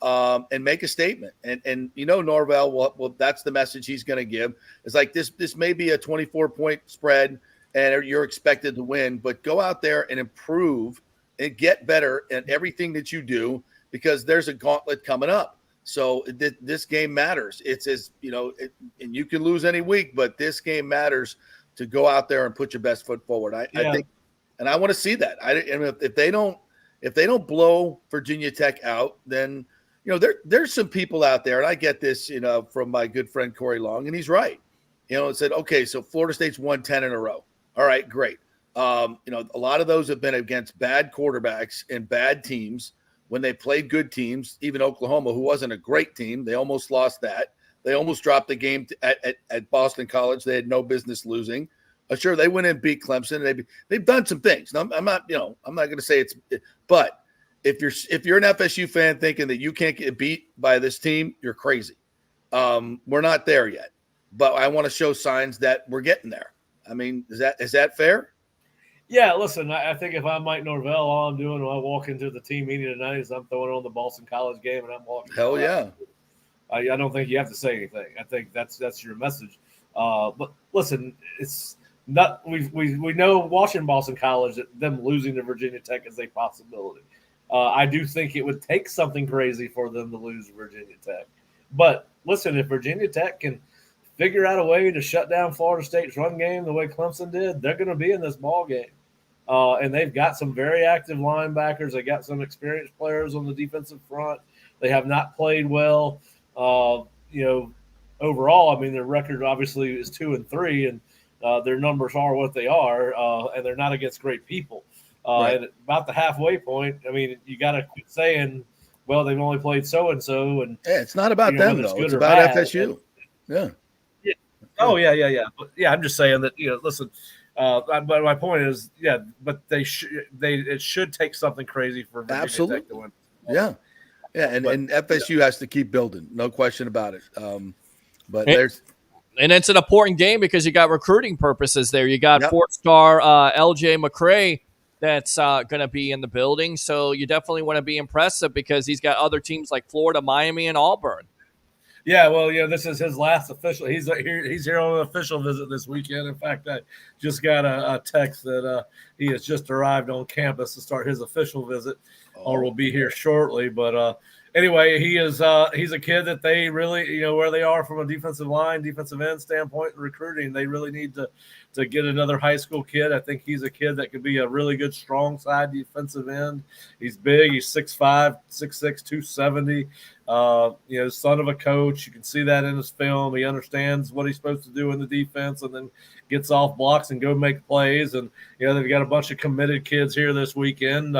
and make a statement. And Norvell, well, that's the message he's going to give. It's like this may be a 24-point spread and you're expected to win, but go out there and improve and get better at everything that you do because there's a gauntlet coming up. So this game matters. It's and you can lose any week, but this game matters to go out there and put your best foot forward. I think, and I want to see that. If they don't blow Virginia Tech out, then there's some people out there, and I get this, from my good friend Corey Long, and he's right. It said, okay, so Florida State's won 10 in a row. All right, great. A lot of those have been against bad quarterbacks and bad teams when they played good teams. Even Oklahoma, who wasn't a great team, they almost lost that. They almost dropped the game at Boston College. They had no business losing. Sure, they went and beat Clemson. They've done some things. I'm not going to say but if you're an FSU fan thinking that you can't get beat by this team, you're crazy. We're not there yet, but I want to show signs that we're getting there. I mean, is that fair? Yeah, listen, I think if I'm Mike Norvell, all I'm doing when I walk into the team meeting tonight is I'm throwing on the Boston College game and I'm walking. Hell yeah. I don't think you have to say anything. I think that's your message. But listen, it's not we know watching Boston College that them losing to Virginia Tech is a possibility. I do think it would take something crazy for them to lose Virginia Tech. But listen, if Virginia Tech can figure out a way to shut down Florida State's run game the way Clemson did, they're going to be in this ball game. And they've got some very active linebackers. They got some experienced players on the defensive front. They have not played well. Overall, I mean, their record obviously is 2-3, and their numbers are what they are, and they're not against great people. Right. And about the halfway point, I mean, you got to quit saying, well, they've only played so-and-so. And it's not about them, though. It's about FSU. Yeah. Oh, yeah. But, yeah, I'm just saying that, listen, But my point is, but it should take something crazy for Virginia Tech to win. Yeah, and FSU has to keep building, no question about it. And it's an important game because you got recruiting purposes there. You got 4-star LJ McCray that's going to be in the building. So you definitely want to be impressive because he's got other teams like Florida, Miami, and Auburn. Yeah, well, this is his last official. He's here on an official visit this weekend. In fact, I just got a text that he has just arrived on campus to start his official visit, or will be here shortly. But anyway, he's a kid that they really, where they are from a defensive end standpoint and recruiting, they really need to get another high school kid. I think he's a kid that could be a really good strong side defensive end. He's big. He's 6'5", 6'6", 270. Son of a coach. You can see that in his film. He understands what he's supposed to do in the defense and then gets off blocks and go make plays. And, they've got a bunch of committed kids here this weekend.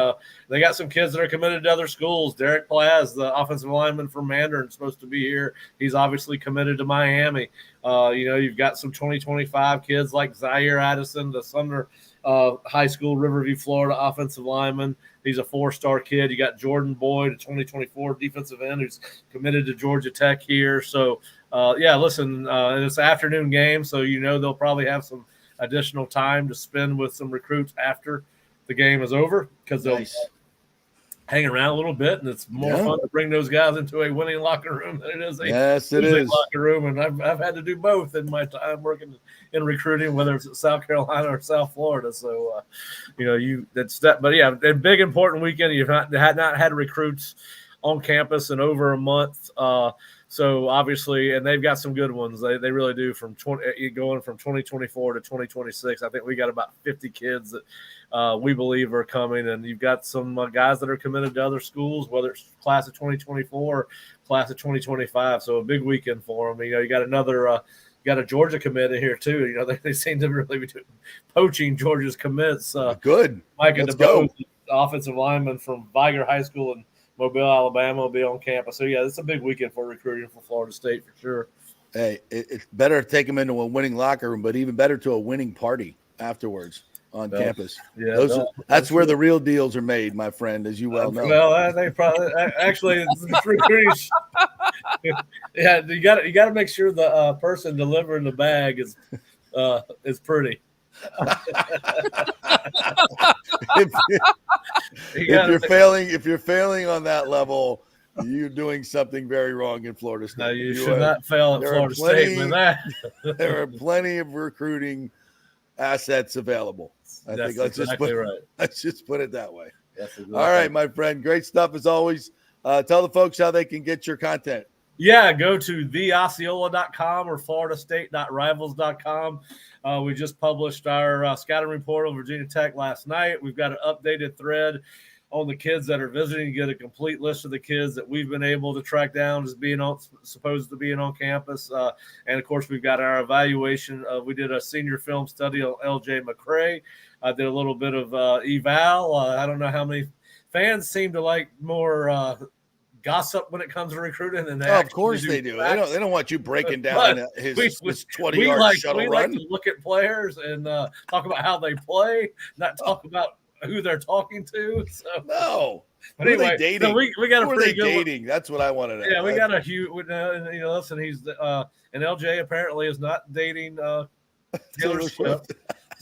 They got some kids that are committed to other schools. Derek Plaz, the offensive lineman from Mandarin, is supposed to be here. He's obviously committed to Miami. You've got some 2025 kids like Zaire Addison, the Sumner High School, Riverview, Florida offensive lineman. He's a 4-star kid. You got Jordan Boyd, a 2024 defensive end who's committed to Georgia Tech here. So, listen, it's an afternoon game, so they'll probably have some additional time to spend with some recruits after the game is over because they'll hang around a little bit, and it's more fun to bring those guys into a winning locker room than it is a losing locker room. And I've had to do both in my time working in recruiting, whether it's at South Carolina or South Florida. So, a big important weekend. You've not had recruits on campus in over a month. So obviously, and they've got some good ones. They really do going from 2024 to 2026. I think we got about 50 kids that we believe are coming, and you've got some guys that are committed to other schools, whether it's class of 2024 or class of 2025. So a big weekend for them. You got another. Got a Georgia commit in here too. They seem to really be poaching Georgia's commits. Good. Micah DeBose, offensive lineman from Viger High School in Mobile, Alabama, will be on campus. So, it's a big weekend for recruiting for Florida State for sure. Hey, it's better to take them into a winning locker room, but even better to a winning party afterwards on campus. Yeah, that's where the real deals are made, my friend, as you well know. Well, they probably actually recruiting. Yeah, you got to make sure the person delivering the bag is pretty. if you're failing on that level, you're doing something very wrong in Florida State. No, you should not fail at Florida State with that. There are plenty of recruiting assets available. Let's just put it that way. Exactly. All right, my friend. Great stuff as always. Tell the folks how they can get your content. Yeah, go to theosceola.com or floridastate.rivals.com. We just published our scouting report on Virginia Tech last night. We've got an updated thread on the kids that are visiting. You get a complete list of the kids that we've been able to track down as supposed to being on campus. And, of course, we've got our evaluation. We did a senior film study on LJ McCray. I did a little bit of eval. I don't know how many fans seem to like more gossip when it comes to recruiting, and of course they do. They don't want you breaking down his 20-yard shuttle run. We like to look at players and talk about how they play, not talk about who they're talking to. So no. But anyway, are they dating? So we got a pretty good dating. That's what I wanted to know. Yeah, we got a huge. Listen, he's and LJ apparently is not dating Taylor Swift.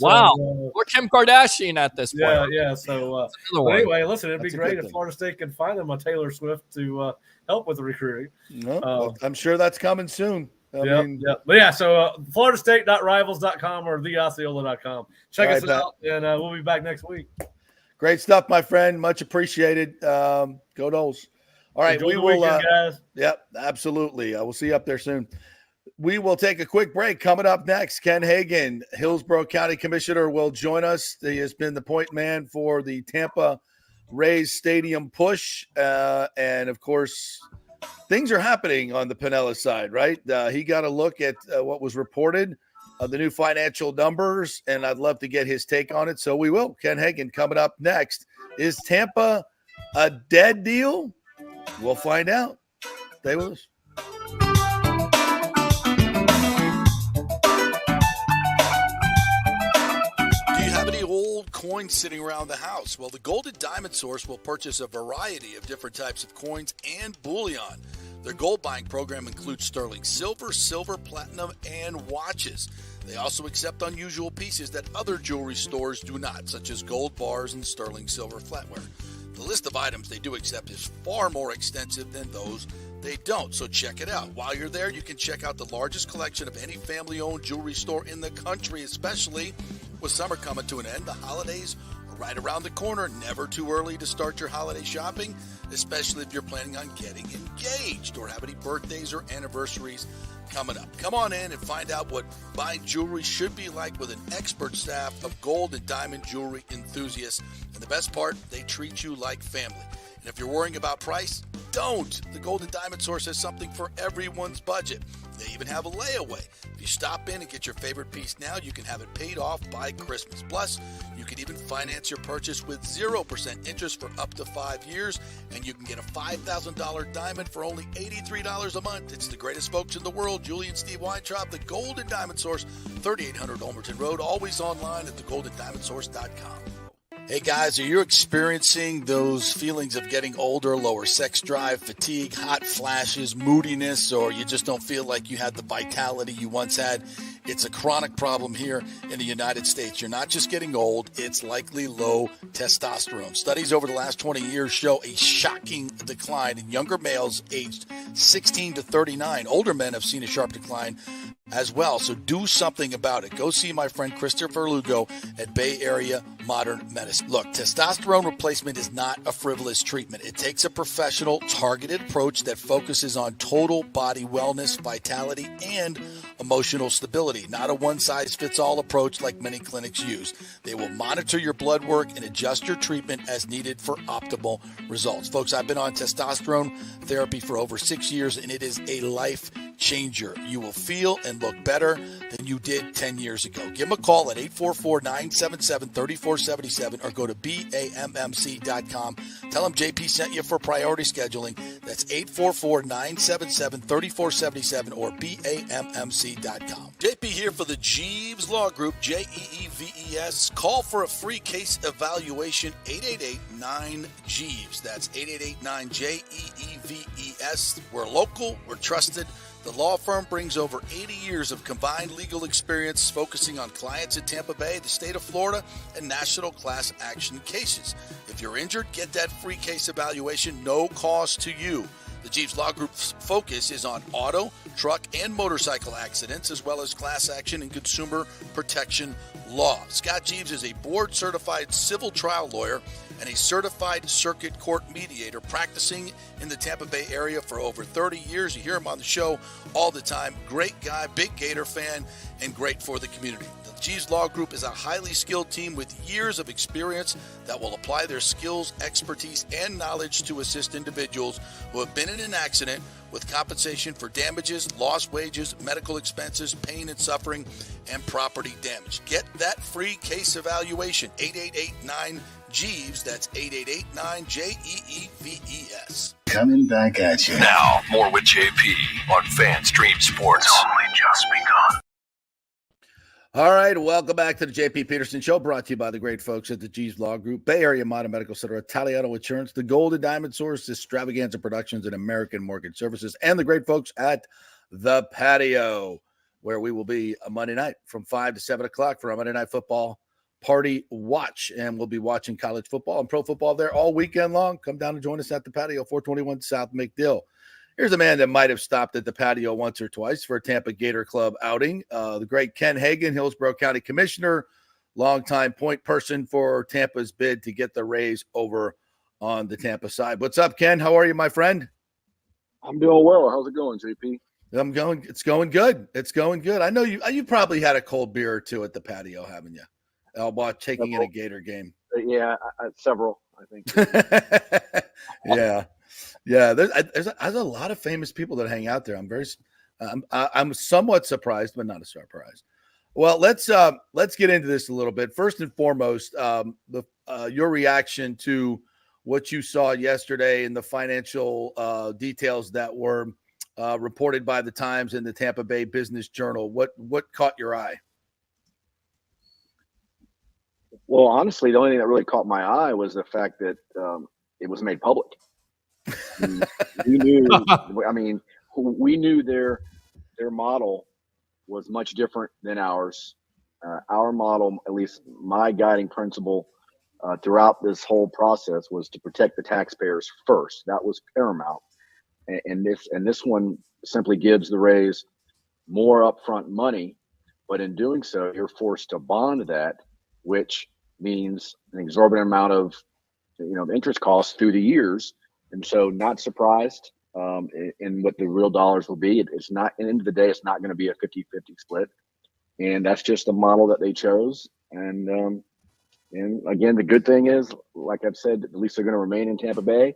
Wow, we're Kim Kardashian at this point. Yeah. So anyway, listen, it'd be great if Florida State could find them a Taylor Swift to help with the recruiting. I'm sure that's coming soon. But yeah, so floridastate.rivals.com or theosceola.com. Check us out, and we'll be back next week. Great stuff, my friend. Much appreciated. Go Noles. All right, we will. Guys. Yep, absolutely. We'll see you up there soon. We will take a quick break. Coming up next, Ken Hagan, Hillsborough County Commissioner, will join us. He has been the point man for the Tampa Rays Stadium push. And, of course, things are happening on the Pinella side, right? He got a look at what was reported, the new financial numbers, and I'd love to get his take on it. So we will. Ken Hagan coming up next. Is Tampa a dead deal? We'll find out. Stay with us. coins sitting around the house? Well, the Golden Diamond Source will purchase a variety of different types of coins and bullion. Their gold buying program includes sterling silver, silver, platinum, and watches. They also accept unusual pieces that other jewelry stores do not, such as gold bars and sterling silver flatware. The list of items they do accept is far more extensive than those they don't, so check it out. While you're there, you can check out the largest collection of any family-owned jewelry store in the country, especially with summer coming to an end. The holidays are right around the corner. Never too early to start your holiday shopping, especially if you're planning on getting engaged or have any birthdays or anniversaries coming up. Come on in and find out what buying jewelry should be like with an expert staff of gold and diamond jewelry enthusiasts. And the best part, they treat you like family. And if you're worrying about price, don't. The Golden Diamond Source has something for everyone's budget. They even have a layaway. If you stop in and get your favorite piece now, you can have it paid off by Christmas. Plus, you can even finance your purchase with 0% interest for up to 5 years, and you can get a $5,000 diamond for only $83 a month. It's the greatest folks in the world, Julie and Steve Weintraub, the Golden Diamond Source, 3800 Olmerton Road, always online at thegoldendiamondsource.com. Hey guys, are you experiencing those feelings of getting older, lower sex drive, fatigue, hot flashes, moodiness, or you just don't feel like you had the vitality you once had? It's a chronic problem here in the United States. You're not just getting old, it's likely low testosterone. Studies over the last 20 years show a shocking decline in younger males aged 16 to 39. Older men have seen a sharp decline as well, so do something about it. Go see my friend Christopher Lugo at Bay Area Modern Medicine. Look, testosterone replacement is not a frivolous treatment. It takes a professional, targeted approach that focuses on total body wellness, vitality, and emotional stability, not a one-size-fits-all approach like many clinics use. They will monitor your blood work and adjust your treatment as needed for optimal results. Folks, I've been on testosterone therapy for over 6 years, and it is a life changer. You will feel and look better than you did 10 years ago. Give them a call at 844-977-3477 or go to BAMMC.com. Tell them JP sent you for priority scheduling. That's 844-977-3477 or BAMMC.com. JP here for the Jeeves Law Group, Jeeves. Call for a free case evaluation, 888-9-JEEVES. That's 888-9-JEEVES. We're local, we're trusted. The law firm brings over 80 years of combined legal experience focusing on clients in Tampa Bay, the state of Florida, and national class action cases. If you're injured, get that free case evaluation, no cost to you. The Jeeves Law Group's focus is on auto, truck, and motorcycle accidents, as well as class action and consumer protection law. Scott Jeeves is a board-certified civil trial lawyer and a certified circuit court mediator practicing in the Tampa Bay area for over 30 years. You hear him on the show all the time. Great guy, big Gator fan, and great for the community. The Jeeves Law Group is a highly skilled team with years of experience that will apply their skills, expertise, and knowledge to assist individuals who have been in an accident with compensation for damages, lost wages, medical expenses, pain and suffering, and property damage. Get that free case evaluation, 888-9-JEEVES. That's 888-9-JEEVES. Coming back at you. Now, more with JP on FanStream Sports. It's only just begun. All right, welcome back to the JP Peterson Show, brought to you by the great folks at the Jeeves Law Group, Bay Area Modern Medical Center, Italiano Insurance, the Golden Diamond Source, Extravaganza Productions, and American Mortgage Services, and the great folks at The Patio, where we will be a Monday night from 5 to 7 o'clock for our Monday Night Football Party Watch, and we'll be watching college football and pro football there all weekend long. Come down and join us at The Patio, 421 South McDill. Here's a man that might have stopped at the patio once or twice for a Tampa Gator Club outing. The great Ken Hagan, Hillsborough County Commissioner, longtime point person for Tampa's bid to get the Rays over on the Tampa side. What's up, Ken? How are you, my friend? I'm doing well. How's it going, JP? It's going good. It's going good. I know you probably had a cold beer or two at the patio, haven't you? While taking in a Gator game. Yeah, several, I think. Yeah. Yeah, there's a lot of famous people that hang out there. I'm somewhat surprised, but not surprised. Well, let's get into this a little bit. First and foremost, your reaction to what you saw yesterday and the financial details that were reported by the Times and the Tampa Bay Business Journal. What caught your eye? Well, honestly, the only thing that really caught my eye was the fact that it was made public. We knew. I mean, we knew their model was much different than ours. Our model, at least my guiding principle throughout this whole process, was to protect the taxpayers first. That was paramount. And this one simply gives the Rays more upfront money, but in doing so, you're forced to bond that, which means an exorbitant amount of interest costs through the years. And so, not surprised in what the real dollars will be. It's not, at the end of the day, it's not going to be a 50-50 split. And that's just the model that they chose. And again, the good thing is, like I've said, at least they're going to remain in Tampa Bay,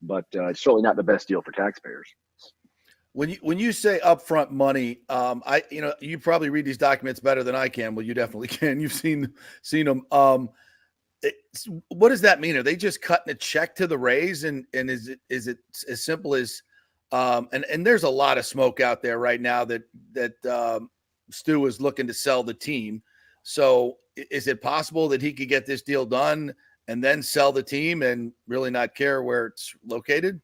but it's certainly not the best deal for taxpayers. When you say upfront money, you probably read these documents better than I can. Well, you definitely can. You've seen them. What does that mean? Are they just cutting a check to the Rays, and is it as simple as and there's a lot of smoke out there right now that Stu is looking to sell the team. So is it possible that he could get this deal done and then sell the team and really not care where it's located?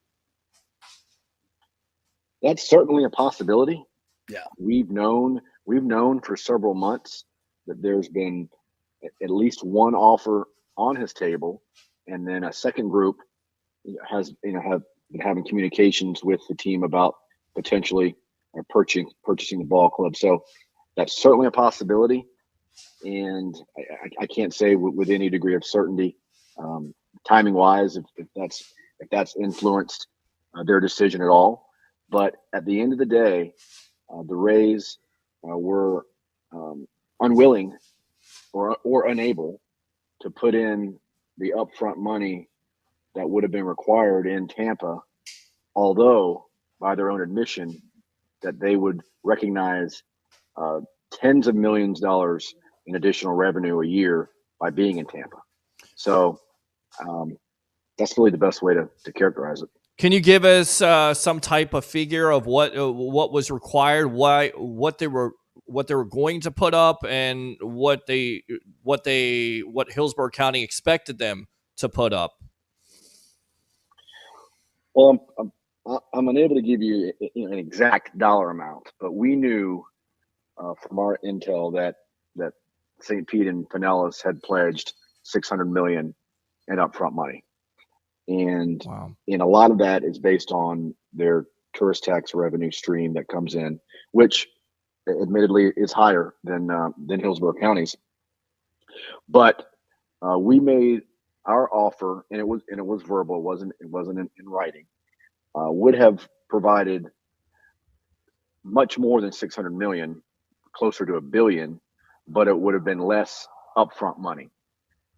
That's certainly a possibility. Yeah. We've known for several months that there's been at least one offer on his table, and then a second group have been having communications with the team about potentially purchasing the ball club. So that's certainly a possibility, and I can't say with any degree of certainty, timing wise, if that's influenced their decision at all. But at the end of the day, the Rays were unwilling or unable to put in the upfront money that would have been required in Tampa, although by their own admission that they would recognize tens of millions of dollars in additional revenue a year by being in Tampa. So that's really the best way to characterize it. Can you give us some type of figure of what was required, what they were going to put up, and what Hillsborough County expected them to put up? Well, I'm unable to give you an exact dollar amount, but we knew from our intel that St. Pete and Pinellas had pledged $600 million in upfront money. And a lot of that is based on their tourist tax revenue stream that comes in, which admittedly is higher than Hillsborough County's. But we made our offer, and it was verbal. It wasn't in writing. Would have provided much more than $600 million, closer to $1 billion, but it would have been less upfront money.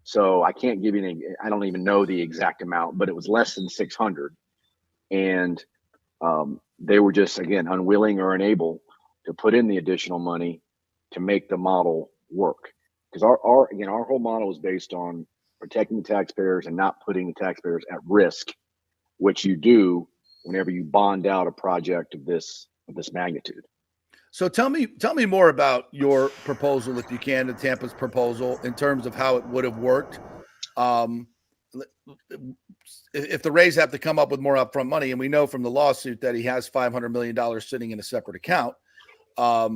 So I can't give you I don't even know the exact amount, but it was less than 600. And they were just, again, unwilling or unable to put in the additional money to make the model work. Because our whole model is based on protecting the taxpayers and not putting the taxpayers at risk, which you do whenever you bond out a project of this magnitude. So tell me more about your proposal, if you can, the Tampa's proposal, in terms of how it would have worked. If the Rays have to come up with more upfront money, and we know from the lawsuit that he has $500 million sitting in a separate account, a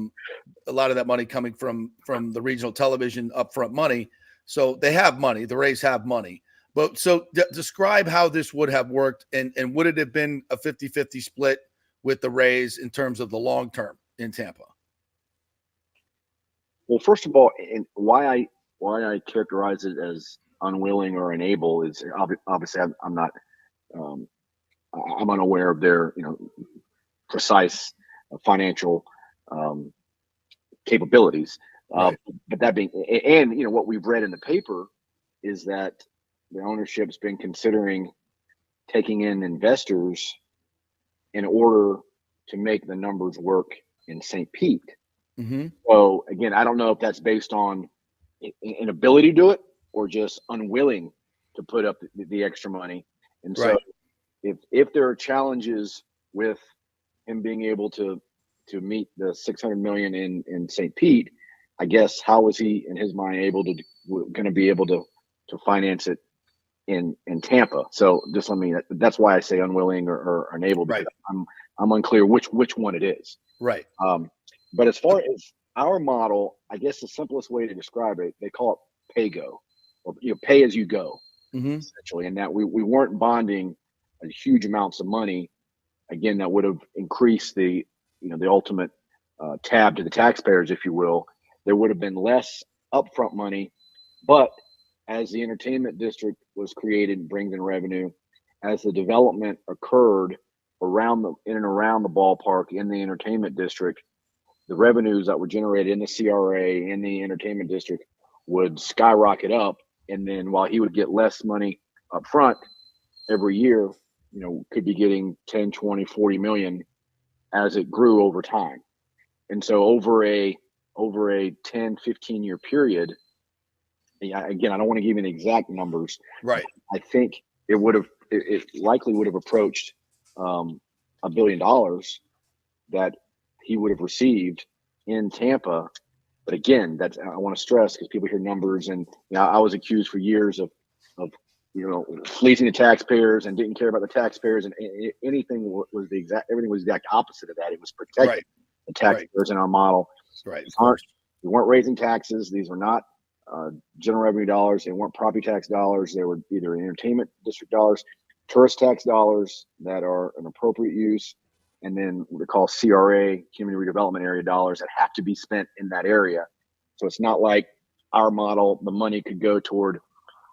lot of that money coming from the regional television upfront money. So they have money. The Rays have money. But so describe how this would have worked, and would it have been a 50-50 split with the Rays in terms of the long term in Tampa? Well, first of all, and why I characterize it as unwilling or unable is obviously I'm not I'm unaware of their precise financial capabilities. Right. But that being, and what we've read in the paper is that the ownership's been considering taking in investors in order to make the numbers work in St. Pete. Mm-hmm. So again, I don't know if that's based on an ability to do it or just unwilling to put up the extra money. And so if there are challenges with him being able to meet the $600 million in St. Pete, I guess how was he in his mind going to be able to finance it in Tampa? So just let me. That's why I say unwilling or unable, because I'm unclear which one it is. Right. But as far as our model, I guess the simplest way to describe it, they call it pay-go, or pay as you go, essentially. And that we weren't bonding huge amounts of money. Again, that would have increased the ultimate tab to the taxpayers, if you will. There would have been less upfront money, but as the entertainment district was created and brings in revenue, as the development occurred in and around the ballpark in the entertainment district, the revenues that were generated in the CRA in the entertainment district would skyrocket up. And then while he would get less money up front every year, could be getting 10, 20, 40 million as it grew over time. And so over a 10, 15 year period, again, I don't want to give you the exact numbers. Right. I think it likely would have approached $1 billion that he would have received in Tampa. But again, I want to stress, because people hear numbers, and I was accused for years of fleecing the taxpayers and didn't care about the taxpayers, and everything was the exact opposite of that. It was protecting the taxpayers in our model. Right. We weren't raising taxes. These were not general revenue dollars. They weren't property tax dollars. They were either entertainment district dollars, tourist tax dollars that are an appropriate use, and then what we call CRA, community redevelopment area dollars that have to be spent in that area. So it's not like our model, the money could go toward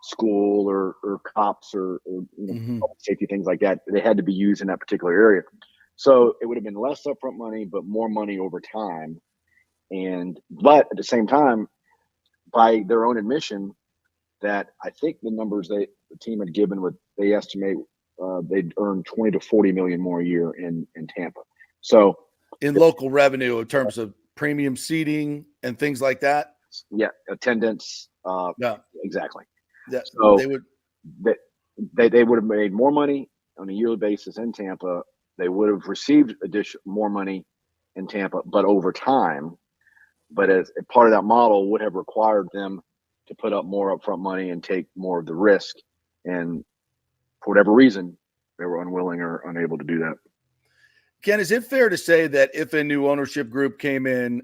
school or cops or public safety, things like that. They had to be used in that particular area. So it would have been less upfront money, but more money over time. But at the same time, by their own admission, that I think the numbers the team had given, they estimate they'd earn 20 to 40 million more a year in Tampa. So in local revenue, in terms of premium seating and things like that. Yeah, attendance. Yeah, exactly. Yeah, so they would have made more money on a yearly basis in Tampa. They would have received more money in Tampa, but over time. But as a part of that model would have required them to put up more upfront money and take more of the risk. And for whatever reason, they were unwilling or unable to do that. Ken, is it fair to say that if a new ownership group came in,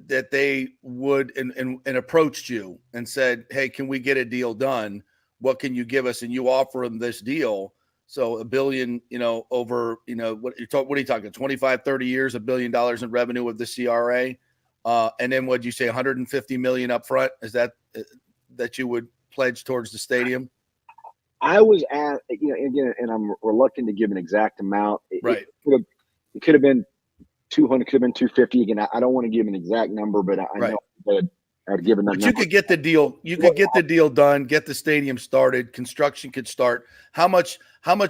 that they would and approached you and said, "Hey, can we get a deal done? What can you give us?" And you offer them this deal. So $1 billion, over, what are you talking, 25, 30 years, $1 billion in revenue with the CRA. And then what'd you say, 150 million up front? Is that you would pledge towards the stadium? I was at, again, and I'm reluctant to give an exact amount. Right. It could have been 200, could have been 250. Again, I don't want to give an exact number, but I know that I'd given that but number. You could get the deal. You could get the deal done, get the stadium started, construction could start. How much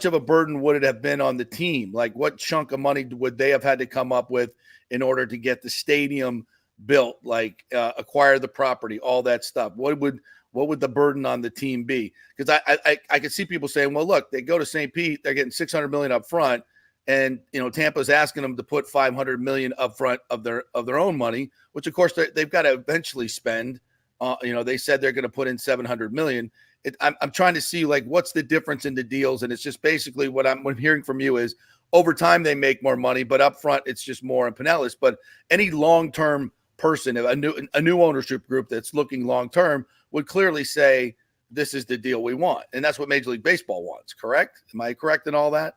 of a burden would it have been on the team? Like, what chunk of money would they have had to come up with in order to get the stadium built, like acquire the property, all that stuff? What would the burden on the team be? Because I could see people saying, well, look, they go to St. Pete, they're getting $600 million up front, and Tampa's asking them to put $500 million up front of their own money, which of course they've got to eventually spend. They said they're going to put in $700 million. I'm trying to see, like, what's the difference in the deals, and it's just basically what I'm hearing from you is over time they make more money, but up front it's just more in Pinellas. But any long-term person, a new ownership group that's looking long-term would clearly say, this is the deal we want. And that's what Major League Baseball wants, correct? Am I correct in all that?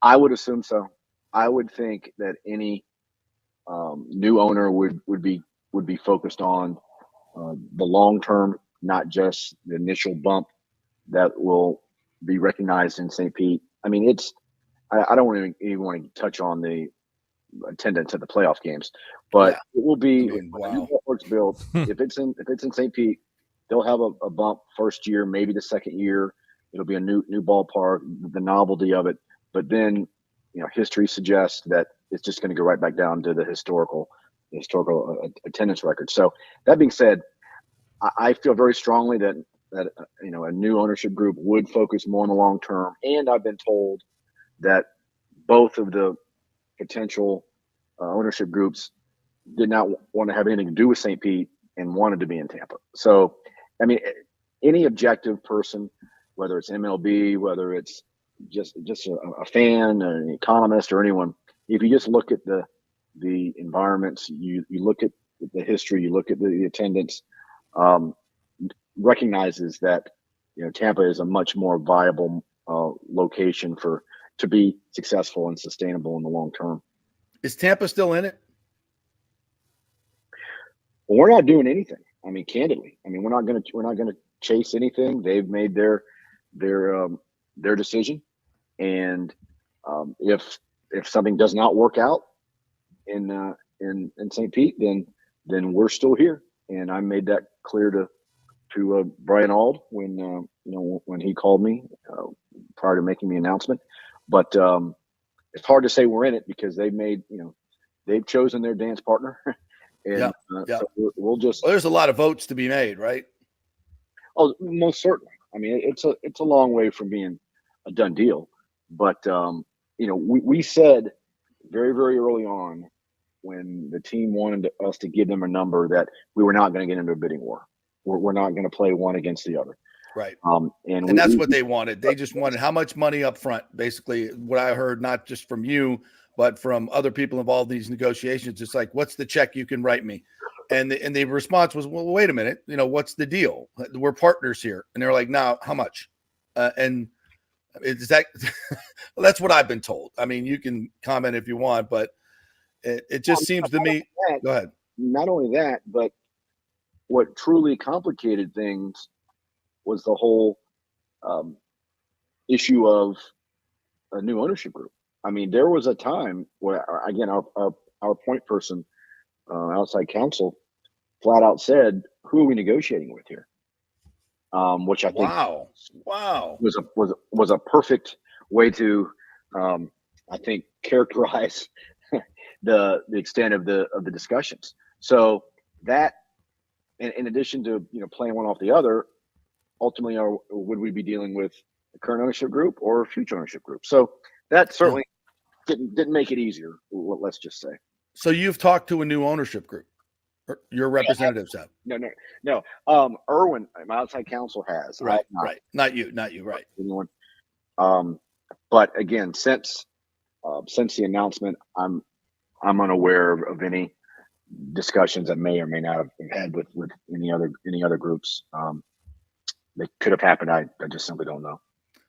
I would assume so. I would think that any new owner would be focused on the long-term, not just the initial bump that will be recognized in St. Pete. I mean, I don't even want to touch on the attendance at the playoff games, but it will be when the new ballpark's built. If it's in St. Pete, they'll have a bump first year, maybe the second year. It'll be a new ballpark, the novelty of it. But then, history suggests that it's just going to go right back down to the historical attendance record. So that being said, I feel very strongly that a new ownership group would focus more on the long term. And I've been told that both of the potential ownership groups did not want to have anything to do with St. Pete and wanted to be in Tampa. So, I mean, any objective person, whether it's MLB, whether it's just a fan, an economist, or anyone, if you just look at the environments, you look at the history, you look at the attendance, recognizes that Tampa is a much more viable location to be successful and sustainable in the long term. Is Tampa still in it? Well, we're not doing anything. I mean, candidly, we're not going to chase anything. They've made their decision, and if something does not work out in St. Pete, then we're still here. And I made that clear to Brian Auld when he called me prior to making the announcement. But it's hard to say we're in it because they've chosen their dance partner. And so we'll just. Well, there's a lot of votes to be made, right? Oh, most certainly. I mean, it's a long way from being a done deal, but we said very, very early on when the team wanted us to give them a number that we were not going to get into a bidding war. We're not going to play one against the other. Right. And that's what they wanted. They just wanted how much money up front. Basically, what I heard, not just from you, but from other people involved in these negotiations. It's like, what's the check you can write me? And the response was, well, wait a minute. What's the deal? We're partners here. And they're like, no, how much? And is that well, that's what I've been told. I mean, you can comment if you want, but it just seems to me. Go ahead. Not only that, but what truly complicated things was the whole issue of a new ownership group. I mean, there was a time where, again, our point person, outside counsel, flat out said, "Who are we negotiating with here?" Which I think was a perfect way to, I think, characterize the extent of the discussions. So that, in addition to playing one off the other, ultimately, would we be dealing with the current ownership group or future ownership group? So that certainly didn't make it easier. Let's just say. So you've talked to a new ownership group. Your representatives have. No. Irwin, my outside counsel has. Right. Not you. Right. Anyone. But again, since the announcement, I'm unaware of any discussions that may or may not have been had with any other groups. They could have happened. I just simply don't know.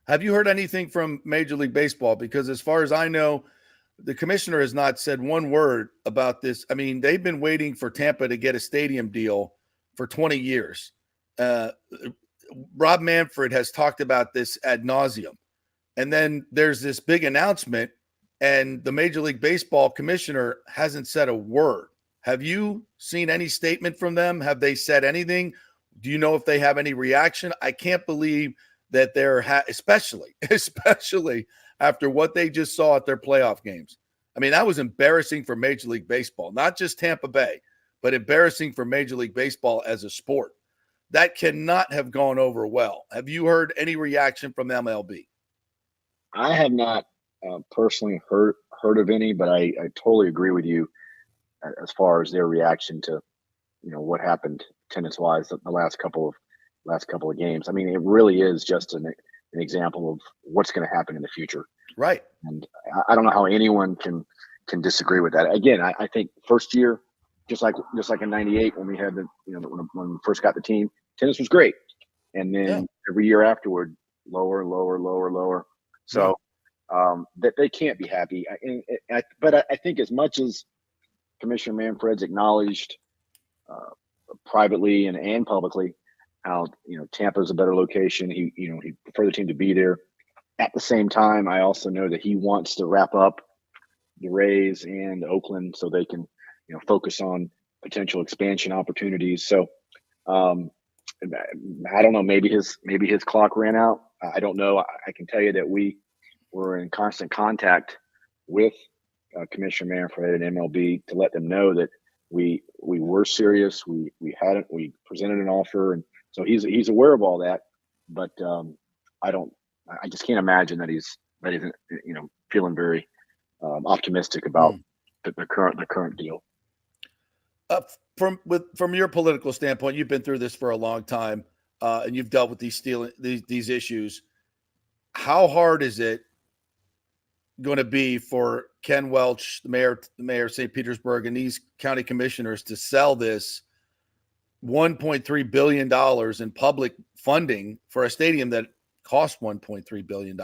Have you heard anything from Major League Baseball? Because as far as I know, the commissioner has not said one word about this. I mean, they've been waiting for Tampa to get a stadium deal for 20 years. Rob Manfred has talked about this ad nauseum. And then there's this big announcement, and the Major League Baseball commissioner hasn't said a word. Have you seen any statement from them? Have they said anything? Do you know if they have any reaction? I can't believe that they're especially after what they just saw at their playoff games. I mean, that was embarrassing for Major League Baseball, not just Tampa Bay, but embarrassing for Major League Baseball as a sport. That cannot have gone over well. Have you heard any reaction from MLB? I have not personally heard of any, but I totally agree with you as far as their reaction to what happened tennis-wise the last couple of games. I mean, it really is just an example of what's going to happen in the future. Right. And I don't know how anyone can disagree with that. Again, I think first year, just like in '98 when we had when we first got the team, tennis was great, and then every year afterward, lower. So that they can't be happy. But I think as much as Commissioner Manfred's acknowledged privately and publicly how Tampa's a better location, he prefer the team to be there. At the same time, I also know that he wants to wrap up the Rays and Oakland so they can focus on potential expansion opportunities. So I don't know, maybe his clock ran out. I don't know. I can tell you that we were in constant contact with Commissioner Manfred and MLB to let them know that we were serious. We presented an offer, and so he's aware of all that. But I just can't imagine that he's feeling very optimistic about the current deal. From your political standpoint, you've been through this for a long time, and you've dealt with these issues. How hard is it going to be for Ken Welch, the mayor of St. Petersburg, and these county commissioners to sell this $1.3 billion in public funding for a stadium that cost $1.3 billion?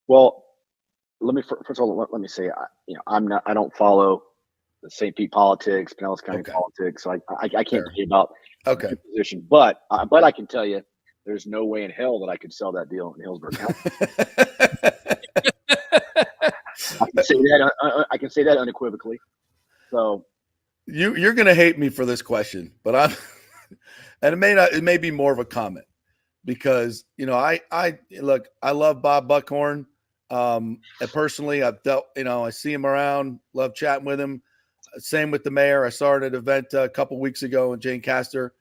Well, first of all, let me say, I don't follow the St. Pete politics, Pinellas County politics, so I can't tell you about the position, but I can tell you, there's no way in hell that I could sell that deal in Hillsborough County. I can say that unequivocally. So you're going to hate me for this question, but and it may be more of a comment because I love Bob Buckhorn. And personally, I've dealt, I see him around, love chatting with him. Same with the mayor. I saw her at an event a couple weeks ago in Jane Castor.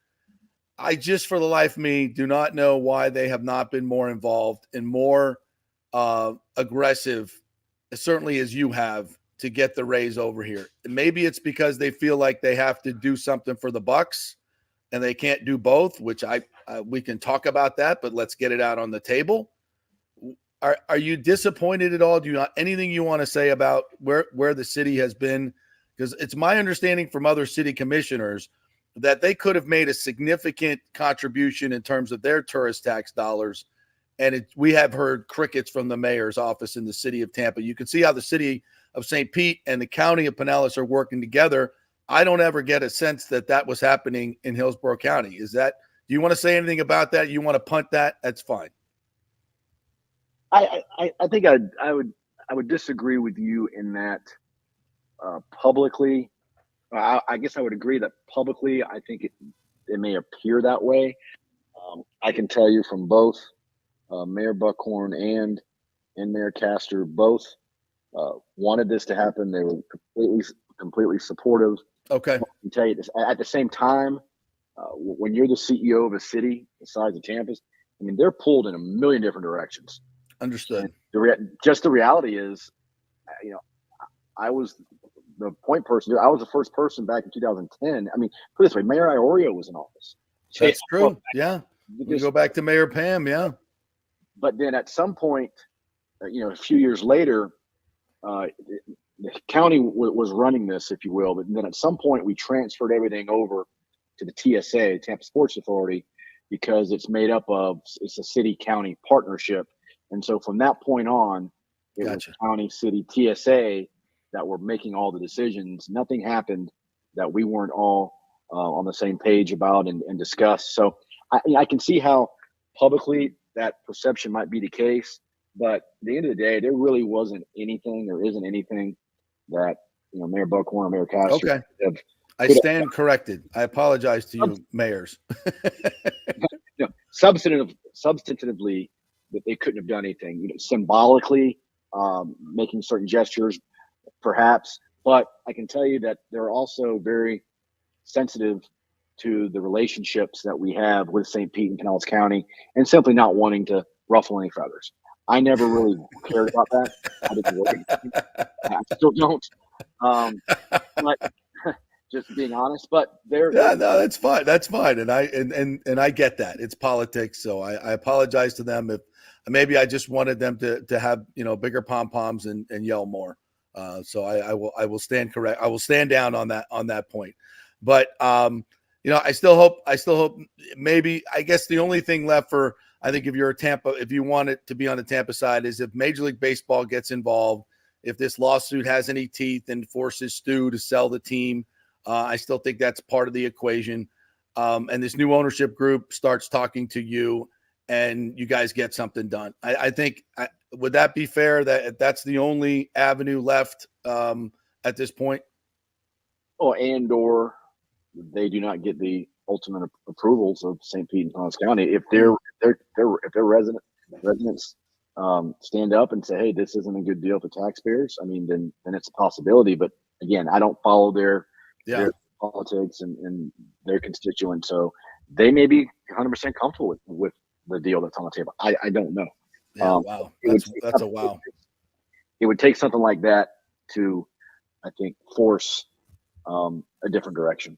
I just, for the life of me, do not know why they have not been more involved and more aggressive, certainly as you have, to get the Rays over here. And maybe it's because they feel like they have to do something for the Bucs and they can't do both, which we can talk about that, but let's get it out on the table. Are you disappointed at all? Do you have anything you want to say about where the city has been? Because it's my understanding from other city commissioners that they could have made a significant contribution in terms of their tourist tax dollars. And we have heard crickets from the mayor's office in the city of Tampa. You can see how the city of St. Pete and the county of Pinellas are working together. I don't ever get a sense that was happening in Hillsborough County. Do you want to say anything about that? You want to punt that? That's fine. I think I would disagree with you in that publicly. I guess I would agree that publicly, I think it may appear that way. I can tell you from both Mayor Buckhorn and Mayor Castor, both wanted this to happen. They were completely supportive. Okay. I can tell you this. At the same time, when you're the CEO of a city the size of Tampa, I mean, they're pulled in a million different directions. Understood. Just the reality is, I was the point person. I was the first person back in 2010. I mean, put it this way, Mayor Iorio was in office. That's true. Yeah. We go back to Mayor Pam. Yeah. But then at some point, a few years later, the county was running this, if you will. But then at some point, we transferred everything over to the TSA, Tampa Sports Authority, because it's a city-county partnership. And so from that point on, it was county, city, TSA that were making all the decisions. Nothing happened that we weren't all on the same page about and discussed. So I can see how publicly that perception might be the case. But at the end of the day, there really wasn't anything. There isn't anything that Mayor Buckhorn or Mayor Castor I stand corrected. I apologize to you, mayors. Substantively, that they couldn't have done anything. Symbolically, making certain gestures, perhaps. But I can tell you that they're also very sensitive to the relationships that we have with St. Pete and Pinellas County, and simply not wanting to ruffle any feathers. I never really cared about that. I didn't worry. I still don't. But just being honest, but that's fine. That's fine. And I get that. It's politics. So I apologize to them if maybe I just wanted them to have, bigger pom-poms and yell more. So I will stand correct. I will stand down on that point. But I still hope maybe, I guess the only thing left for, I think if you're a Tampa, if you want it to be on the Tampa side, is if Major League Baseball gets involved, if this lawsuit has any teeth and forces Stu to sell the team, I still think that's part of the equation. And this new ownership group starts talking to you and you guys get something done. I think, would that be fair that that's the only avenue left at this point? Oh, or they do not get the ultimate approvals of St. Pete and Pinellas County. If their residents stand up and say, "Hey, this isn't a good deal for taxpayers," I mean, then it's a possibility. But again, I don't follow their politics and their constituents, so they may be 100% comfortable with the deal that's on the table. I don't know. Yeah, wow, that's a wow. It would take something like that to, I think, force a different direction.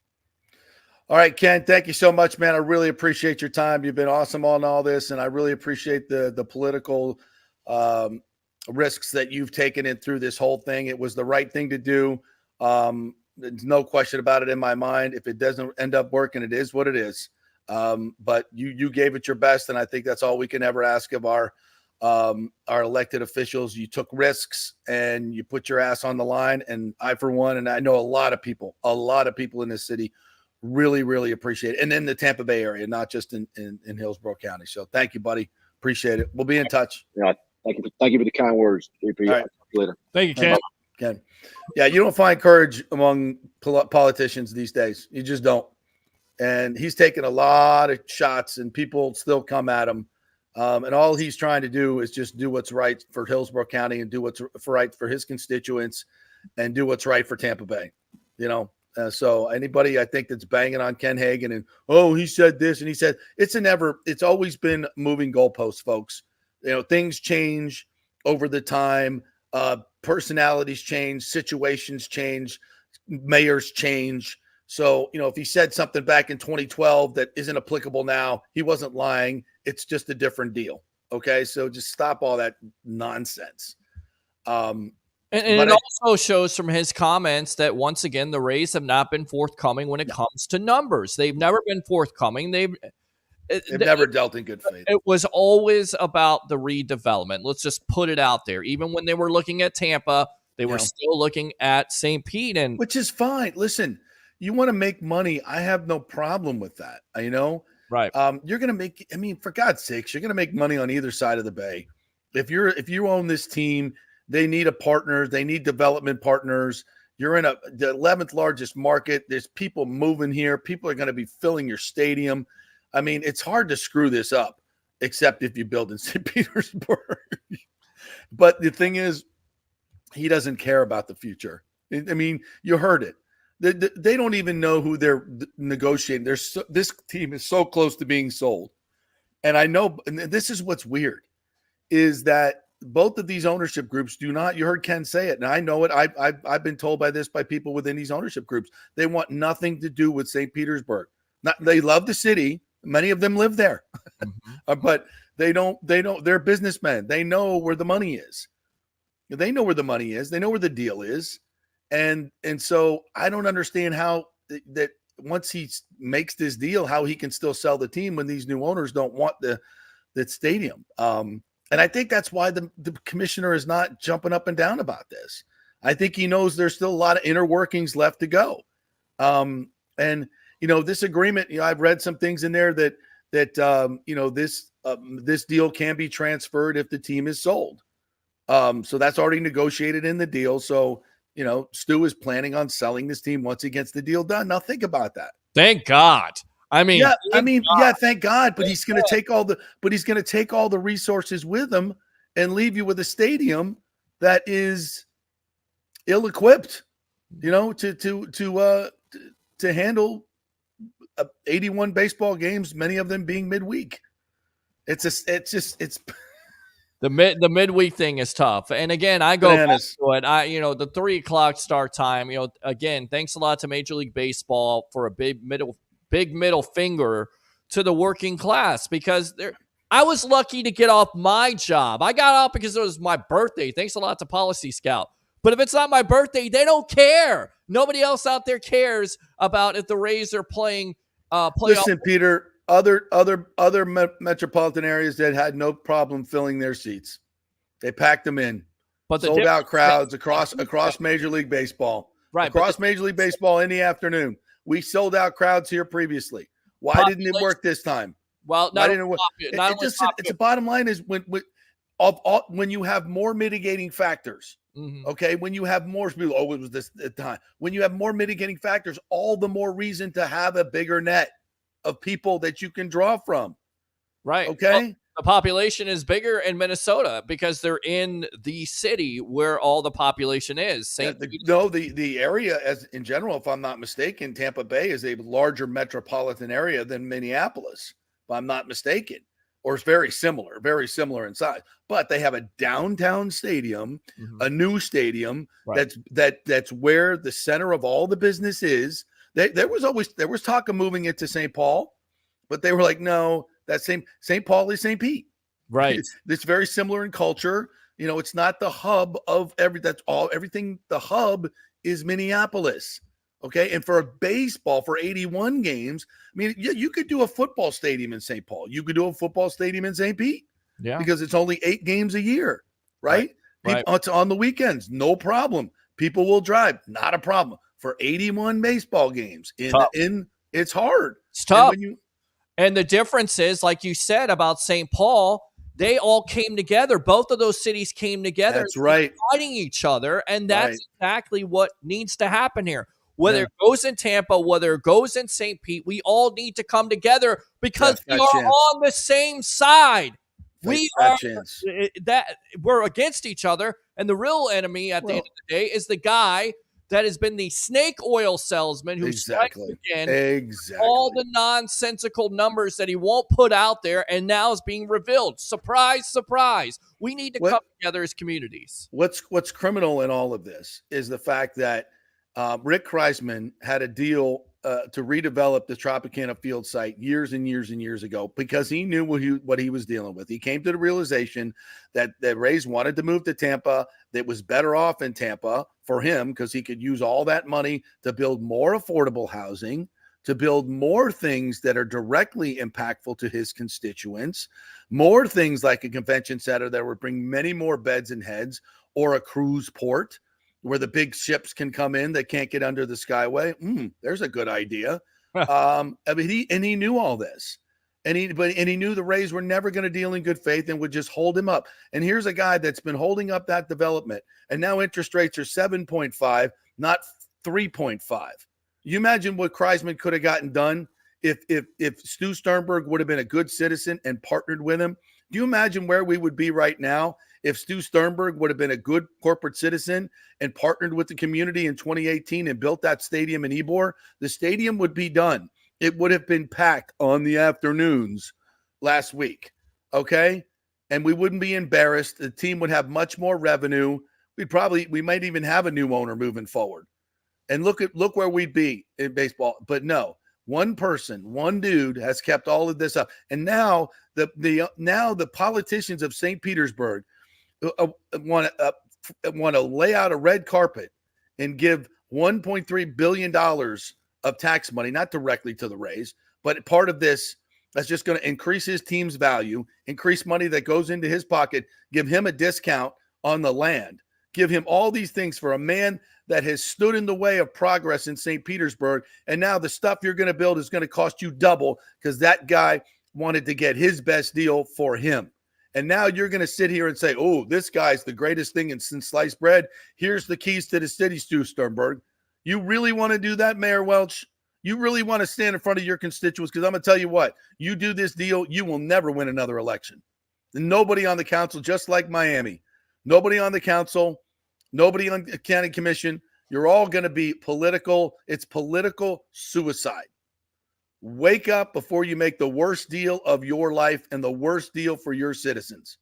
All right, Ken, thank you so much, man. I really appreciate your time. You've been awesome on all this, and I really appreciate the political risks that you've taken in through this whole thing. It was the right thing to do. There's no question about it in my mind. If it doesn't end up working, it is what it is. But you gave it your best, and I think that's all we can ever ask of our elected officials. You took risks and you put your ass on the line. And I, for one, and I know a lot of people in this city really, really appreciate it. And in the Tampa Bay area, not just in Hillsborough County. So thank you, buddy. Appreciate it. We'll be in touch. Yeah. Thank you for the kind words. All right. Later. Thank you, Ken. Ken. Yeah, you don't find courage among politicians these days. You just don't. And he's taken a lot of shots, and people still come at him. And all he's trying to do is just do what's right for Hillsborough County and do what's right for his constituents and do what's right for Tampa Bay. So anybody I think that's banging on Ken Hagan and, oh, he said this and he said, it's always been moving goalposts, folks. Things change over the time. Personalities change, situations change, mayors change. So, if he said something back in 2012 that isn't applicable now, he wasn't lying. It's just a different deal. Okay. So just stop all that nonsense. And it also shows from his comments that, once again, the Rays have not been forthcoming when it comes to numbers. They've never been forthcoming. They've never dealt in good faith. It was always about the redevelopment. Let's just put it out there. Even when they were looking at Tampa, they were still looking at St. Pete, which is fine. Listen, you want to make money. I have no problem with that. Right. You're going to make, for God's sakes, you're going to make money on either side of the bay. If you own this team, they need a partner. They need development partners. You're in the 11th largest market. There's people moving here. People are going to be filling your stadium. It's hard to screw this up, except if you build in St. Petersburg. But the thing is, he doesn't care about the future. You heard it. They don't even know who they're negotiating. This team is so close to being sold. And I know, and this is what's weird, is that both of these ownership groups do not, you heard Ken say it, and I know it. I've been told by people within these ownership groups. They want nothing to do with St. Petersburg. They love the city. Many of them live there, but they don't, they're businessmen. They know where the money is. They know where the money is. They know where the deal is. And so I don't understand how that once he makes this deal, how he can still sell the team when these new owners don't want the stadium. And I think that's why the commissioner is not jumping up and down about this. I think he knows there's still a lot of inner workings left to go. And this agreement, I've read some things in there that this deal can be transferred if the team is sold. So that's already negotiated in the deal. So, Stu is planning on selling this team once he gets the deal done. Now think about that. Thank God. Thank God. But he's going to take all the resources with him and leave you with a stadium that is ill-equipped, to handle 81 baseball games, many of them being midweek. It's the midweek thing is tough. And again, I go back to it. The 3:00 start time, again, thanks a lot to Major League Baseball for a big middle finger to the working class, because I was lucky to get off my job. I got off because it was my birthday. Thanks a lot to Policy Scout. But if it's not my birthday, they don't care. Nobody else out there cares about if the Rays are playing playoff. Listen, Peter, other metropolitan areas that had no problem filling their seats, they packed them in. But sold out crowds across Major League Baseball. Right. Across Major League Baseball in the afternoon. We sold out crowds here previously. Why didn't it work this time? Well, it's a bottom line is when you have more mitigating factors. Mm-hmm. Okay, when you have more people, it was this at the time. When you have more mitigating factors, all the more reason to have a bigger net of people that you can draw from. Right. Okay. Well, the population is bigger in Minnesota because they're in the city where all the population is. The area as in general, if I'm not mistaken, Tampa Bay is a larger metropolitan area than Minneapolis, if I'm not mistaken. or it's very similar in size. But they have a downtown stadium, a new stadium that's where the center of all the business is. There was talk of moving it to St. Paul, but they were like, no, that St. Paul is St. Pete. Right. It's very similar in culture. It's not the hub of everything. The hub is Minneapolis. Okay. And for baseball, for 81 games, I mean, you could do a football stadium in St. Paul. You could do a football stadium in St. Pete. Yeah. Because it's only 8 games a year, right? It's on the weekends, no problem. People will drive, not a problem. For 81 baseball games, it's hard. It's tough. And the difference is, like you said about St. Paul, they all came together. Both of those cities came together. That's right. Fighting each other. And that's exactly what needs to happen here. Whether it goes in Tampa, whether it goes in St. Pete, we all need to come together because we are on the same side. We're against each other. And the real enemy at the end of the day is the guy that has been the snake oil salesman who strikes again all the nonsensical numbers that he won't put out there and now is being revealed. Surprise, surprise. We need to come together as communities. What's criminal in all of this is the fact that Rick Kreisman had a deal to redevelop the Tropicana Field site years and years and years ago because he knew what he was dealing with. He came to the realization that the Rays wanted to move to Tampa, that was better off in Tampa for him because he could use all that money to build more affordable housing, to build more things that are directly impactful to his constituents, more things like a convention center that would bring many more beds and heads, or a cruise port where the big ships can come in that can't get under the skyway. There's a good idea. I mean, he knew all this, and he knew the Rays were never going to deal in good faith and would just hold him up. And here's a guy that's been holding up that development, and now interest rates are 7.5, not 3.5. You imagine what Kreisman could have gotten done if Stu Sternberg would have been a good citizen and partnered with him. Do you imagine where we would be right now if Stu Sternberg would have been a good corporate citizen and partnered with the community in 2018 and built that stadium in Ybor? The stadium would be done. It would have been packed on the afternoons last week, okay? And we wouldn't be embarrassed. The team would have much more revenue. We might even have a new owner moving forward. And look where we'd be in baseball. But no, one person, one dude has kept all of this up. And now the politicians of St. Petersburg want to lay out a red carpet and give $1.3 billion of tax money, not directly to the Rays, but part of this that's just going to increase his team's value, increase money that goes into his pocket, give him a discount on the land, give him all these things for a man that has stood in the way of progress in St. Petersburg. And now the stuff you're going to build is going to cost you double because that guy wanted to get his best deal for him. And now you're going to sit here and say, oh, this guy's the greatest thing since sliced bread. Here's the keys to the city, Stu Sternberg. You really want to do that, Mayor Welch? You really want to stand in front of your constituents? Because I'm going to tell you what, you do this deal, you will never win another election. And nobody on the council, just like Miami, nobody on the council, nobody on the county commission, you're all going to be political. It's political suicide. Wake up before you make the worst deal of your life and the worst deal for your citizens.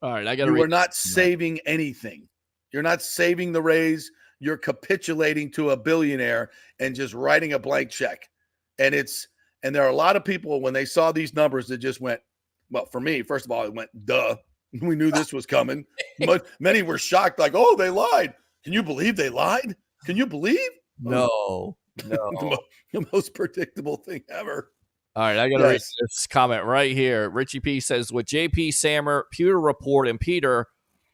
All right, I got to. You are not saving anything. You're not saving the Rays. You're capitulating to a billionaire and just writing a blank check. And there are a lot of people when they saw these numbers that just went, well, for me, first of all, it went, duh. We knew this was coming. But many were shocked, like, oh, they lied. Can you believe they lied? Can you believe? No. The most predictable thing ever. All right, I got to read this comment right here. Richie P says, with JP, Sammer, Pewter Report, and Peter,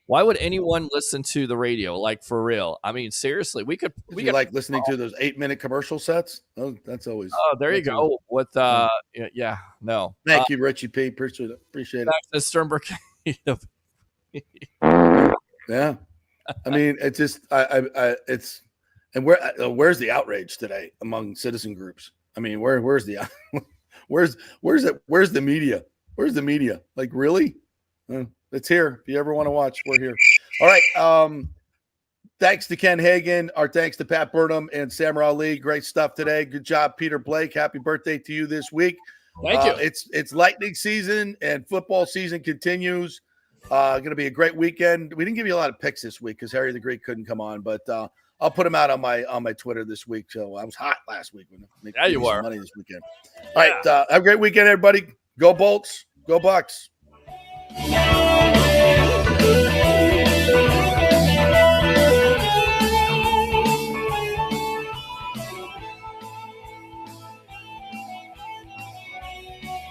why would anyone listen to the radio? Like, for real? I mean, seriously, we could like listening to those 8-minute commercial sets. Oh, that's always. Oh, there you go. With no. Thank you, Richie P. Appreciate it. Back to Sternberg. Yeah, I mean, it's just it's. And where's the outrage today among citizen groups? I mean, where's the media? Where's the media? Like, really? It's here. If you ever want to watch, we're here. All right. Thanks to Ken Hagan. Our thanks to Pat Burnham and Samar Ali. Great stuff today. Good job, Peter Blake. Happy birthday to you this week. Thank you. It's lightning season and football season continues. Going to be a great weekend. We didn't give you a lot of picks this week because Harry the Greek couldn't come on, but I'll put them out on my Twitter this week. So I was hot last week. Yeah, you were. Money this weekend. All right, have a great weekend, everybody. Go Bolts. Go Bucs.